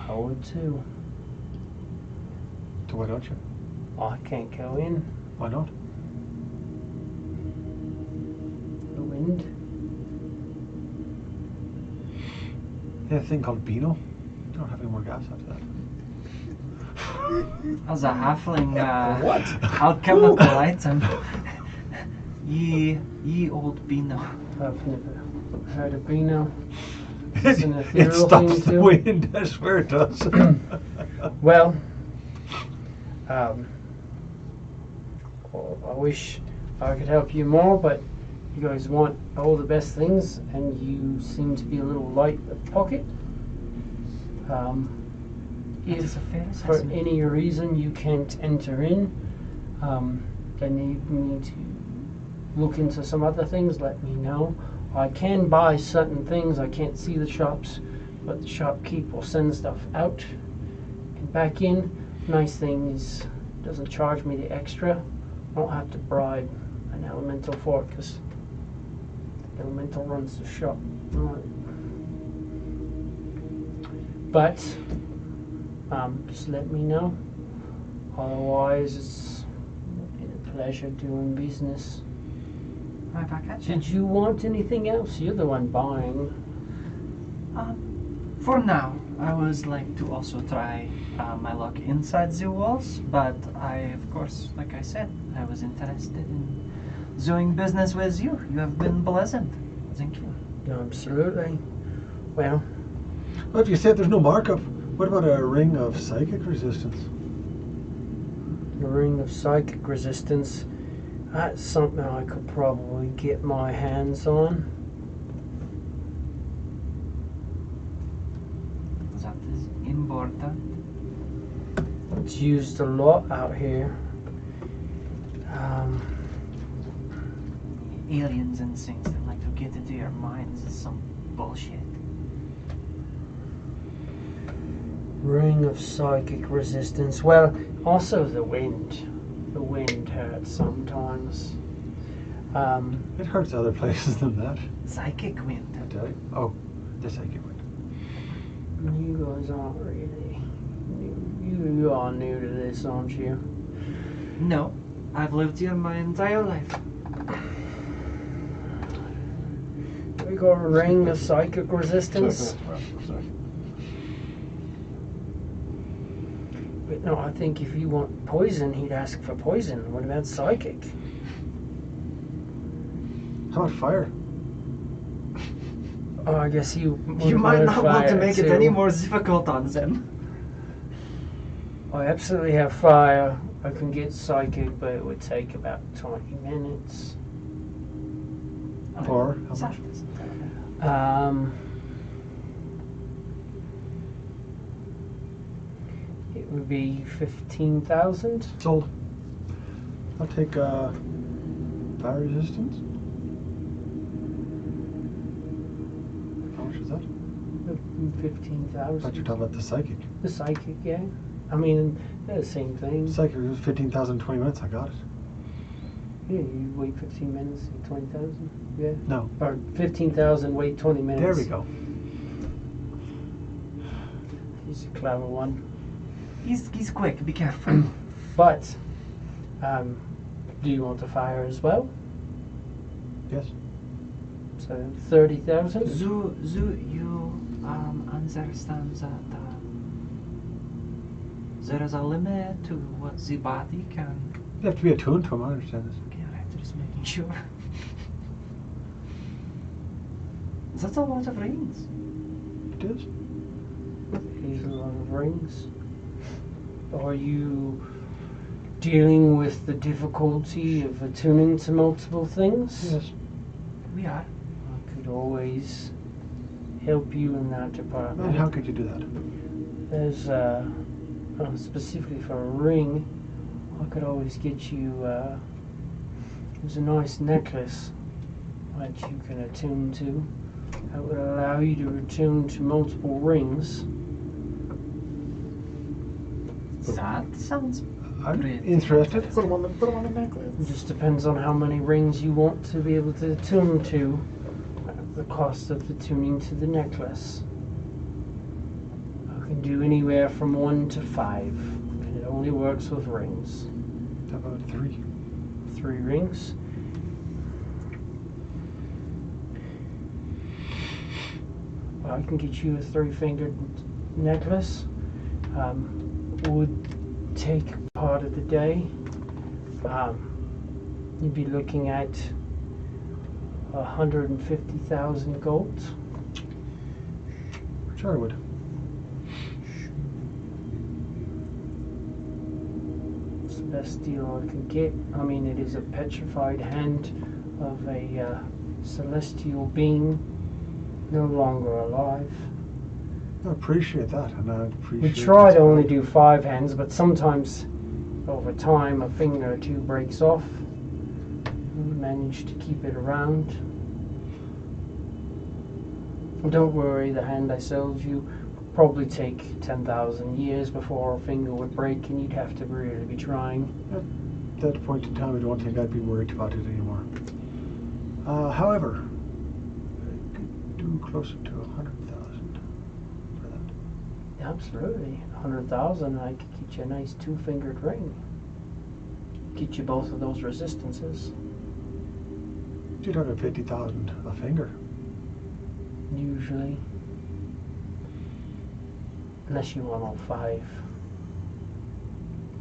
I would too. So why don't you? I can't go in. Why not? The wind. Yeah, a thing called Beano. You don't have any more gas after that. As a halfling, What? alchemical item. Ye old Beano. I've never heard of Beano. It's an It ethereal stops thing the too. wind, I swear it does. Well, I wish I could help you more, but you guys want all the best things, and you seem to be a little light of pocket. That is If a fair for assessment. any reason you can't enter in, and need me to look into some other things, let me know. I can buy certain things. I can't see the shops, but the shopkeep will send stuff out and back in. Nice thing is, doesn't charge me the extra. I don't have to bribe an elemental for it because elemental runs the shop. But just let me know. Otherwise, it's been a pleasure doing business. Right back at you. Did you want anything else? You're the one buying. For now, I would like to also try my luck inside the walls, but of course, like I said, I was interested in doing business with you. You have been pleasant. Thank you. Absolutely. Well, Well, if you said there's no markup, what about a ring of psychic resistance? the ring of psychic resistance. That's something I could probably get my hands on. That is important. It's used a lot out here. Aliens and things that like to get into your minds is some bullshit. Ring of psychic resistance. Well, also the wind. The wind hurts sometimes. It hurts other places than that. Psychic wind. I tell you. Oh, the psychic wind. You guys aren't really. You are new to this, aren't you? No, I've lived here my entire life. We got a ring of psychic resistance. But no, I think if you want poison, he'd ask for poison. What about psychic? How about fire? Oh, I guess you. You might not want to make it any more difficult on them. I absolutely have fire. I can get psychic, but it would take about 20 minutes. For how That much? isn't terrible. It would be 15,000. Sold. I'll take fire resistance. How much is that? I 15,000. thought you were talking about the psychic. The psychic, yeah. I mean, they're the same thing. Psychic was 15,000 20 minutes. I got it. Yeah, you wait 15 minutes, 20,000. Yeah. No. Or 15,000, wait 20 minutes. There we go. He's a clever one. He's quick. Be careful. But, do you want the fire as well? Yes. So 30,000. You understand that there is a limit to what the body can. You have to be attuned to him. I understand this. Okay, I'm just making sure. That's a lot of rings. It is. He's a lot of rings. Are you dealing with the difficulty of attuning to multiple things? Yes. We are. I could always help you in that And department. how could you do that? There's specifically for a ring, I could always get you. There's a nice necklace that you can attune to. That would allow you to attune to multiple rings. That sounds I'm pretty. interested. Put him on the necklace. It just depends on how many rings you want to be able to attune to. The cost of the tuning to the necklace. I can do anywhere from 1 to 5. And it only works with rings. How about 3? 3 rings. Well, I can get you a 3-fingered necklace. Would take part of the day. You'd be looking at 150,000 gold. Sure, I would. It's the best deal I can get. I mean, it is a petrified hand of a celestial being, no longer alive. I appreciate that, and I appreciate. We try to only do 5 hands, but sometimes over time a finger or 2 breaks off. We manage to keep it around. Don't worry, the hand I sold you would probably take 10,000 years before a finger would break, and you'd have to really be trying. At that point in time, I don't think I'd be worried about it anymore. However, I could do closer to 100,000 for that. Absolutely, 100,000. I could get you a nice 2-fingered ring. Get you both of those resistances. 250,000 a finger. Usually, unless you want all 5.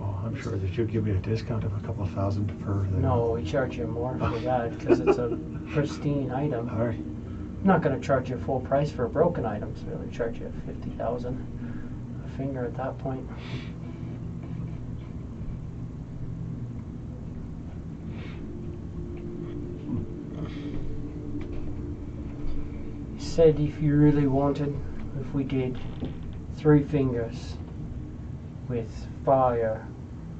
Oh, I'm sure that you'd give me a discount of a couple of thousand for the. No, we charge you more for that because it's a pristine item. All right. I'm not going to charge you full price for a broken item, so we'll charge you 50,000 a finger at that point. He said if you really wanted, if we did 3 fingers with fire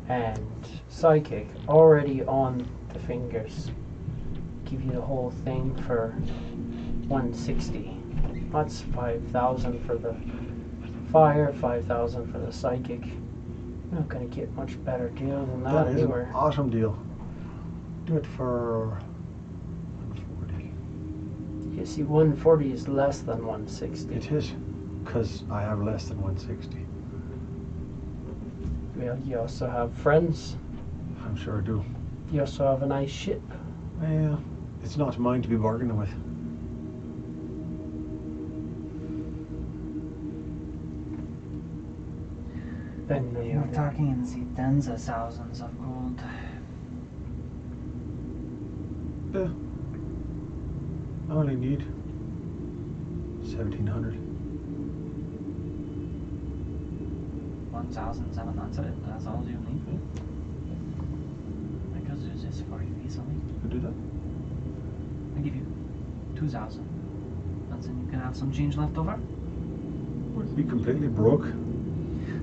and psychic already on the fingers, give you the whole thing for 160. That's 5,000 for the fire, 5,000 for the psychic. You're not going to get much better deal than that That is an anywhere. awesome deal. Do it for 140. You see, 140 is less than 160. It is, because I have less than 160. Well, you also have friends. I'm sure I do. You also have a nice ship. Well, it's not mine to be bargaining with. Then You're talking in the tens of thousands of gold. Yeah. I only need 1,700. 1,700. That's all you need. I could do this for you easily. Could do that. I give you 2,000, and then you can have some change left over. Would be completely broke.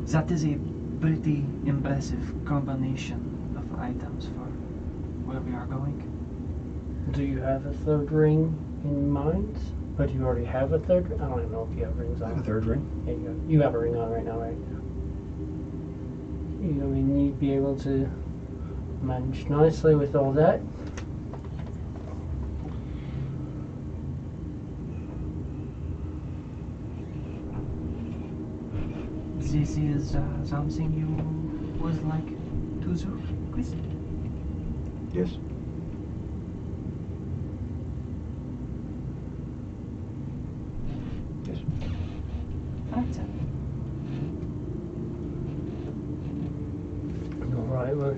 That is a pretty impressive combination of items for where we are going. Do you have a 3rd ring in mind? But you already have a 3rd ring? I don't even know if you have rings I have a on. 3rd ring. Yeah, you have a ring on right now, right? I mean, you'd be able to manage nicely with all that. This is something you would like to do, Chris? Yes. Yes. Right then. Alright, well,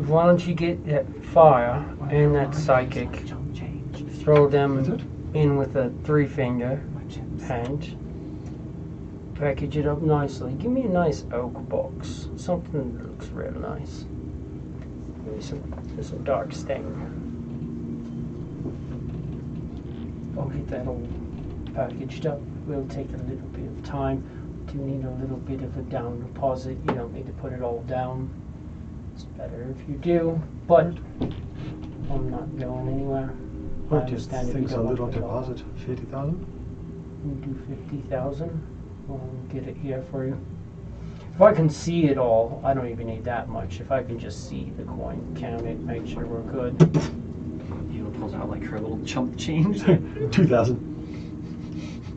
why don't you get that fire and that psychic, throw That's them it. in with a 3-finger hand, package it up nicely. Give me a nice oak box, something that looks real nice. Give me some dark stain. I'll get that old packaged up. Will take a little bit of time. Do need a little bit of a down deposit. You don't need to put it all down. It's better if you do, but I'm not going anywhere. I What do you understand if you think? A don't want little to put it all deposit, 50,000. We do 50,000. I'll get it here for you. If I can see it all, I don't even need that much. If I can just see the coin, count it, make sure we're good. Hila pulls out like her little chump change. 2,000.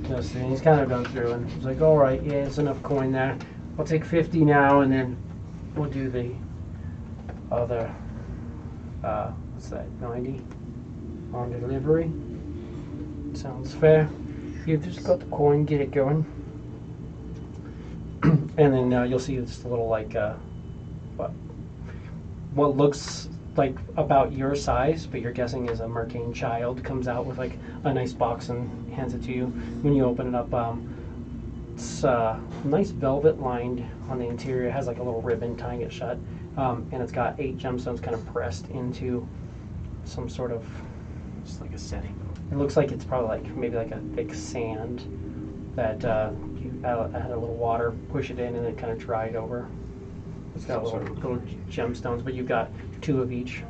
Yes, and he's kind of gone through and he's like, all right, yeah, it's enough coin there. I'll take 50 now, and then we'll do the other, what's that, 90 on delivery. Sounds fair. You just got the coin, get it going. And then you'll see it's a little like, what looks like about your size, but you're guessing is a Mercane child, comes out with like a nice box and hands it to you. When you open it up, it's nice velvet lined on the interior. It has like a little ribbon tying it shut, and it's got 8 gemstones kind of pressed into some sort of, Just like a setting. it looks like it's probably like maybe like a thick sand that you add a little water, push it in, and it kind of dried over. It's got little gemstones, but you've got 2 of each.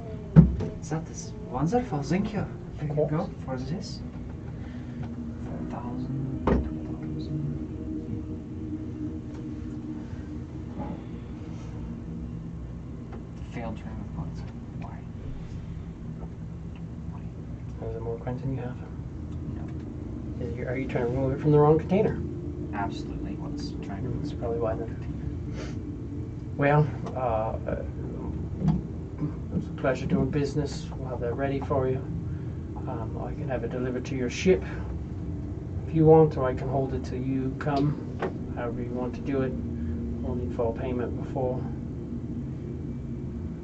That is wonderful. Thank you. There you course. go for this. 4,000, 2,000. Failed turn of points. Why? Is there more coins than you have? No. Are you trying to remove it from the wrong container? Absolutely. What's trying to That's probably why then. Well, it's a pleasure doing business. We'll have that ready for you. I can have it delivered to your ship if you want, or I can hold it till you come. However you want to do it. We'll need full payment before.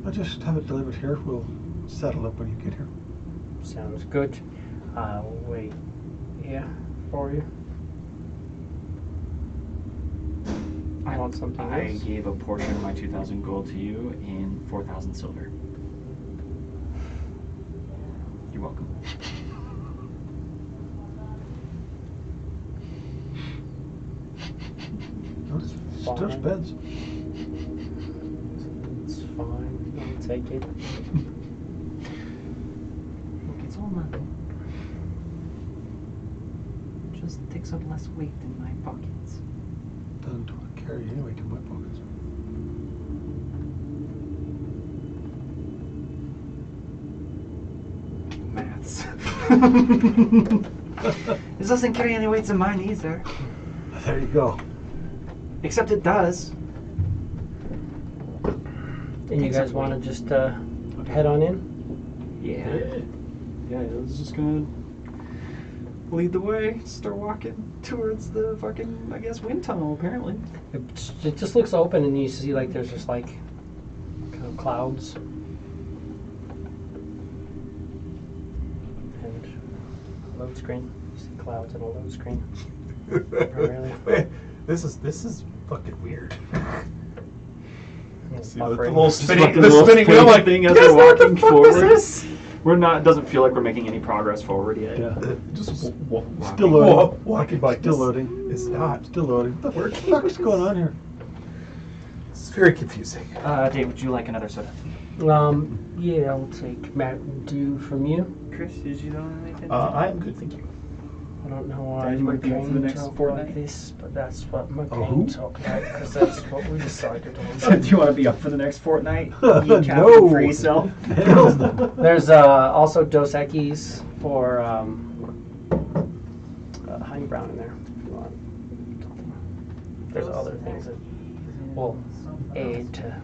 I'll just have it delivered here. We'll settle up when you get here. Sounds good. I'll wait here for you. I want something I else. gave a portion of my 2,000 gold to you in 4,000 silver. You're welcome. Notice still Fine. spends. It's fine. I'll take it. Look, it's all nothing. Just takes up less weight in my pockets. Doesn't want to carry anyway to my pockets. Maths. This doesn't carry any weights in mine either. There you go. Except it does. And you Takes guys up want to weight. just head on in? Yeah. Yeah, I was just gonna lead the way, start walking towards the fucking, I guess, wind tunnel, apparently. It just looks open, and you see like there's just like kind of clouds and a load screen. You see clouds and a load screen. Primarily. Wait, this is fucking weird. It's See the buffering. little Just spinning, fucking the little spinning wheel, like thing as "Yes, we're what the walking fuck forward. is this?" We're not, doesn't feel like we're making any progress forward yet. Yeah. Just Still loading. walking by. Still loading. It's not. Still loading. What the Working. fuck is going on here? It's very confusing. Dave, would you like another soda? Yeah, I'll take Mountain Dew from you. Chris, did you know anything? I'm good, thank you. I don't know why Dad, you my might be up for the brain next talk fortnight? like this, but that's what my who? brain talk like, because that's what we decided on. Do you want to be up for the next fortnight? No. You captain for yourself. Hell no. There's also Dos Equis for honey brown in there if you want. There's other things that will aid to.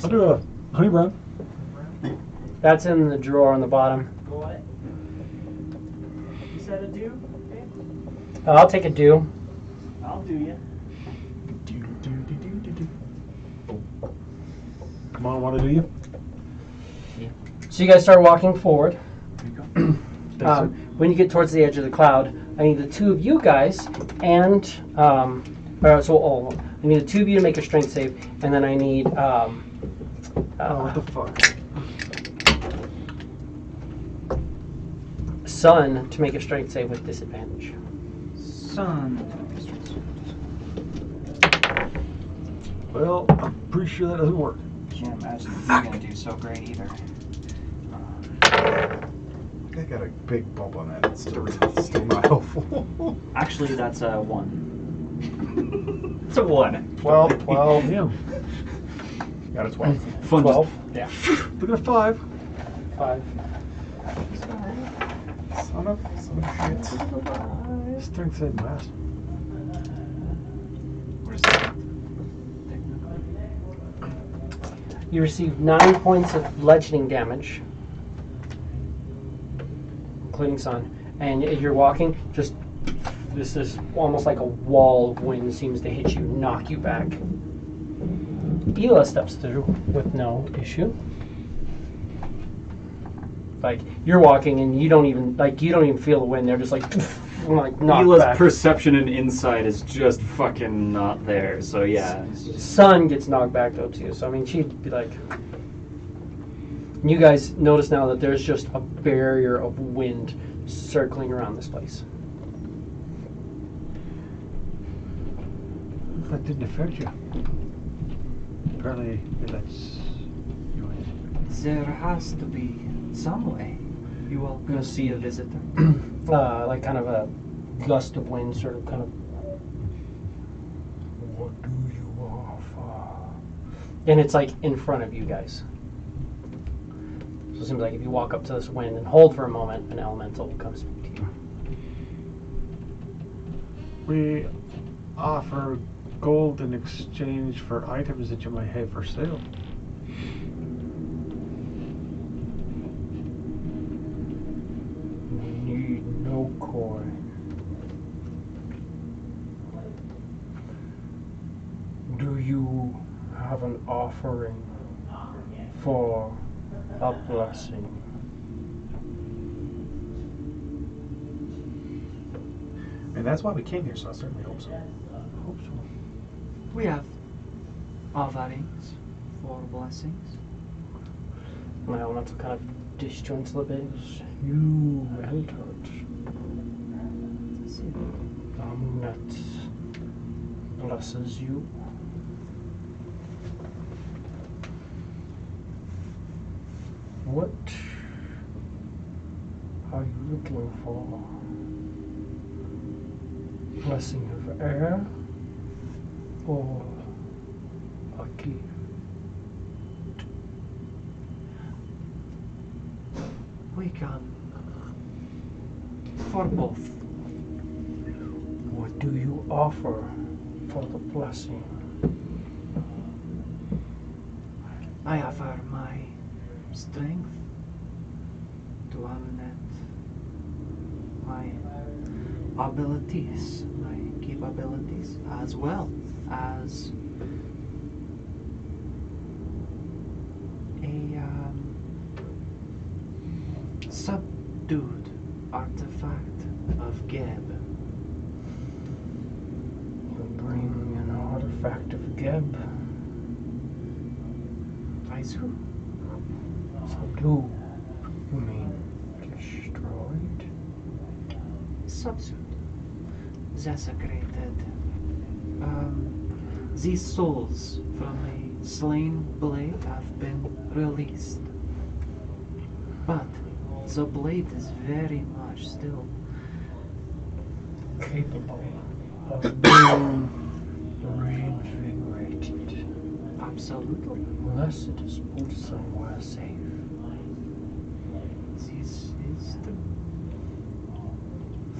I'll do a honey brown. That's in the drawer on the bottom. What? You said a do? Okay. I'll take a Dew. I'll do you. Come on, want to do you? So you guys start walking forward. There you go. When you get towards the edge of the cloud, I need the 2 of you guys and I need the 2 of you to make a strength save, and then I need What the fuck? Sun to make a strength save with disadvantage. Sun. Well, I'm pretty sure that doesn't work. Can't imagine you're gonna do so great either. I got a big bump on that. It's still not helpful. Actually, that's a 1. It's a 1. 12, 12. Damn. Got a 12. Fun. 12. Yeah. Look at a 5. 5. Son of shit. Strength and mass. Where's that? You receive 9 points of bludgeoning damage, including sun. And as you're walking, just this is almost like a wall of wind seems to hit you, knock you back. Ela steps through with no issue. Like you're walking and you don't even feel the wind. They're just like knocked Ela's back. perception and insight is just fucking not there. So yeah. Sun gets knocked back though too. So I mean, she'd be like. You guys notice now that there's just a barrier of wind circling around this place. That didn't affect you. Apparently, that's. There has to be some way you all You'll could see see a visitor. Like kind of a gust of wind, sort of kind of. What do you offer? And it's like in front of you guys. So it seems like if you walk up to this wind and hold for a moment, an elemental will come speak to you. We offer gold in exchange for items that you might have for sale. We need no coin. Do you have an offering for a blessing? And that's why we came here, so I certainly hope so. Hope so. We have offerings for blessings. My elemental kind of disjoints a little bit. You entered. That blesses you. What are you looking for? Blessing of air or a gift? We can for both. What do you offer for the blessing? I offer my strength to Amunet, my abilities, my capabilities, as well as a subdued artifact of Geb. You bring an artifact of Geb. I do. Subdue. You mean destroyed? Subsumed, desecrated. These souls from a slain blade have been released. But the blade is very much still Capable of being reinvigorated. absolutely. Unless it is put somewhere safe. This is the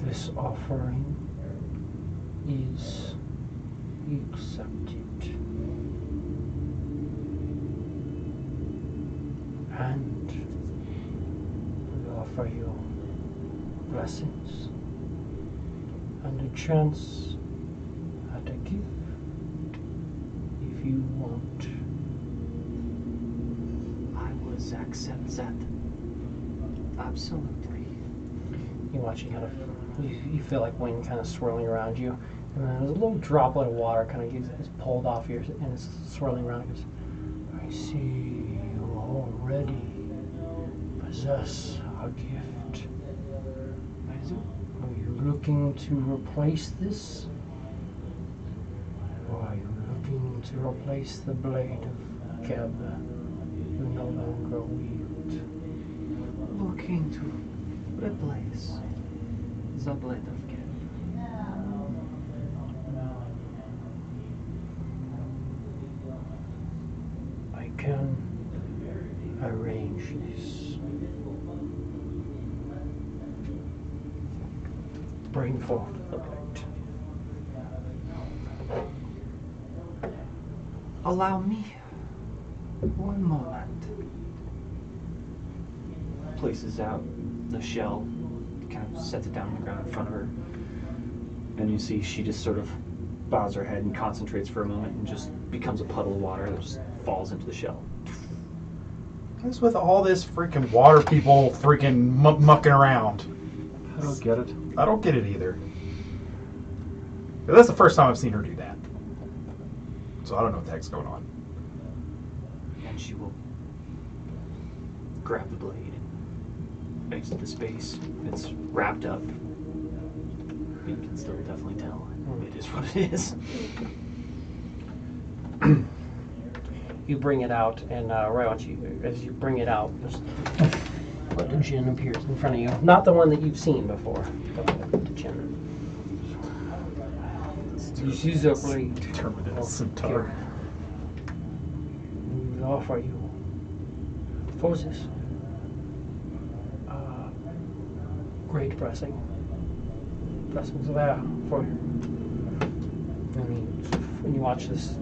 This offering is accepted. And we offer you blessings and a chance at a gift if you want. I was accept that. Absolutely. You watch, you feel like wind kind of swirling around you, and then there's a little droplet of water kind of gets pulled off you, and it's swirling around. It goes, I see you already possess a gift. I do. You looking to replace this? Or are you looking to replace the blade of Keb you no longer wield? Looking to replace the blade of Keb. I can arrange this. Bring forth the blade. Allow me 1 moment. Places out the shell, kind of sets it down on the ground in front of her. And you see she just sort of bows her head and concentrates for a moment and just becomes a puddle of water that just falls into the shell. What's with all this freaking water people freaking mucking around? I don't get it. I don't get it either. But that's the first time I've seen her do that. So I don't know what the heck's going on. And she will grab the blade and exit the space. It's wrapped up. You can still definitely tell it is what it is. You bring it out, and right as you bring it out, just the Djinn appears in front of you. Not the one that you've seen before, but the Djinn. This is a blade. Terminal centaur. Here. We offer you for this great blessing. Blessings of air for you. And you watch this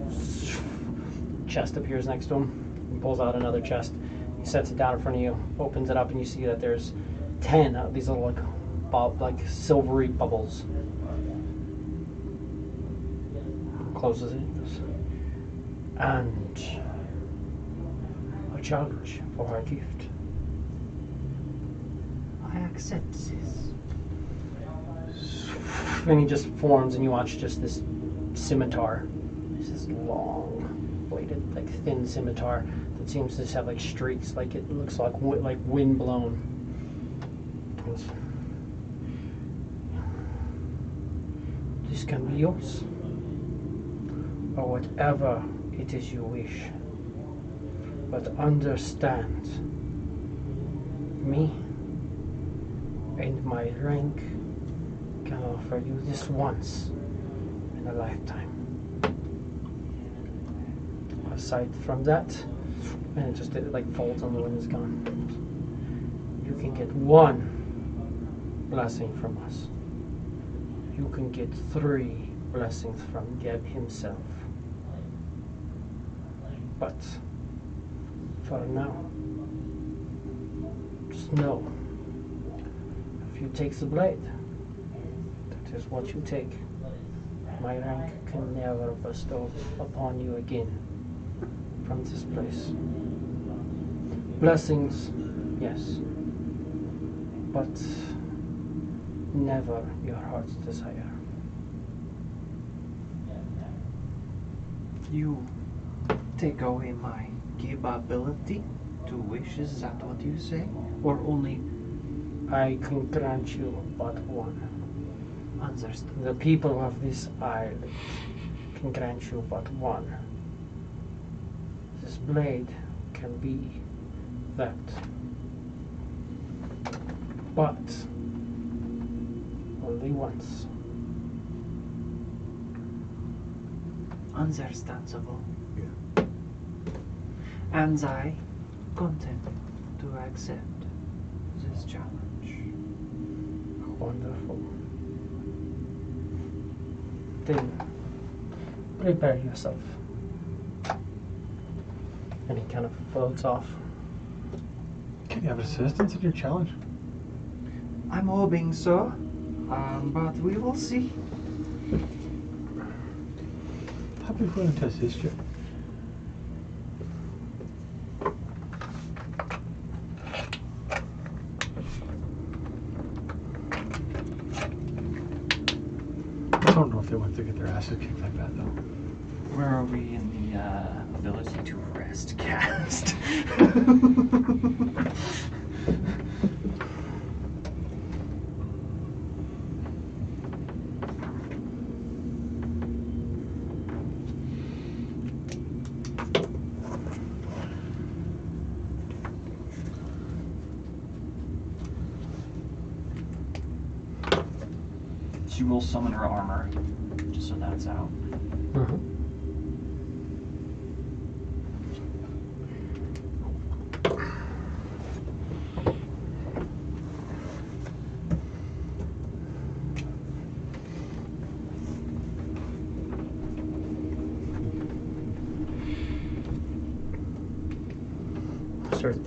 chest appears next to him. He pulls out another chest. He sets it down in front of you, opens it up, and you see that there's 10 of these little like silvery bubbles. Closes it. Goes, and a challenge for our gift. I accept this. And he just forms, and you watch just this scimitar. This long, bladed, like thin scimitar that seems to just have like streaks, like it looks like wind blown. This can be yours, or whatever it is you wish. But understand, me and my rank can offer you this once in a lifetime. Aside from that, and it like folds on the wind, is gone. You can get 1 blessing from us. You can get 3 blessings from Geb himself. But for now, just know, if you take the blade, that is what you take. My rank can never bestow upon you again from this place. Blessings, yes, but never your heart's desire. You take away my capability to wish, is that what you say? Or only I can grant you but 1. understood? The people of this island can grant you but 1. This blade can be that. But only once. Understandable. And I content to accept this challenge. Wonderful. Then prepare yourself. And he kind of floats off. Can you have assistance in your challenge? I'm hoping so, but we will see. I'd be willing to assist you. I don't know if they want to get their asses kicked like that, though. Where are we in the ability to rest cast? you will summon her armor, just so that's out.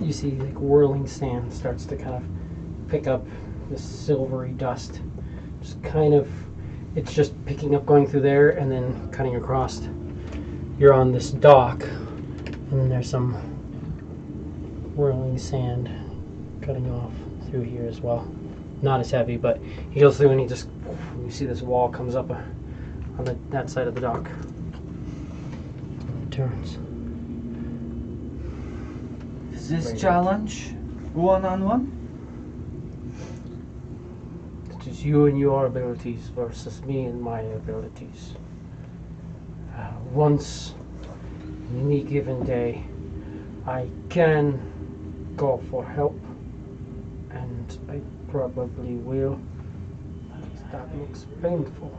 You see like whirling sand starts to kind of pick up this silvery dust. Just kind of, it's just picking up, going through there, and then cutting across. You're on this dock, and then there's some whirling sand cutting off through here as well. Not as heavy, but he goes through and he just, you see this wall comes up on that side of the dock. And it turns. Is this challenge one-on-one? It is you and your abilities versus me and my abilities. Once, in any given day, I can go for help, and I probably will. That looks painful.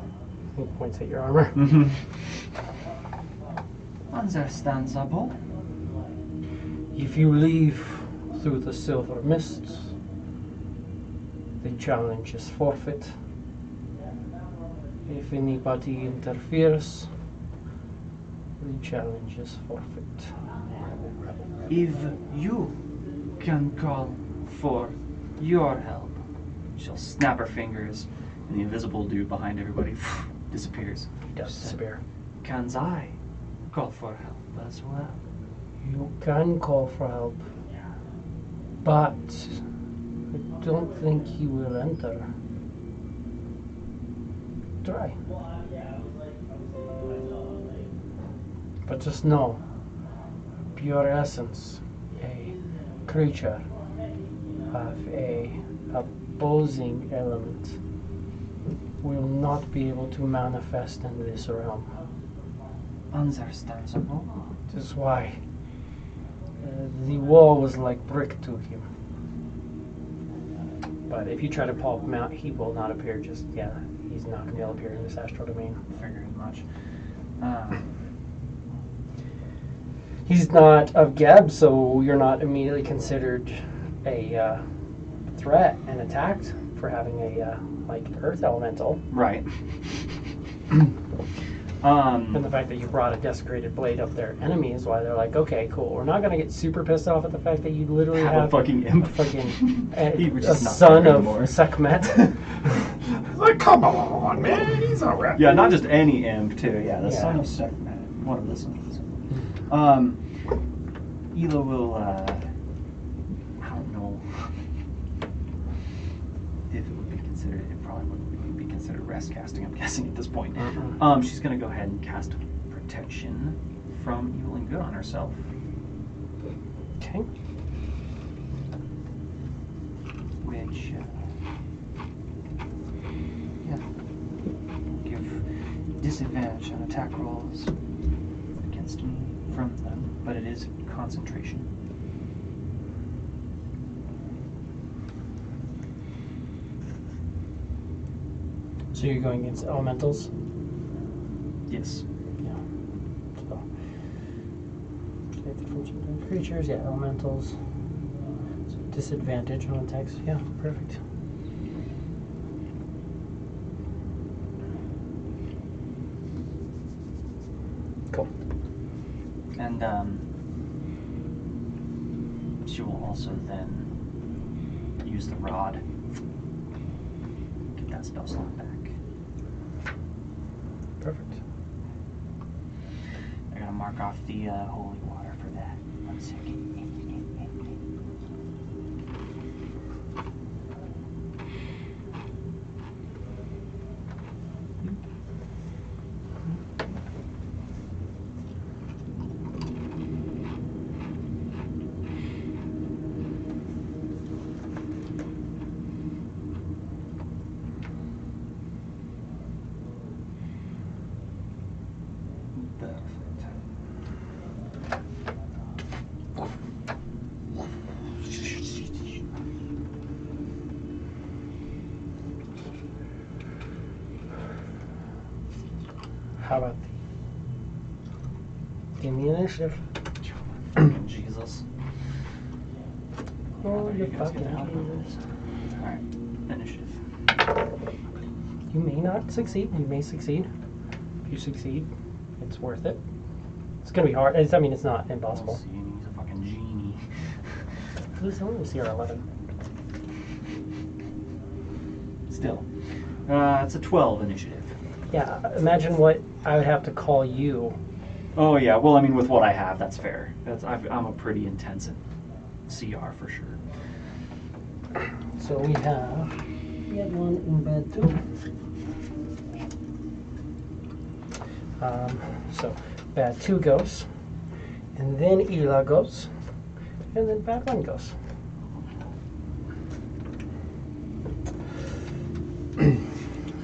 He points at your armor. Understandable. If you leave through the silver mists, the challenge is forfeit. If anybody interferes, the challenge is forfeit. If you can call for your help, she'll snap her fingers, and the invisible dude behind everybody disappears. He does disappear. Can I call for help as well? You can call for help, but I don't think he will enter. Try. But just know, pure essence, a creature of a opposing element, will not be able to manifest in this realm. Understandable. This is why the wall was like brick to him. But if you try to pulp him out, he will not appear. Just, yeah, he's not going to be able to appear in this astral domain. Figured as much. He's not of Geb, so you're not immediately considered a threat and attacked for having a like earth elemental. Right. And the fact that you brought a desecrated blade up their enemy is why they're like, okay, cool. We're not gonna get super pissed off at the fact that you literally have a fucking imp. A son of Sekhmet. Like, come on, man, he's alright. Yeah, not just any imp, too. Yeah, the Yeah. son of Sekhmet. One of the sons. Ela will, I don't know if it would be considered, it probably wouldn't be considered rest casting, I'm guessing at this point. She's going to go ahead and cast protection from evil and good on herself. Okay. Which, give disadvantage on attack rolls against me from them, but it is concentration. So you're going against elementals? Yes. Yeah. So, save from certain creatures, yeah, elementals. So disadvantage on attacks, yeah, perfect. Cool. And she will also then use the rod. Get that spell slot back. Perfect. I gotta mark off the holy water for that. 1 second. How about give me initiative? Jesus. Oh, you're You guys fucking get help. Jesus. Alright, initiative. You may not succeed. You may succeed. If you succeed, it's worth it. It's gonna be hard. I mean, it's not impossible. We'll see, he's a fucking genie. Who's only CR11? Still. It's a 12 initiative. Yeah, imagine what I would have to call you. Oh yeah, well I mean with what I have, that's fair. I'm a pretty intense in CR for sure. So we had one in bed too. So bad 2 goes, and then Ela goes, and then bad 1 goes.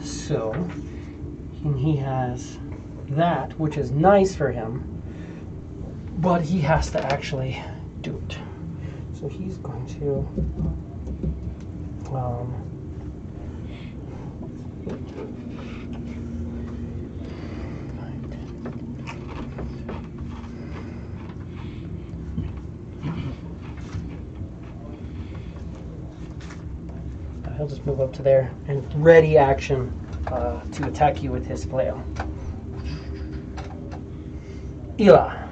So, and he has that, which is nice for him, but he has to actually do it. So he's going to he'll just move up to there and ready action to attack you with his flail. Ela.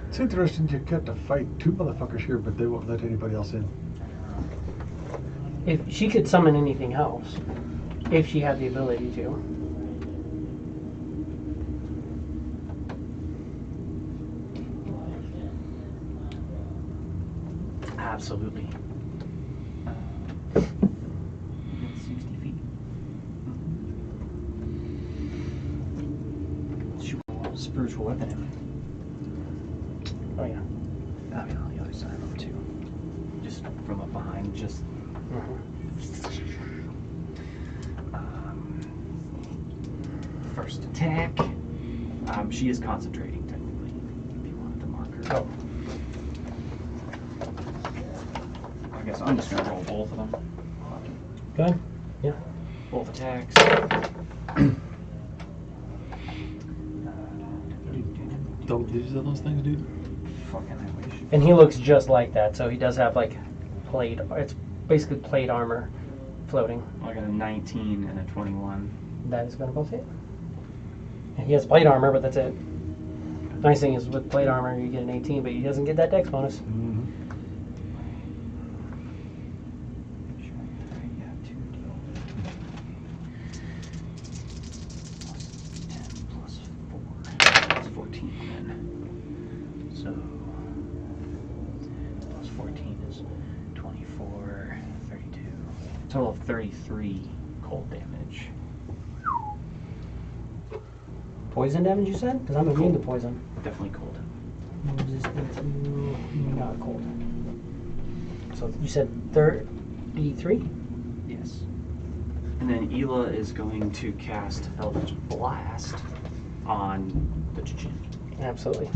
It's interesting you get to fight 2 motherfuckers here, but they won't let anybody else in. If she could summon anything else, if she had the ability to. Absolutely. 60 feet. Shoot a spiritual weapon in. Oh yeah. I mean, on the other side of them too. Just from up behind, just. First attack. She is concentrating technically. If you wanted to mark her. Oh. I guess I'm just gonna roll both of them. Good. Yeah. Both attacks. Double digits on those things, dude? Fucking I wish. And he looks just like that, so he does have like plate. It's basically plate armor floating. I got a 19 and a 21. That is going to both hit. And he has plate armor, but that's it. Nice thing is with plate armor, you get an 18, but he doesn't get that dex bonus. Mm-hmm. Total of 33 cold damage. Poison damage, you said? Because I'm immune to poison. Definitely cold. Resistant to not cold. So you said 33? Yes. And then Ela is going to cast Eldritch Blast on the Djinni. Absolutely.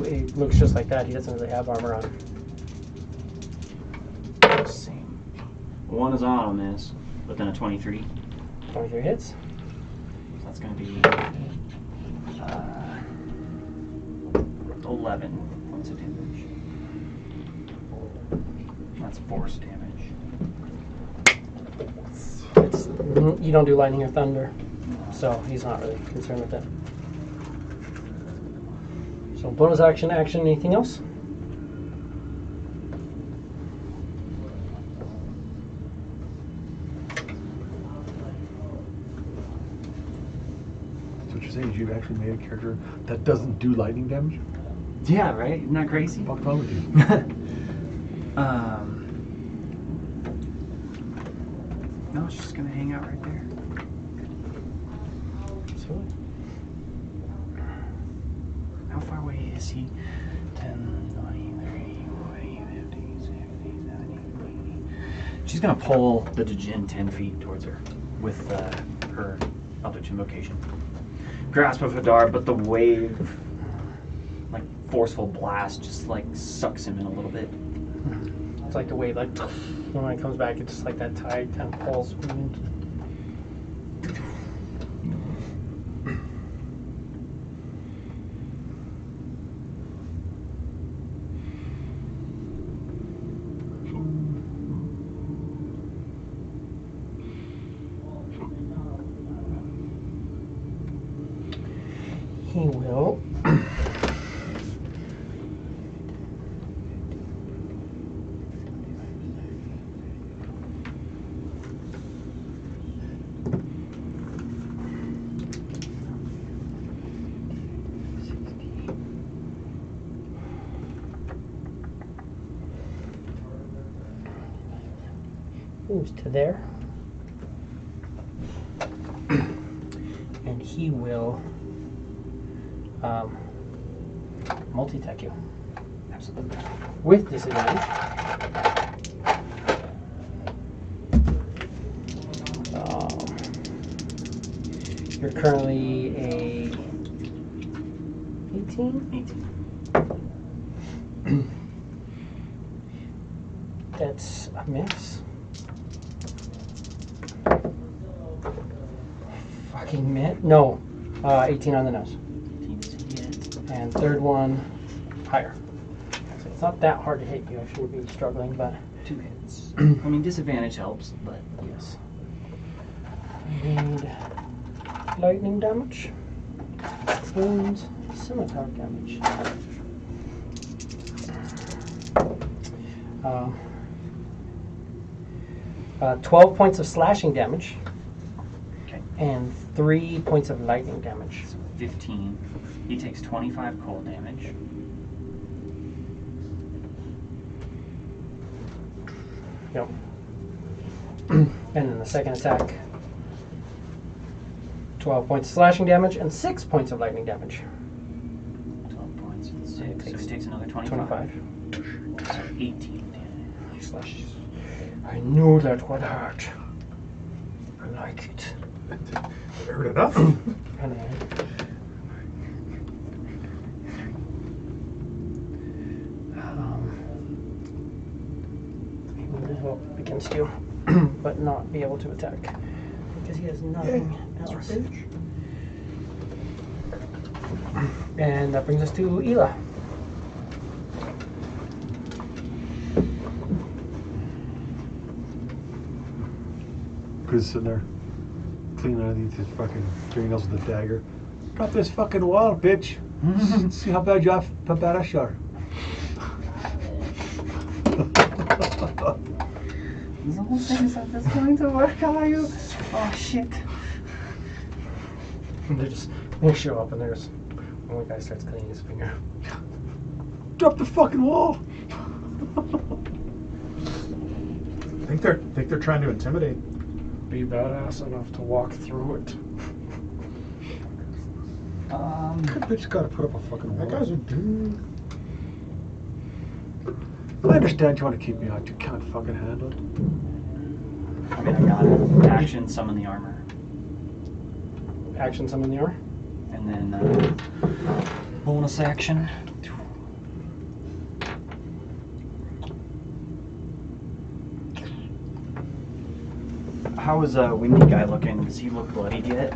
It looks just like that. He doesn't really have armor on. Same. One is on miss, but then a 23. 23 hits. So that's going to be 11 points of damage. That's force damage. It's, you don't do lightning or thunder, so he's not really concerned with it. So bonus action, anything else? So what you're saying is you've actually made a character that doesn't do lightning damage? Yeah, right? Isn't that crazy? What's wrong with you? No, it's just going to hang out right there. Absolutely. How far away is he? 10, 20, 30, 40, 50, 60, 70, 80. She's going to pull the Djinn 10 feet towards her with her Eldritch Invocation. Grasp of Hadar, but the wave, like forceful blast, just like sucks him in a little bit. It's like the wave, like And when it comes back, it's just like that tide kind of pulls. He will. Moves to there. And he will multi-attack you. Absolutely. With disadvantage. You're currently a 18? 18. That's a miss. Fucking miss. No. 18 on the nose. 18 is a hit. And third one, higher. So it's not that hard to hit you. I shouldn't be struggling, but 2 hits. I mean, disadvantage helps, but yes. I need lightning damage, wounds, scimitar damage. 12 points of slashing damage. Okay. And 3 points of lightning damage. So 15. He takes 25 cold damage. Yep. And then the second attack, 12 points of slashing damage and 6 points of lightning damage. 12 points and 6. So he takes another 25. 25. So 18 damage. Slash. I knew that would hurt. I like it. It hurt enough. And then he will help against you, but not be able to attack because he has nothing else. And that brings us to Ela. Chris is sitting there, cleaning underneath his fucking fingernails with a dagger. Drop this fucking wall, bitch. See how bad I shot. The whole thing is that that's going to work, are you? Oh shit. They show up and there's one guy starts cleaning his finger. Drop the fucking wall. I think they're trying to intimidate. Be badass enough to walk through it. That bitch gotta put up a fucking wall. That guy's a dude. I understand you want to keep me out. You can't fucking handle it. I mean, I got it. Action, summon the armor. Action summon the armor. And then bonus action. How is Windy Guy looking? Does he look bloodied yet?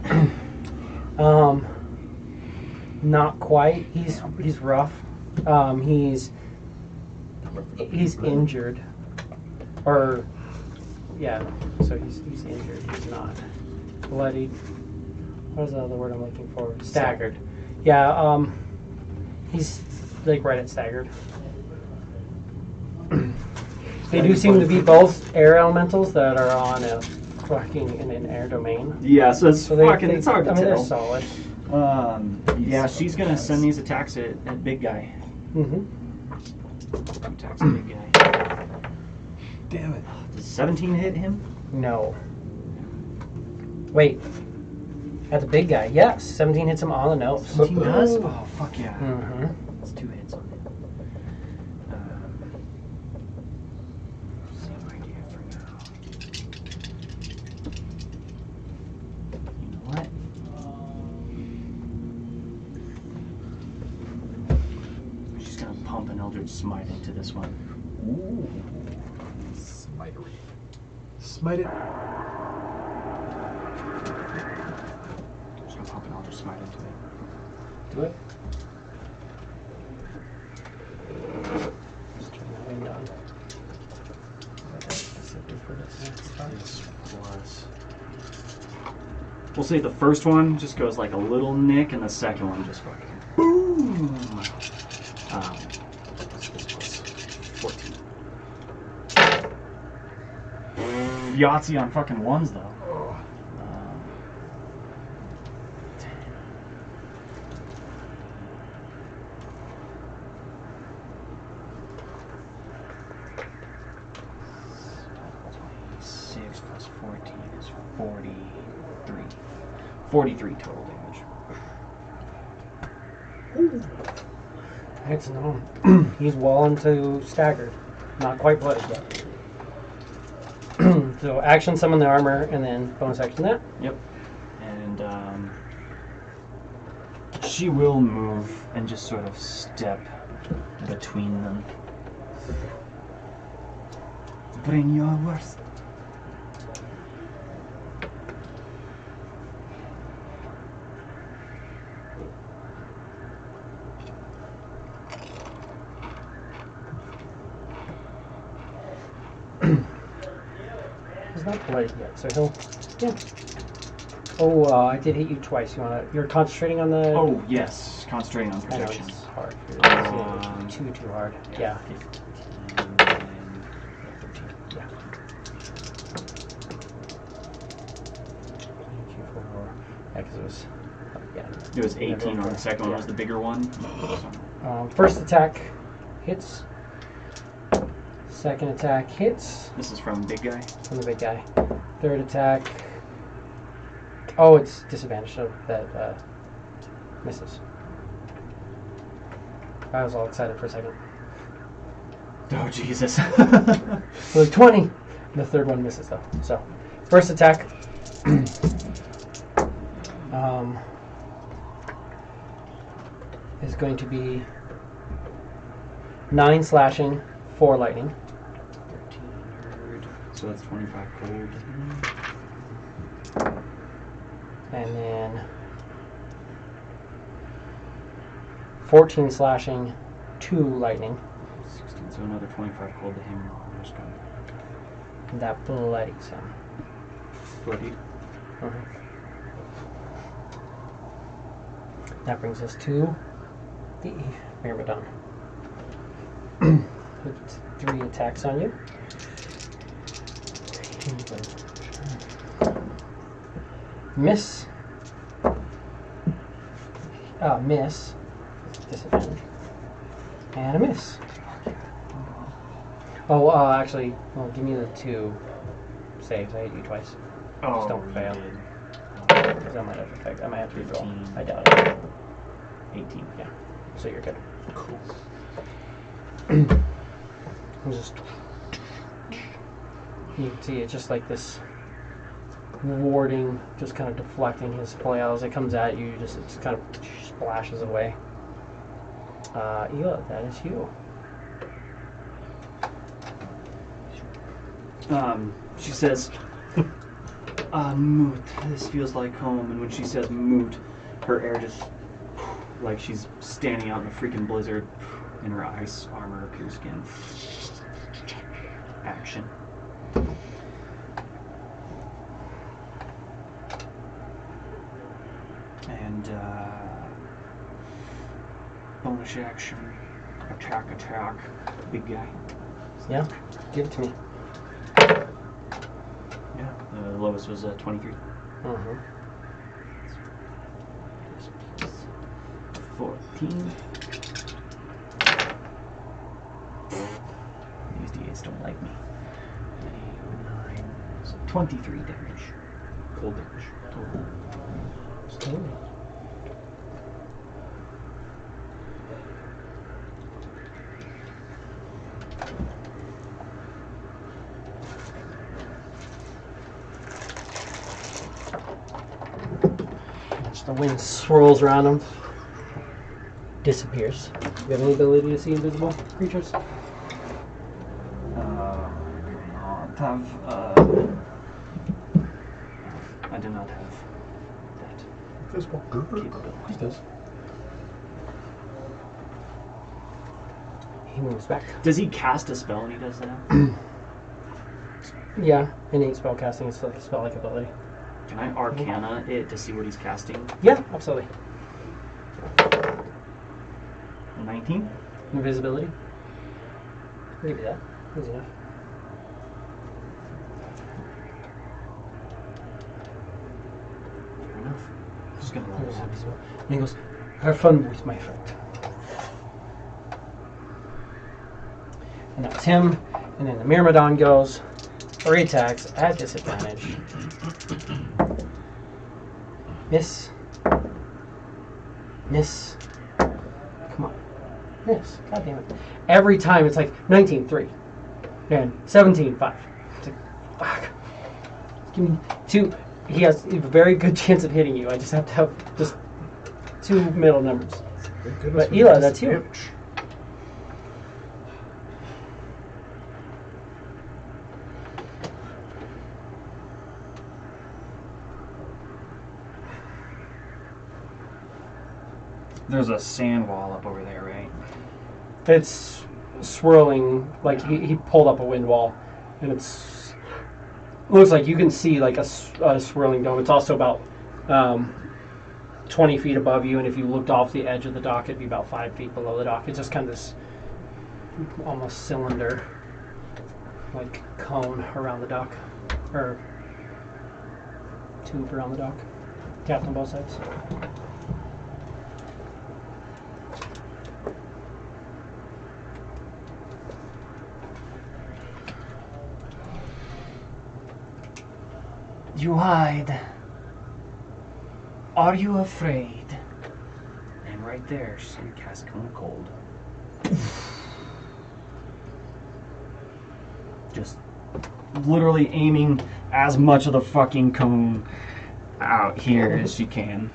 Not quite. He's rough. He's injured. Or yeah, so he's injured. He's not bloodied. What is the other word I'm looking for? Staggered. Yeah, he's like right at staggered. They do seem to be both air elementals that are on a fucking in an air domain. Yeah, so it's fucking. It's hard to I mean, tell. they're solid. Yeah, she's gonna send these attacks at Big Guy. Mm-hmm. Attacks at Big Guy. Damn it. Does 17 hit him? No. Wait. At the big guy, yes. 17 hits him on the nose. 17 does? Oh, fuck yeah. Mm-hmm. That's 2 hits on him. Same idea for now. You know what? She's gonna pump an Eldritch Smite into this one. Smitery. smite it. Just gonna pump an Eldritch Smite into it. Do it. Just turn that wind on. Specifically for this next part. This plus. We'll say the first one just goes like a little nick, and the second one just fucking boom. What's this plus 14. Yahtzee on fucking ones though. 6 plus 14 is 43. 43 total damage. Hits no. He's walling to staggered. Not quite blooded yet. So action summon the armor and then bonus action that. Yep. And she will move and just sort of step between them. Bring your worst. He's not blooded yet, so he'll. Yeah. Oh, I did hit you twice. You're concentrating on the. Oh yes, concentrating on I know protection. it's hard. Um, Too hard. Yeah. 15, 13. Yeah. Yeah, because it was. Yeah. It was 18 on the second one. Was the bigger one. First attack hits. Second attack hits This is from big guy. from the big guy. Third attack. Oh, it's disadvantage, so that misses. I was all excited for a second. Oh Jesus. So like 20. The third one misses though. So first attack. Is going to be 9 slashing, 4 lightning. 13. So that's 25 cold. And then 14 slashing, 2 lightning. 16. So another 25 cold to him. I'm just gonna That bloodies him. bloody. That brings us to the Myrmidon. 3 attacks on you. Miss. Miss. Disadvantage. And a miss. Oh, actually, well, give me the 2 saves. I hit you twice. Oh, Just don't you fail. did. Because I might have effect. I might have to reroll. 15. I doubt it. 18. Yeah. So you're good. Cool. I'm just. You can see it's just like this warding, just kind of deflecting his flail as it comes at you. Just it just kind of splashes away. Ela, that is you. She says, Moot, this feels like home. And when she says Moot, her air just, like she's standing out in a freaking blizzard, and her ice armor appears again. Action. And, bonus action, attack, big guy. Yeah, give it to me. Yeah, the lowest was 23. Mm-hmm. 14. These D8s don't like me. 9, so 23 damage. Cold damage. Total. The wind swirls around him. Disappears. Do you have any ability to see invisible creatures? Not have do not have that Visible. capability. Does. He moves back. Does he cast a spell when he does that? Yeah, innate spell casting is like a spell-like ability. Can I Arcana it to see what he's casting? Yeah, absolutely. 19? Invisibility. I'll give you that. Easy enough. Fair enough. I'm just gonna roll this. And he goes, have fun with my friend. And that's him. And then the Myrmidon goes, 3 attacks at disadvantage. Miss. Miss. Come on. Miss. God damn it. Every time it's like 19-3. And 17-5. It's like, fuck. Give me 2. He has a very good chance of hitting you. I just have to have just 2 middle numbers. But Eli, that's you. There's a sand wall up over there, right? It's swirling, like he pulled up a wind wall, and it's looks like you can see like a swirling dome. It's also about 20 feet above you, and if you looked off the edge of the dock, it'd be about 5 feet below the dock. It's just kind of this almost cylinder, like cone around the dock, or tube around the dock, tapped on both sides. You hide. Are you afraid? And right there, she's gonna cast Cone of Cold. Just literally aiming as much of the fucking cone out here as she can.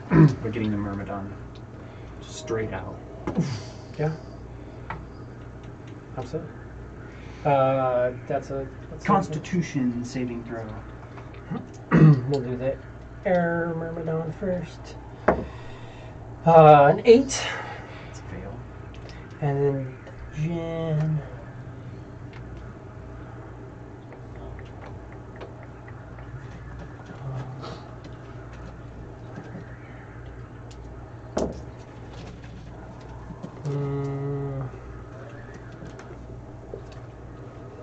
But getting the Myrmidon straight out. Yeah. Absolutely. That's a Constitution saving throw. We'll do the air Myrmidon first. An 8. It's a fail. And then Djinn.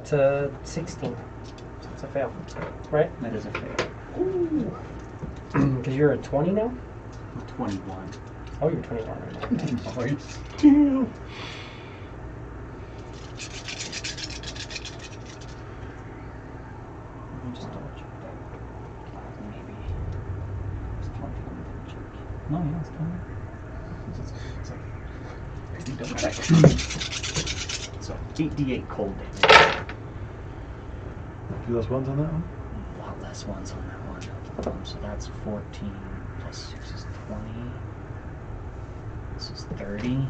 It's a 16. So it's a fail. Right? That is a fail. Because you're a 20 now? 21. Oh, you're 21 right now. Let me just double check that. Maybe it's 20. Let me double check. No, yeah, it's 20. It's like, so 8d8 cold damage. A few less ones on that one? A lot less ones on that one. So that's 14 plus 6 is 20. This is 30.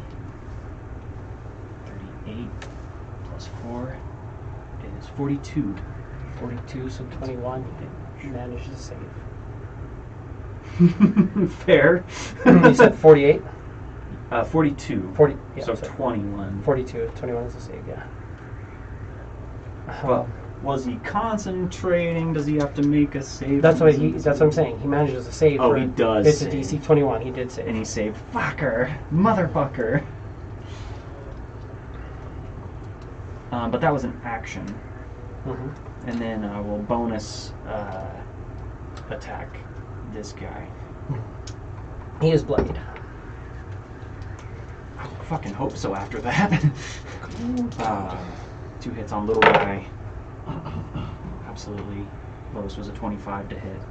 38 plus 4 is 42. 42, so 21. You managed to save. Fair. You said 48? 42. 40, yeah, so sorry. 21. 42, 21 is a save, yeah. But was he concentrating? Does he have to make a save? That's what I'm saying. He manages to save. Oh, for- he does It's save. a DC 21. He did save. And he saved. Fucker. Motherfucker. But that was an action. Mhm. And then we'll bonus attack this guy. He is bloodied. I fucking hope so after that. 2 hits on little guy. Absolutely. Lowest was a 25 to hit.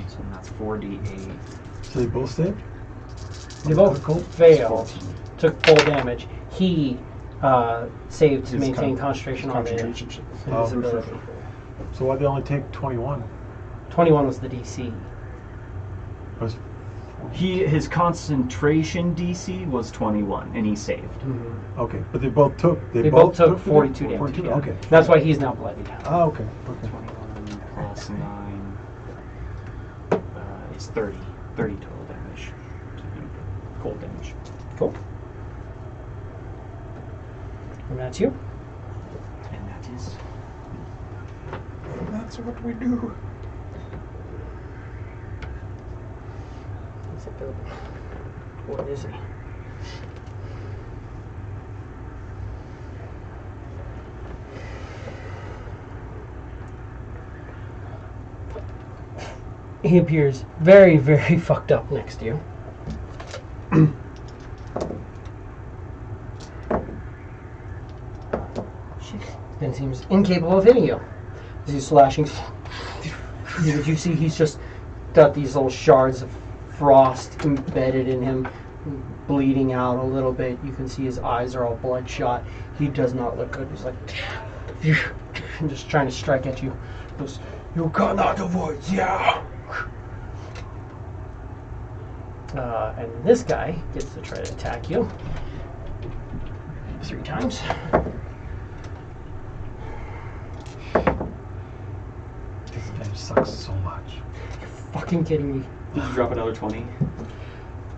So that's 4d8. So they both saved? They both failed. Took full damage. He saved to His maintain concentration on the concentration. invisibility. So why'd they only take 21? 21 was the DC. Was His concentration DC was 21, and he saved. Mm-hmm. okay, but they both took. They both took 42 damage. 42? Yeah. Okay. That's why he's now bloodied. Ah, okay. Okay. 21 plus 9. it's 30 total damage. Cold damage. Cool. And that's you. And that is. That's what we do. What is he? He appears very, very fucked up next to you. And seems incapable of hitting you. As he's slashing. You see he's just got these little shards of frost embedded in him, bleeding out a little bit. You can see his eyes are all bloodshot. He does not look good. He's like, just trying to strike at you. He goes, "You cannot avoid, yeah." And this guy gets to try to attack you 3 times. This game sucks so much. You're fucking kidding me. Did you drop another 20?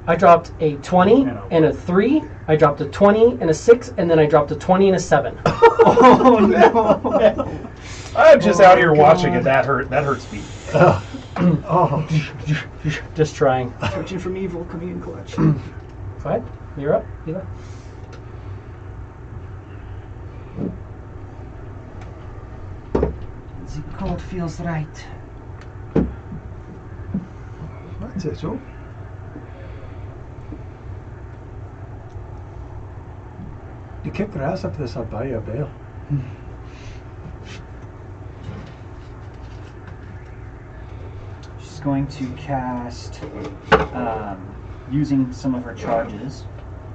I dropped a 20 and a 3. I dropped a 20 and a 6, and then I dropped a 20 and a 7. Oh no! I'm just out here watching it. That hurts me. Oh, Just trying. Searching from evil, coming in clutch. Go ahead. You're up, Eva. The code feels right. that's it, so. You kick their ass after this, I'll buy you a bail. She's going to cast, using some of her charges,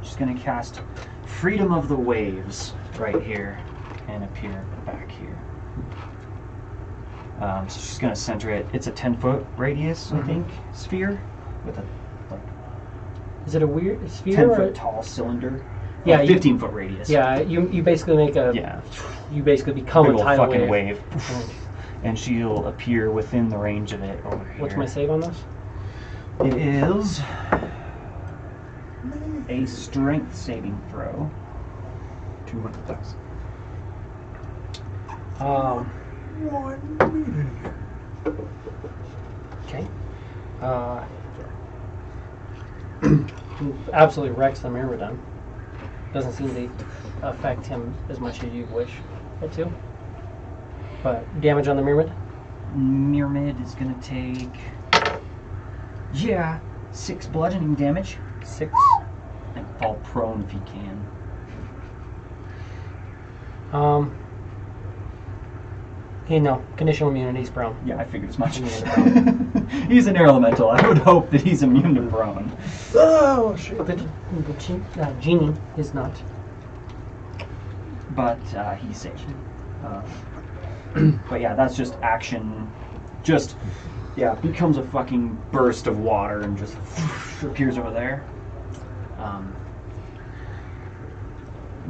she's going to cast Freedom of the Waves right here and appear back here. So she's going to center it. It's a 10-foot radius, I think, sphere with a Is it a weird sphere? 10-foot tall cylinder. Yeah, 15-foot radius. Yeah, you basically make a. Yeah. You basically become Big a ol' tidal fucking wave. wave. And she'll appear within the range of it over here. What's my save on this? It is a strength saving throw. 200 dice. 1 meter. Okay. Absolutely wrecks the Myrmidon. Doesn't seem to affect him as much as you wish it to. But damage on the Myrmid? Myrmid is gonna take 6 bludgeoning damage 6. and fall prone if he can. Okay, no. Conditional immunity, he's prone. Yeah, I figured as much. Immune to prone. He's an air elemental. I would hope that he's immune to prone. Oh, shit. But Djinni is not. But he's safe. But yeah, that's just action. Just, becomes a fucking burst of water and just appears over there.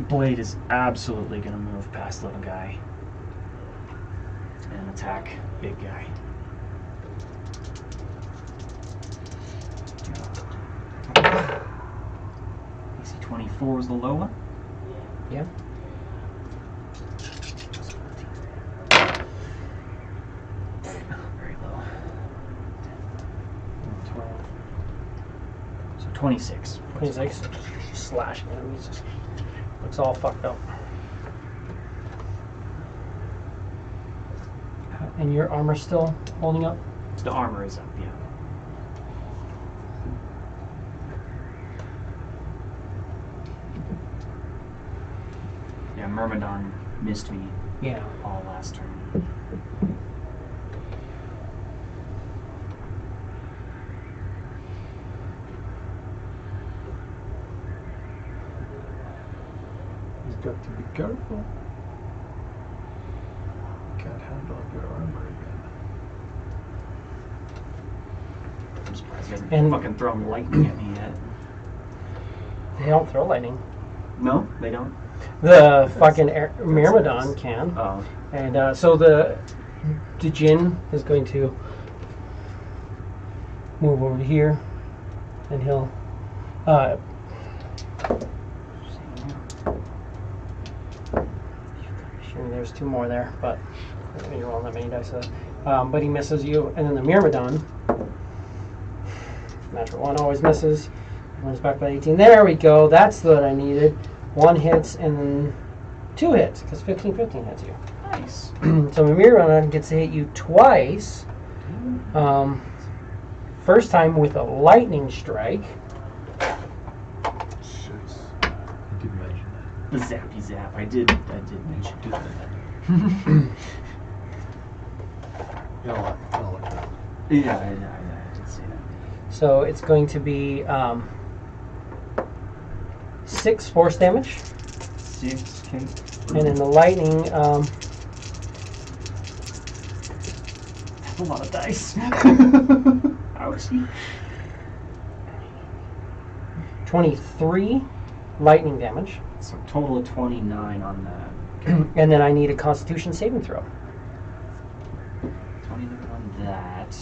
Blade is absolutely going to move past little guy and attack big guy. AC 24 is the low one. Yeah. Very low. 12. So 26. 26. Slashing at him. He just looks all fucked up. And your armor's still holding up? The armor is up, yeah. Yeah, Myrmidon missed me Yeah. all last turn. You've got to be careful. Can't handle your armor again. I'm surprised he hasn't And- fucking thrown lightning at me yet. They don't throw lightning. No, they don't. The fucking Myrmidon can. Oh. And so the Djinn is going to move over to here, and he'll. There's two more there, but you're rolling that many dice. But he misses you, and then the Myrmidon. Natural 1 always misses. Runs back by 18. There we go. That's what I needed. 1 hits and then 2 hits, because 15 hits you. Nice. So Myrmidon gets to hit you twice. First time with a lightning strike. You did mention that. The zappy zap. I did mention Do that. I'll look it up. Yeah, I did see that. So it's going to be 6 force damage. 6, okay. And then the lightning, That's a lot of dice. Ouchie. 23 lightning damage. So total of 29 on that. And then I need a Constitution saving throw. 29 on that.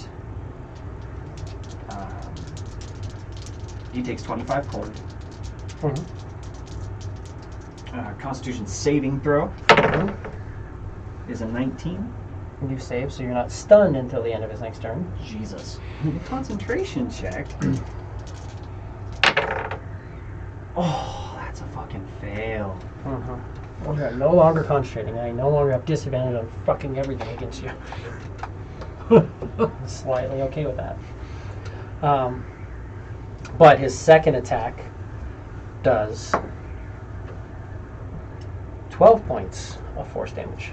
He takes 25 cold. Constitution saving throw is a 19. You save, so you're not stunned until the end of his next turn. Jesus. Concentration check. Oh, that's a fucking fail. Okay, no longer concentrating. I no longer have disadvantage on fucking everything against you. I'm slightly okay with that. But his second attack does 12 points of force damage.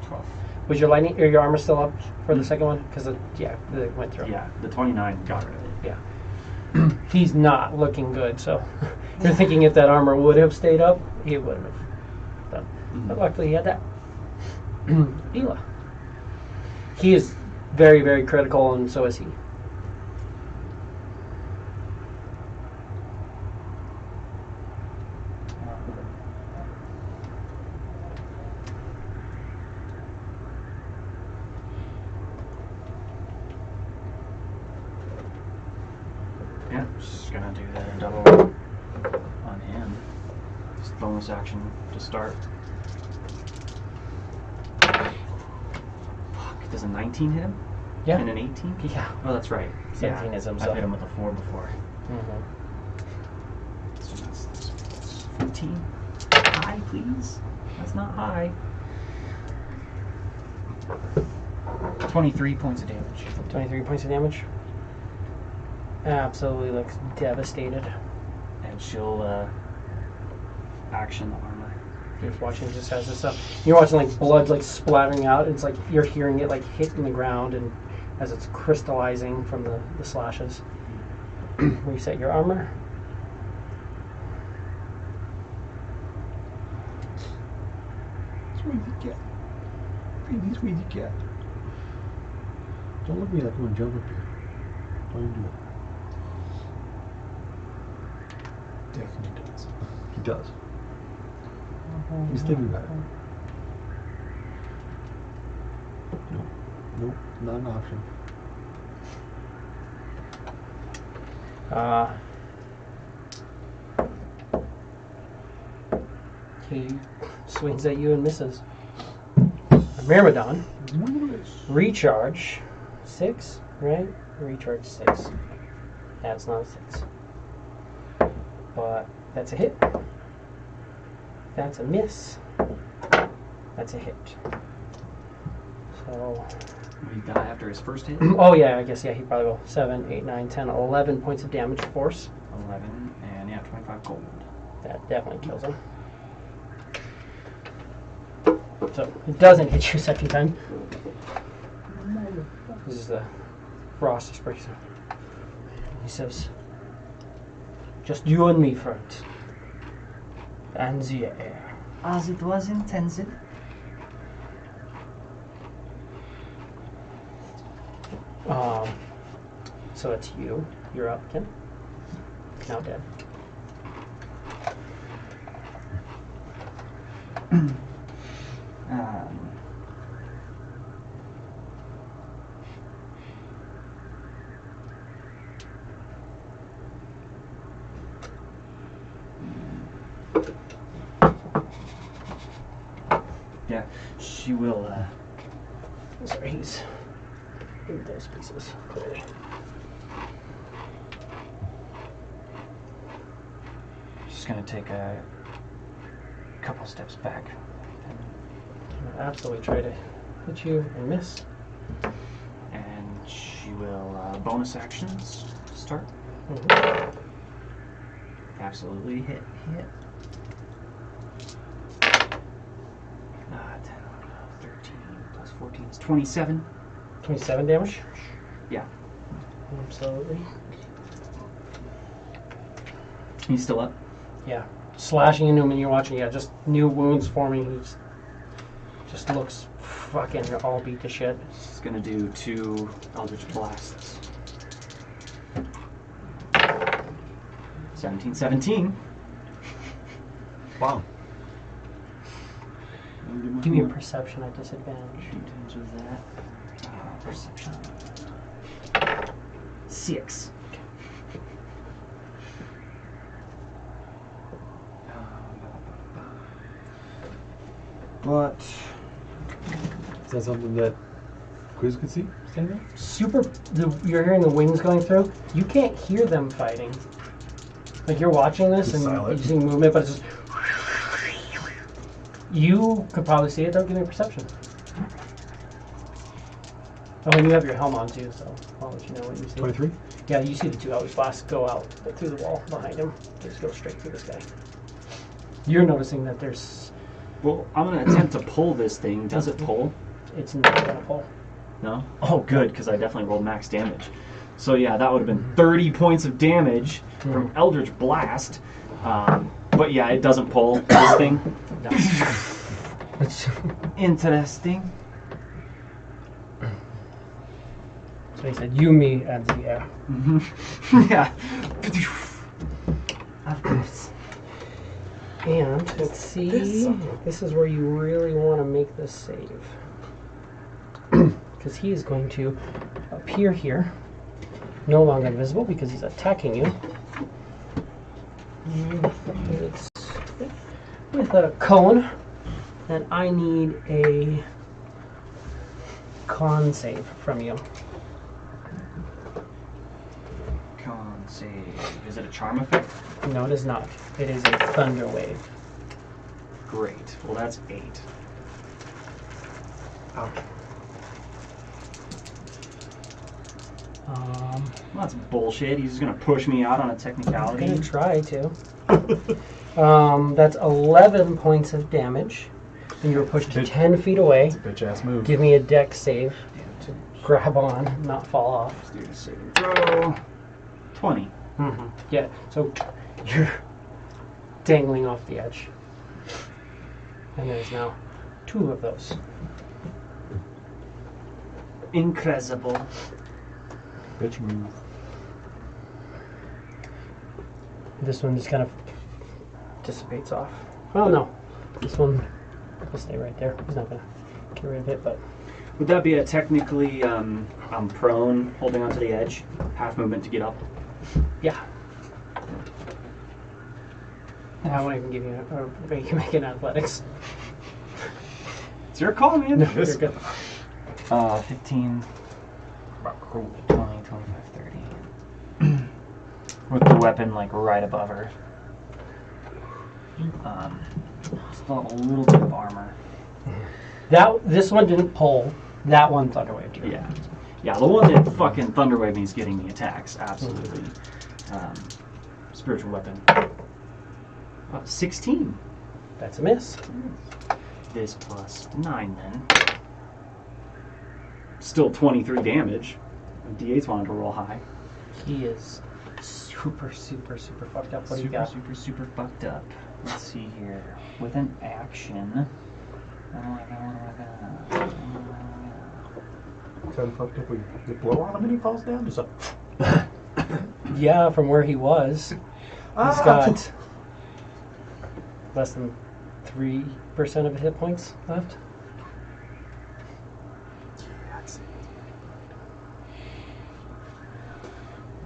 12. Was your lightning or your armor still up for the second one? Because it went through. Yeah, the 29 got rid of it. Yeah. He's not looking good, so you're thinking if that armor would have stayed up, he would have done. But luckily he had that. Ela. He is very, very critical, and so is he. Yeah, just gonna do the double on him. Just bonus action to start. Fuck, does a 19 hit him? Yeah. And an 18? Yeah. Oh, that's right. 17 is him, I've so. hit him with a 4 before. So that's 15. High, please. That's not high. 23 points of damage. 23 points of damage. Absolutely looks devastated. And she'll action the armor. You're just watching, it just has this stuff. You're watching like blood like splattering out. It's like you're hearing it like hitting the ground, and as it's crystallizing from the slashes. Reset your armor. Sweetie cat. Pretty sweetie cat. Don't look at me like I'm gonna jump up here. Don't even do it. Definitely does. He does. He's thinking about it. Nope. Nope. Not an option. He swings at you and misses. Myrmidon. Recharge 6, right? Recharge 6. That's not a 6. But that's a hit. That's a miss. That's a hit. So. Will he die after his first hit? Oh, yeah, I guess, yeah, he probably will. 7, 8, 9, 10, 11 points of damage force. 11, and yeah, 25 gold. That definitely kills him. So, it doesn't hit you second time. This is the frost sprays. He says, just you and me, friend. And the air. As it was intended. So it's you. You're up, Ken. Now dead. she will. Sorry, he's in those pieces. Clearly. She's gonna take a couple steps back. I'm gonna absolutely try to hit you and miss. And she will bonus actions start. Mhm. Absolutely hit. 10, 13 plus 14 is 27. 27 damage? Yeah. Absolutely. He's still up. Yeah. Slashing into him and you're watching, just new wounds forming. He just looks fucking all beat to shit. He's gonna do 2 Eldritch Blasts. 17. Wow. Give me a perception at disadvantage. In terms of that, perception. 6. But is that something that Quiz could see? Standing there? You're hearing the wings going through. You can't hear them fighting. Like you're watching this Just and silent. you're seeing movement, but it's just. You could probably see it. Don't give me a perception. Oh, and you have your helm on too, so I'll let you know what you see. 23? Yeah, you see the 2 Eldritch Blasts go out through the wall behind him. Just go straight through this guy. You're noticing that there's. Well, I'm gonna attempt to pull this thing. Does it pull? It's not gonna pull. No? Oh, good, because I definitely rolled max damage. So yeah, that would have been 30 points of damage from Eldritch Blast. But yeah, it doesn't pull this thing. No. Interesting. So he said, "You, me, and the air." Mm-hmm. Yeah. Of course. And let's see. This is where you really want to make this save. Because he is going to appear here. No longer invisible because he's attacking you. It's with a cone. And I need a con save from you. Con save. Is it a charm effect? No, it is not. It is a thunder wave. Great. Well, that's 8. Well, that's bullshit. He's just gonna push me out on a I'm technicality. gonna try to. That's 11 points of damage. And you were pushed to 10 feet away. Bitch ass move. Give me a dex save to grab on, not fall off. Let's do a saving throw. 20. Mm-hmm. Yeah, so you're dangling off the edge. And there's now 2 of those. Incredible. Bitch move. This one just kind of dissipates off. Well, no. This one will stay right there. He's not going to get rid of it, but... Would that be a technically, I'm prone, holding onto the edge, half movement to get up? Yeah. I won't even give you you can make an athletics. It's your call, man. No, you're good. 15, 20, 25, 30. With the weapon, like, right above her. Still have a little bit of armor. This one didn't pull. That one thunderwaved you. Yeah. Yeah, the one that fucking thunderwave me is getting the attacks, absolutely. Spiritual weapon. 16. That's a miss. This plus 9 then. Still 23 damage. D8's wanted to roll high. He is super fucked up. What do you got? Super fucked up. Let's see here. With an action. Kind of fucked up. We blow on him and he falls down. Just Yeah, from where he was. He's got less than 3% of his hit points left.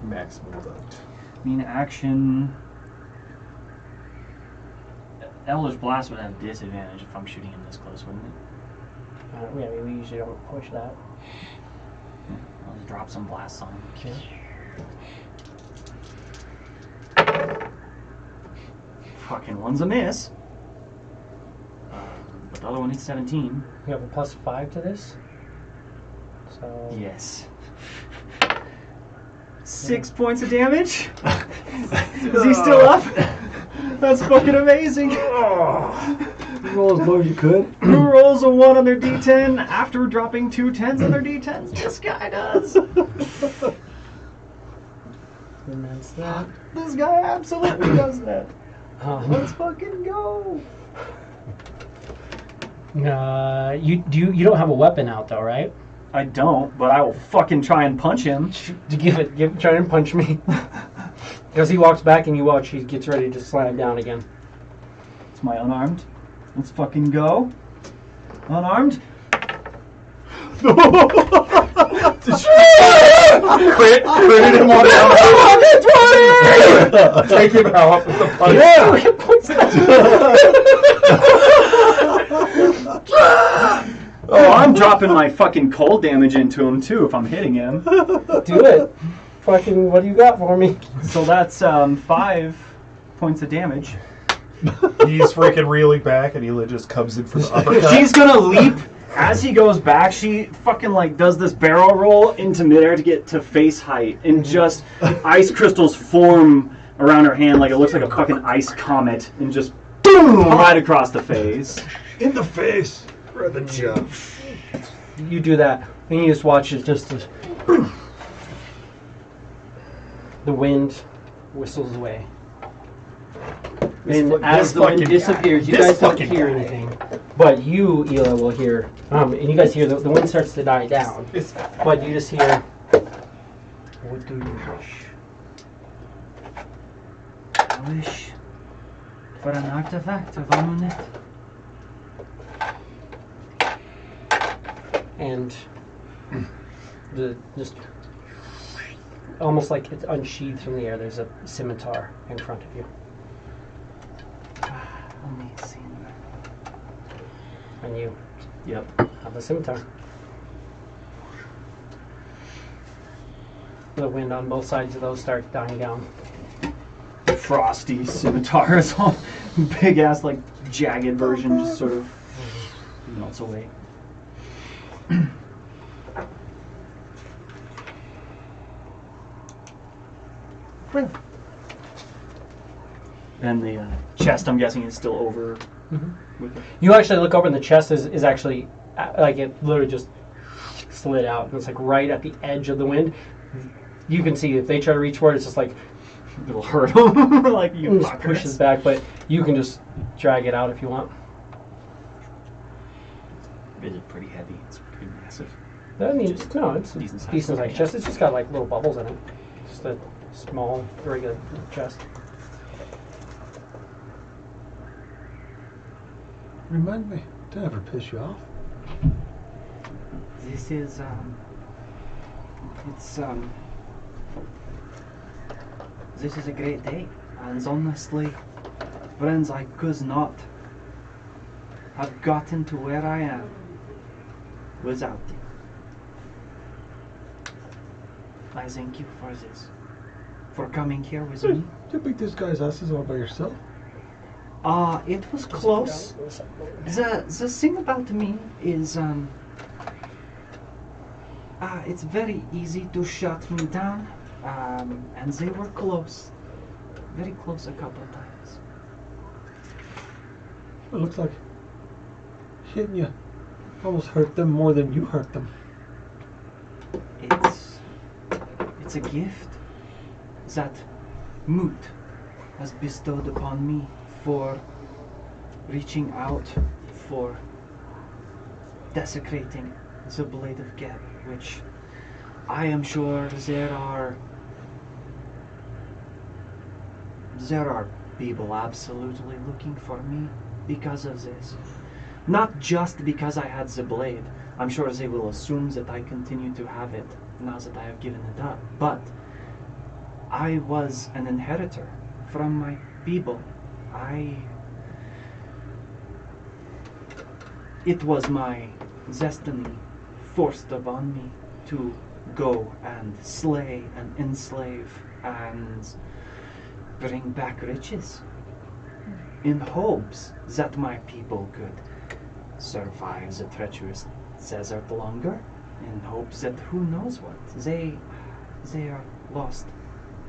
maximum duct. I mean, action. Eldritch Blast would have disadvantage if I'm shooting him this close, wouldn't it? Yeah, we usually don't push that. I'll just drop some blasts on him. Fucking one's a miss. But the other one hits 17. You have a +5 to this. So Yes. 6 points of damage? Is he still up? That's fucking amazing. Roll as low as you could. Who rolls a 1 on their d10 after dropping 2 10s on their d10s? This guy does. and that's that. This guy absolutely does that. Let's fucking go. You don't have a weapon out though, right? I don't, but I will fucking try and punch him. Try and punch me. As he walks back and you watch, he gets ready to slam down again. It's my unarmed. Let's fucking go. Unarmed. Crit him on the Take him out with the punch. Oh, I'm dropping my fucking cold damage into him too if I'm hitting him. Do it. Fucking, what do you got for me? So that's 5 points of damage. He's freaking reeling back, and Hila just comes in for the uppercut. She's gonna leap. As he goes back, she fucking like does this barrel roll into midair to get to face height, and just ice crystals form around her hand like it looks like a fucking ice comet, and just boom right across the face. In the face. Where the jump. You do that, and you just watch it the wind whistles away. And as the wind disappears, you guys don't hear anything. But you, Hila, will hear, and you guys hear the wind starts to die down. But you just hear, what do you wish? I wish for an artifact of Amunet. And just almost like it's unsheathed from the air, there's a scimitar in front of you. Amazing. And you Yep. have the scimitar. The wind on both sides of those starts dying down. Frosty scimitar is all big ass like jagged version just sort of melts away. And the chest, I'm guessing, is still over. With it. You actually look over and the chest is actually, like it literally just slid out. And it's like right at the edge of the wind. You can see if they try to reach for it, it's just like, It'll hurt them. Like you it just pushes back, but you can just drag it out if you want. It is pretty heavy. It's pretty massive. I mean, Just no, it's a decent decent size. sized chest. It's just got like little bubbles in it. Just a small, very good chest. Remind me, did I ever piss you off? This is this is a great day, and honestly, friends, I could not have gotten to where I am without you. I thank you for this, for coming here with me. You beat this guy's asses all by yourself? It was close. The thing about me is it's very easy to shut me down, and they were close, very close a couple of times. It looks like hitting you almost hurt them more than you hurt them. It's a gift that Moot has bestowed upon me for reaching out, for desecrating the Blade of Geb, which I am sure there are people absolutely looking for me because of this. Not just because I had the blade. I'm sure they will assume that I continue to have it now that I have given it up. But I was an inheritor from my people. It was my destiny forced upon me to go and slay and enslave and bring back riches in hopes that my people could survive the treacherous desert longer, in hopes that who knows what, they are lost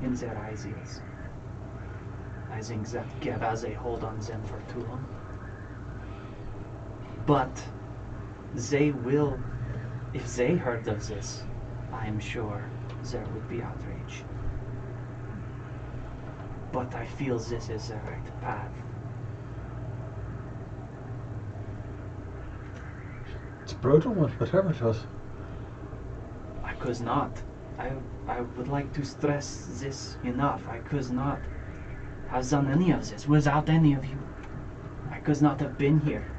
in their ideas. I think that Gebaze hold on them for too long. But they will, if they heard of this, I am sure there would be outrage. But I feel this is the right path. It's brutal, whatever it is. I could not. I would like to stress this enough. I could not have done any of this without any of you. I could not have been here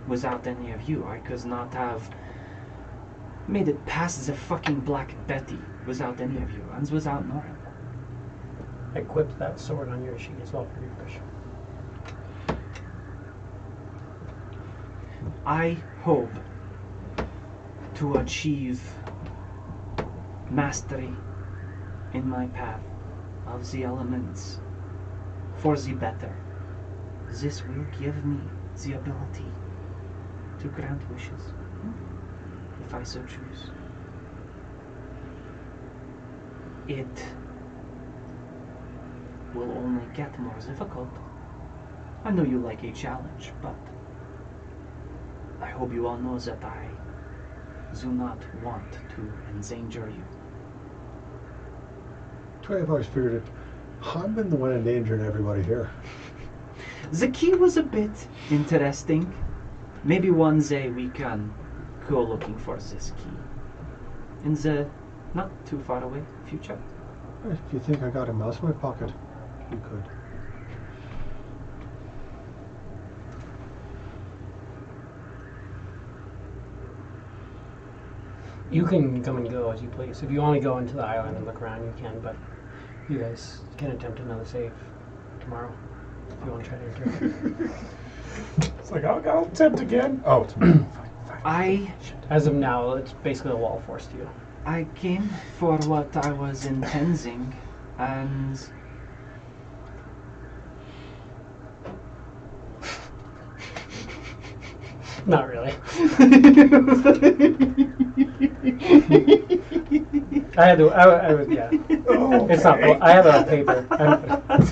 without any of you. I could not have made it past the fucking Black Betty without any of you, and without Nora. Equip that sword on your sheet as well for refresh. I hope to achieve mastery in my path of the elements for the better. This will give me the ability to grant wishes, if I so choose. It will only get more difficult. I know you like a challenge, but I hope you all know that I do not want to endanger you. I've always figured it. I've been the one endangering everybody here. The key was a bit interesting. Maybe one day we can go looking for this key in the not too far away future. If you think I got a mouse in my pocket, you could. You can come and go as you please. If you want to go into the island and look around, you can, but you guys can attempt another save tomorrow if you want to try to enter. It's like, I'll attempt again. Oh, tomorrow. Fine. As of now, it's basically a wall forced you. I came for what I was intending, and Not really. I was, yeah. Oh, It's not, okay. I have it on paper.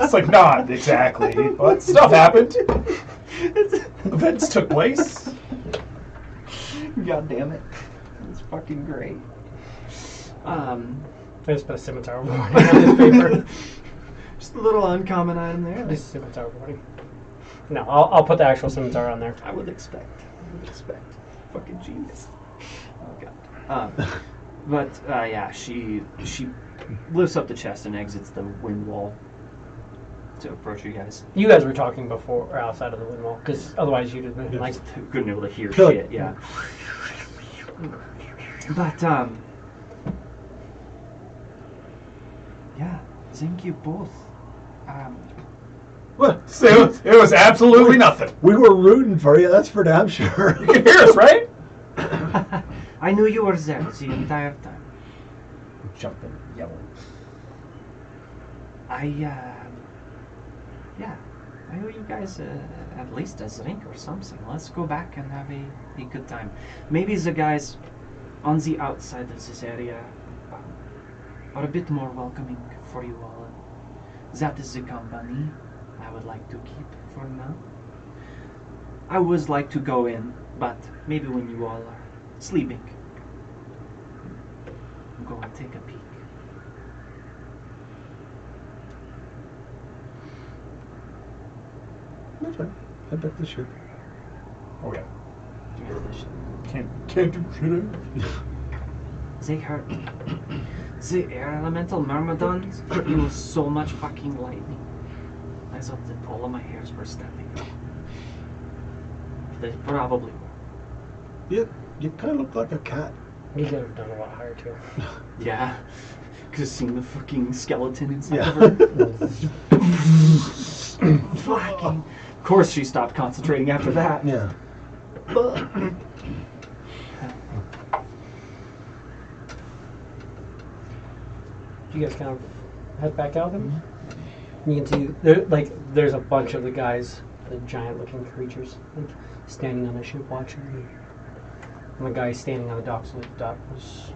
It's like, not exactly. But stuff happened. Events took place. God damn it, that's fucking great. I just put a scimitar warning on this paper. Just a little uncommon item there. This is scimitar warning. No, I'll put the actual scimitar on there. I would expect. Fucking genius. Oh god. But yeah, she lifts up the chest and exits the wind wall to approach you guys. You guys were talking before or outside of the wind wall, because otherwise you'd have been like, Couldn't be able to hear Kill it. shit. Yeah. But yeah, thank you both. What? It was absolutely nothing. We were rooting for you, that's for damn sure. You can hear us, right? I knew you were there the entire time. Jumping, yelling. Yeah, I owe you guys at least a drink or something. Let's go back and have a good time. Maybe the guys on the outside of this area are a bit more welcoming for you all. That is the company I would like to keep for now. I would like to go in, but maybe when you all are sleeping, go and take a peek. That's fine. Head back to the ship. Oh yeah. Yeah, this shit. Can't do shit. They hurt. The air elemental myrmidons produce so much fucking lightning. I thought that all of my hairs were standing up. They probably were. You kind of look like a cat. you could have done a lot higher too. Yeah. Could have seen the fucking skeleton inside Yeah. of her. Fucking. Of course she stopped concentrating after that. Yeah. you guys kind of head back out then? You can see there's a bunch of the guys, the giant-looking creatures, like standing on the ship watching. And the guy standing on the docks looked up. It was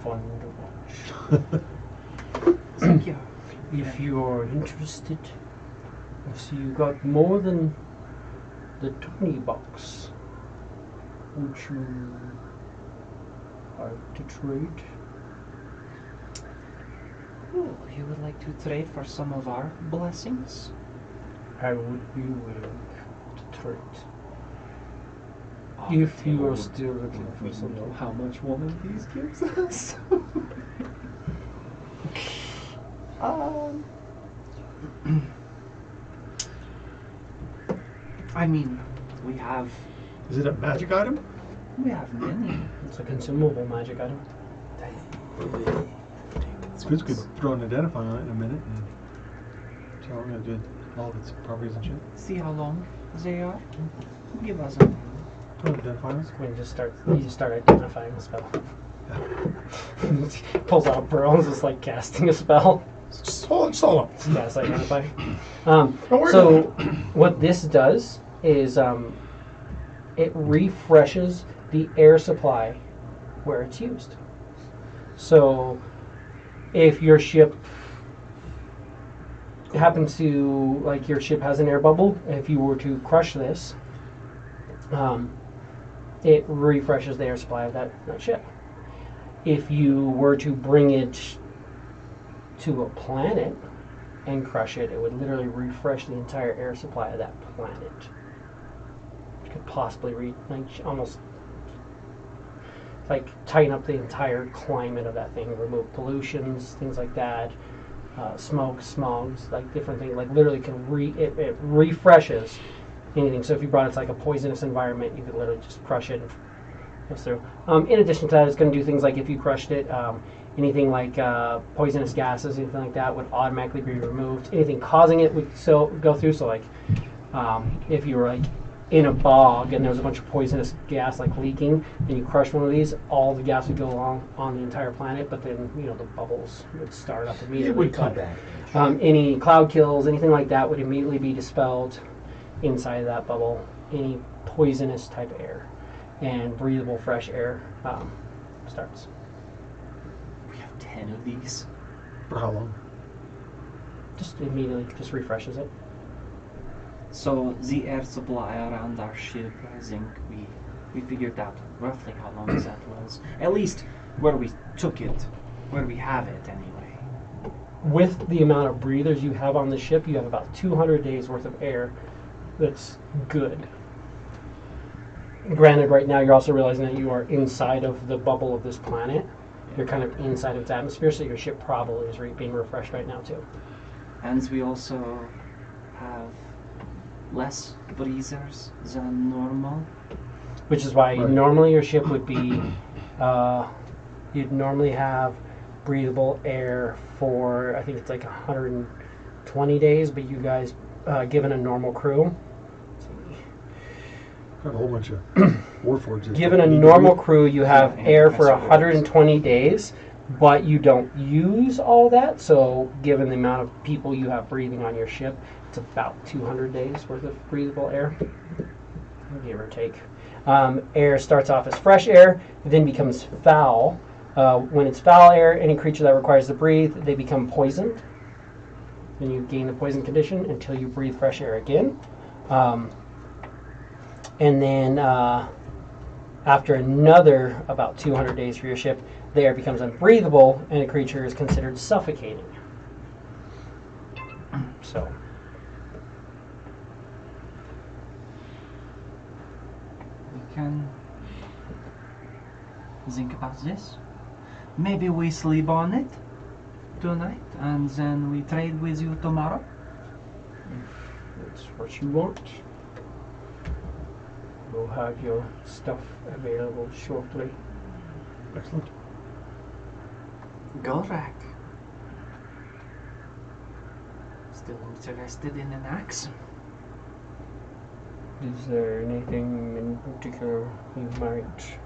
fun to watch. Thank you. If you're interested, if you got more than the 20 bucks, would you like to trade? Oh, you would like to trade for some of our blessings? I would be willing to trade. If you are still looking for We something. know how much one of these gives us. I mean, we have Is it a magic item? many. It's a consumable magic item. It's good. We could throw an identifier on it in a minute and tell we're gonna do all of its properties and shit. See how long they are. Give us a Throw an identifier on it. When you just start identifying the spell. Pulls out a pearl and is just like casting a spell. Just hold on. Cast identify. worry So what this does is it refreshes the air supply where it's used. So if your ship happens to, like your ship has an air bubble, if you were to crush this, it refreshes the air supply of that ship. If you were to bring it to a planet and crush it, it would literally refresh the entire air supply of that planet. It could possibly almost like tighten up the entire climate of that thing, remove pollutions, things like that, smoke, smogs, like different things. Like literally can it refreshes anything. So if you brought it to like a poisonous environment, you could literally just crush it and it goes through. In addition to that, it's going to do things like if you crushed it, anything like poisonous gases, anything like that would automatically be removed. Anything causing it would still go through. So like if you were like in a bog and there was a bunch of poisonous gas like leaking and you crush one of these, all the gas would go along on the entire planet, but then the bubbles would start up immediately. It would come back. Any cloud kills, anything like that would immediately be dispelled inside of that bubble. Any poisonous type of air and breathable fresh air starts. We have 10 of these. For how long? Just immediately just refreshes it. So the air supply around our ship, I think we figured out roughly how long that was. At least where we took it, where we have it anyway. With the amount of breathers you have on the ship, you have about 200 days worth of air that's good. Granted, right now you're also realizing that you are inside of the bubble of this planet. You're kind of inside of its atmosphere, so your ship probably is being refreshed right now too. And we also have less breezers than normal. Which is why Right. normally your ship would be, you'd normally have breathable air for, I think it's like 120 days, but you guys, given a normal crew, Got a whole bunch of warforges. given a that need to normal breathe. crew, you have Yeah, air and for that's what it is. 120 days, but you don't use all that, so given the amount of people you have breathing on your ship, it's about 200 days worth of breathable air, give or take. Air starts off as fresh air, then becomes foul. When it's foul air, any creature that requires to breathe, they become poisoned. Then you gain the poison condition until you breathe fresh air again. And then after another about 200 days for your ship, the air becomes unbreathable and a creature is considered suffocating. So We can think about this. Maybe we sleep on it tonight and then we trade with you tomorrow. that's what you want. We'll have your stuff available shortly. Excellent. Gorak. Still interested in an axe? Is there anything in particular you might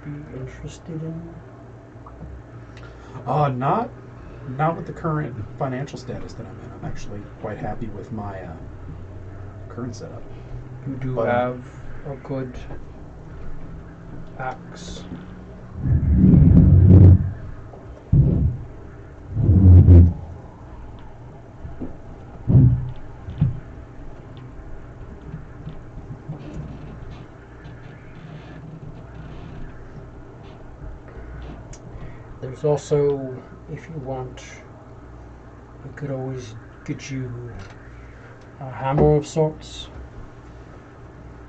be interested in? Not with the current financial status that I'm in. I'm actually quite happy with my current setup. You do But- have a good axe. There's also, if you want, I could always get you a hammer of sorts.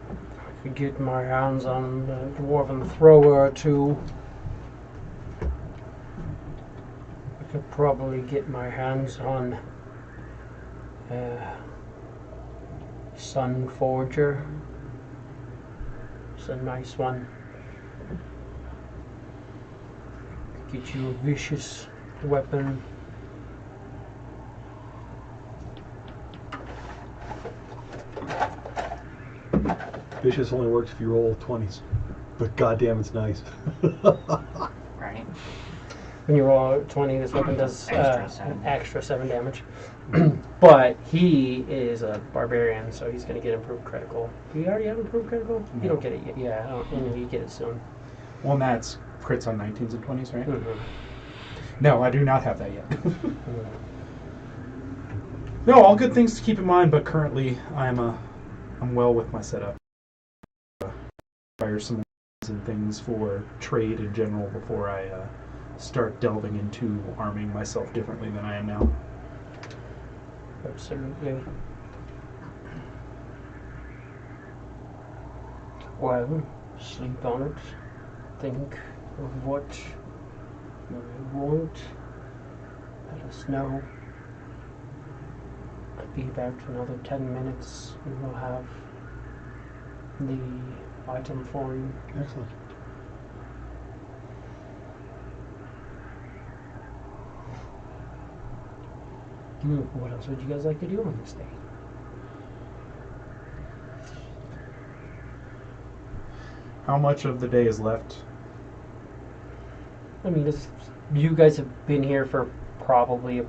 I could get my hands on a dwarven thrower or two. I could probably get my hands on Sun Forger. It's a nice one. Get you a vicious weapon. Vicious only works if you roll 20s. But goddamn, it's nice. Right? When you roll a 20, this weapon does Extra an 7. extra 7 damage. But he is a barbarian, so he's going to get improved critical. Do you already have improved critical? You don't get it yet. Yeah, I know you get it soon. Well, and that's crits on 19s and 20s, right? Mhm. No, I do not have that yet. No, all good things to keep in mind, but currently I'm well with my setup. Fire some and things for trade in general before I start delving into arming myself differently than I am now. Absolutely. Well, sleep on it. Think of what you want. Let us know. Could be about another 10 minutes and we'll have the item for you. Excellent. What else would you guys like to do on this day? How much of the day is left? I mean, you guys have been here for probably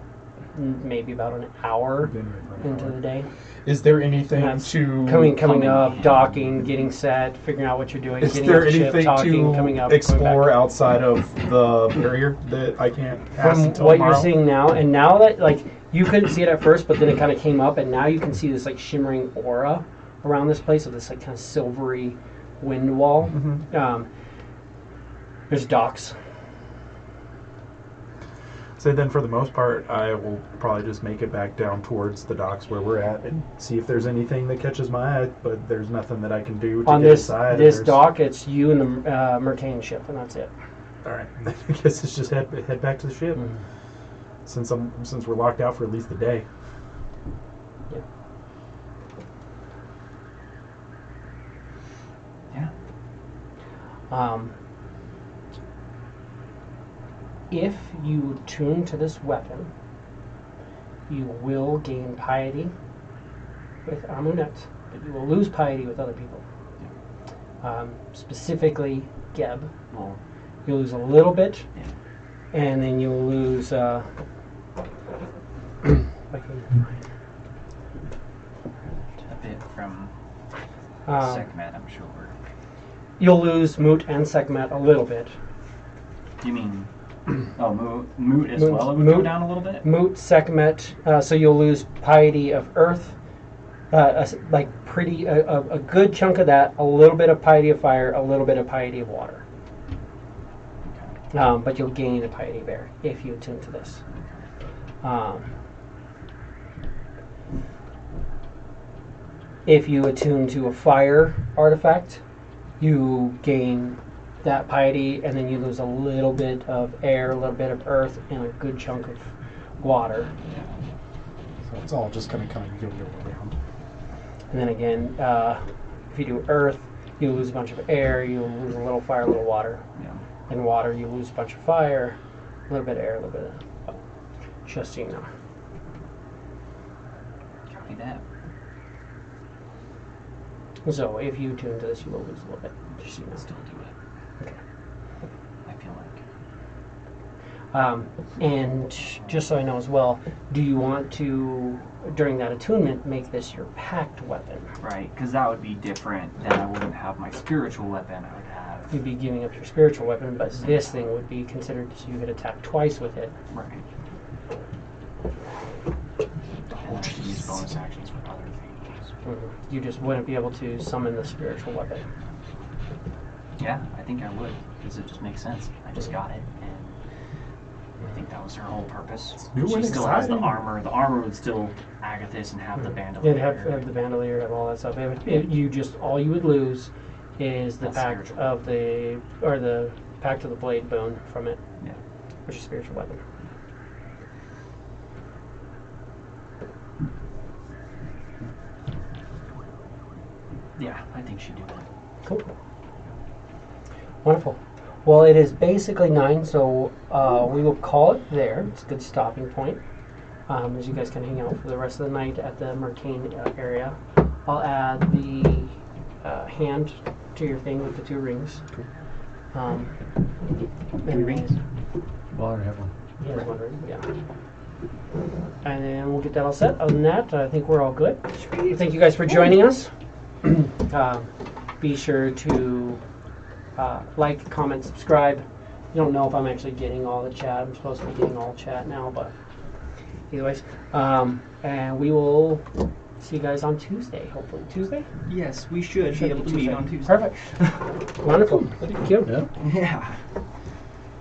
maybe about an hour Been here for an into hour. the day. Is there anything That's to Coming up, docking, getting set, figuring out what you're doing, Is getting there off the ship, anything talking, to coming up, explore coming back. outside of the barrier that I can't pass From until what tomorrow? you're seeing now, and now that like you couldn't see it at first, but then it kind of came up, and now you can see this like shimmering aura around this place of this like kind of silvery wind wall. Mhm. There's docks. So then, for the most part, I will probably just make it back down towards the docks where we're at and see if there's anything that catches my eye. But there's nothing that I can do to On get this inside. this There's- dock, it's you and the Mercane ship, and that's it. All right, I guess it's just head back to the ship since we're locked out for at least the day. Yeah. If you tune to this weapon, you will gain piety with Amunet, but you will lose piety with other people. Specifically, Geb. Well, You'll lose a little bit, yeah. and then you'll lose. I can find A bit from Um, Sekhmet, I'm sure. You'll lose Moot and Sekhmet a little bit. You mean, Moot as Moot- well? It would go Moot- down a little bit? Moot, Sekhmet, so you'll lose piety of earth, a good chunk of that, a little bit of piety of fire, a little bit of piety of water. But you'll gain a piety of air if you attune to this. If you attune to a fire artifact, you gain that piety, and then you lose a little bit of air, a little bit of earth, and a good chunk of water. So it's all just going to kind of yo-yo around. And then again, if you do earth, you lose a bunch of air, you lose a little fire, a little water. Yeah. And water, you lose a bunch of fire, a little bit of air, a little bit of... Just so you know. Copy that. So if you tune to this, you will lose a little bit. Just so you know. Still do it. Okay. I feel And just so I know as well, do you want to, during that attunement, make this your packed weapon? Right, because that would be different. Then I wouldn't have my spiritual weapon. I would have. You'd be giving up your spiritual weapon, but this thing would be considered so you could attack twice with it. Right. And I could use bonus actions for other things. You just wouldn't be able to summon the spiritual weapon. Yeah, I think I would, because it just makes sense. I just got it, and I think that was her whole purpose. New She and still has the exciting. armor. The armor would still Agathis and have the bandolier. They'd have the bandolier, have all that stuff. You just, all you would lose is the That's pact spiritual. of the pact of the blade bone from it, Yeah. which is spiritual weapon. Yeah, I think she'd do that. Cool. Wonderful. Well, it is basically 9, so we will call it there. It's a good stopping point. As you guys can hang out for the rest of the night at the Mercane area. I'll add the hand to your thing with the 2 rings. Three rings? Well, I have one. He has 1 ring, yeah. And then we'll get that all set. Other than that, I think we're all good. Thank you guys for joining us. Be sure to like, comment, subscribe. You don't know if I'm actually getting all the chat. I'm supposed to be getting all chat now, but anyways. And we will see you guys on Tuesday, hopefully. Tuesday? Yes, we should Should be able be to meet Tuesday. on Tuesday. Perfect. Wonderful. Thank you. Yeah. Yeah.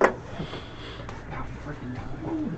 About freaking time.